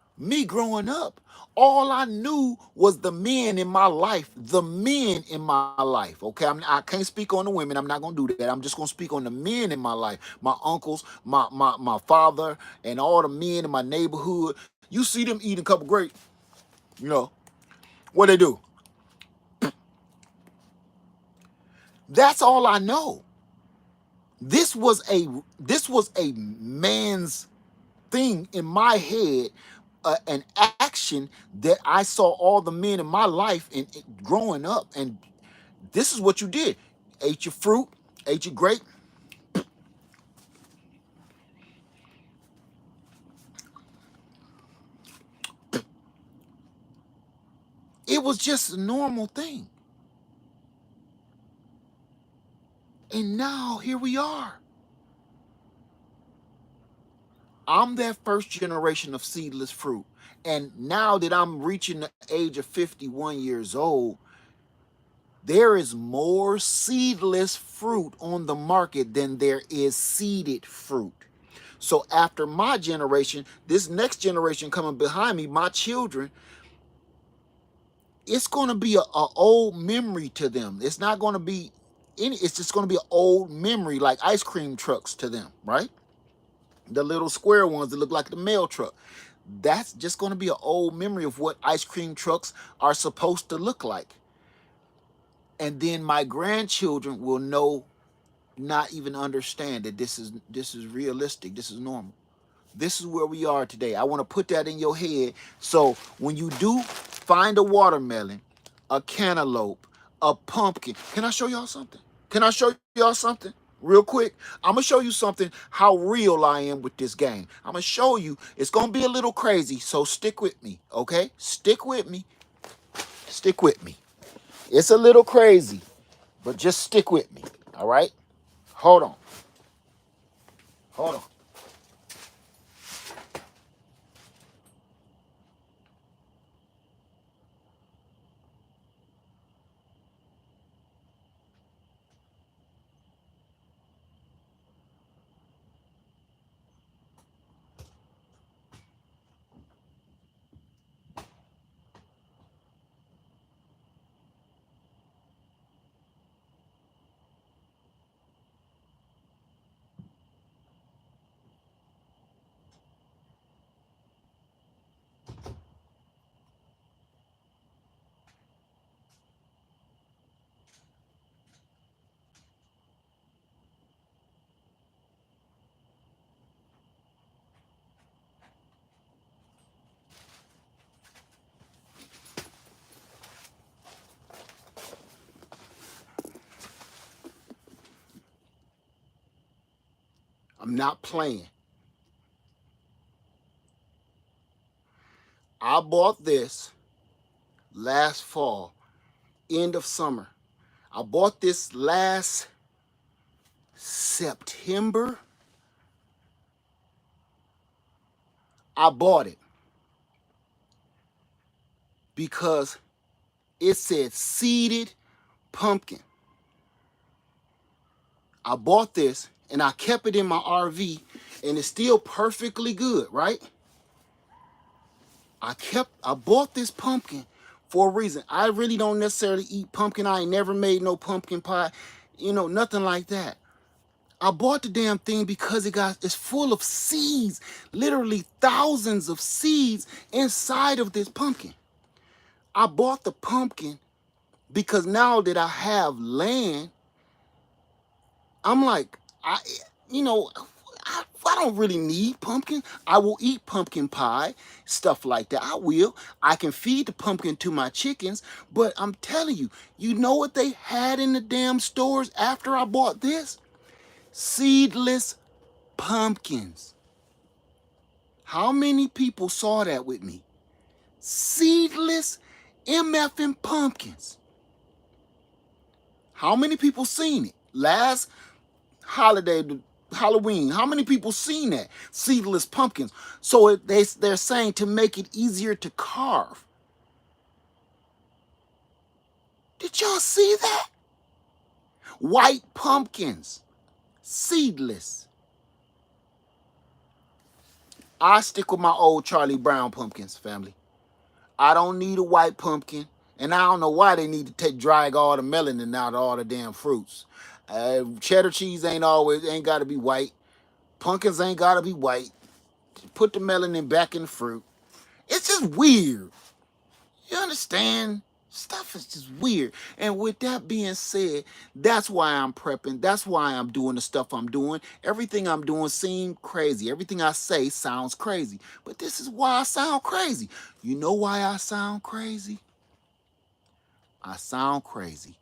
Speaker 1: all I knew was the men in my life, the men in my life. Okay, I can't speak on the women. I'm not gonna do that. I'm just gonna speak on the men in my life. My uncles, my father, and all the men in my neighborhood. You see them eating a couple grapes, you know what they do? That's all I know. This was a man's thing in my head, an action that I saw all the men in my life and growing up, and this is what you did: ate your fruit, ate your grape. It was just a normal thing, and now here we are. I'm that first generation of seedless fruit, and now that I'm reaching the age of 51 years old, there is more seedless fruit on the market than there is seeded fruit. So after my generation, this next generation coming behind me, my children, it's going to be a old memory to them. It's not going to be any. It's just going to be an old memory, like ice cream trucks to them, right? The little square ones that look like the mail truck. That's just going to be an old memory of what ice cream trucks are supposed to look like. And then my grandchildren will know, not even understand that this is realistic. This is normal. This is where we are today. I want to put that in your head. So when you do find a watermelon, a cantaloupe, a pumpkin, can I show y'all something? Can I show y'all something? Real quick, I'm gonna show you something how real I am with this game. I'm gonna show you it's gonna be a little crazy, so stick with me, okay? Stick with me. Stick with me. It's a little crazy, but just stick with me. All right? Hold on. Hold on. I'm not playing. I bought this last fall, end of summer. I bought this last September. I bought it because it said seeded pumpkin. I bought this and I kept it in my RV and it's still perfectly good, right? I bought this pumpkin for a reason. I really don't necessarily eat pumpkin. I ain't never made no pumpkin pie, nothing like that. I bought the damn thing because it's full of seeds, literally thousands of seeds inside of this pumpkin. I bought the pumpkin because now that I have land, I'm like, you know, I don't really need pumpkin. I will eat pumpkin pie, stuff like that. I will. I can feed the pumpkin to my chickens, but I'm telling you, you know what they had in the damn stores after I bought this? Seedless pumpkins. How many people saw that with me? Seedless MFing pumpkins. How many people seen it? Last holiday, Halloween, how many people seen that? Seedless pumpkins. So they're saying to make it easier to carve. Did y'all see that? White pumpkins, seedless. I stick with my old Charlie Brown pumpkins, family. I don't need a white pumpkin, and I don't know why they need to drag all the melanin out of all the damn fruits. Cheddar cheese ain't got to be white. Pumpkins ain't got to be white. Put the melanin back in the fruit. It's just weird. You understand? Stuff is just weird. And with that being said, that's why I'm prepping. That's why I'm doing the stuff I'm doing. Everything I'm doing seems crazy. Everything I say sounds crazy. But this is why I sound crazy. You know why I sound crazy? I sound crazy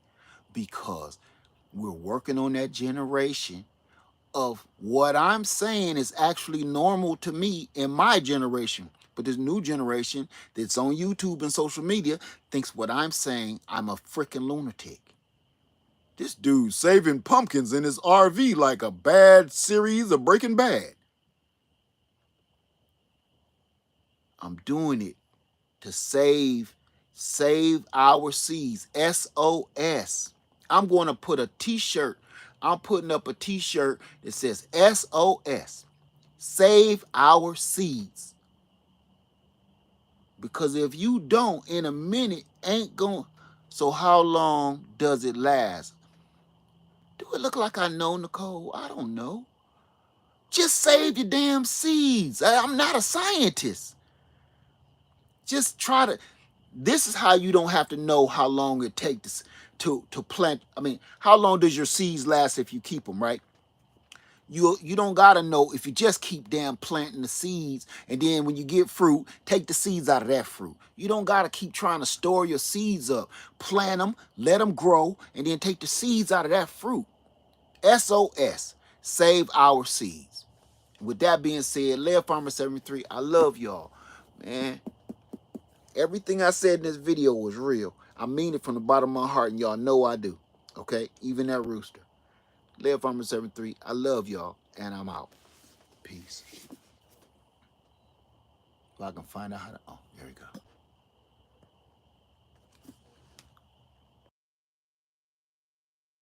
Speaker 1: because we're working on that generation of what I'm saying is actually normal to me in my generation. But this new generation that's on YouTube and social media thinks what I'm saying, I'm a freaking lunatic. This dude saving pumpkins in his RV like a bad series of Breaking Bad. I'm doing it to save our seeds. SOS. I'm going to put a t-shirt. I'm putting up a t-shirt that says SOS. Save our seeds. Because if you don't, in a minute, ain't going. So how long does it last? Do it look like I know, Nicole? I don't know. Just save your damn seeds. I'm not a scientist. Just try to. This is how you don't have to know how long it takes to plant. I mean, how long does your seeds last if you keep them, right? You don't gotta know if you just keep damn planting the seeds, and then when you get fruit, take the seeds out of that fruit. You don't gotta keep trying to store your seeds up. Plant them, let them grow, and then take the seeds out of that fruit. SOS, save our seeds. With that being said, Lead Farmer 73, I love y'all, man. Everything I said in this video was real. I mean it from the bottom of my heart, and y'all know I do. Okay, even that rooster. Lead Farmer 73, I love y'all, and I'm out. Peace. If I can find out how to, oh, there we go.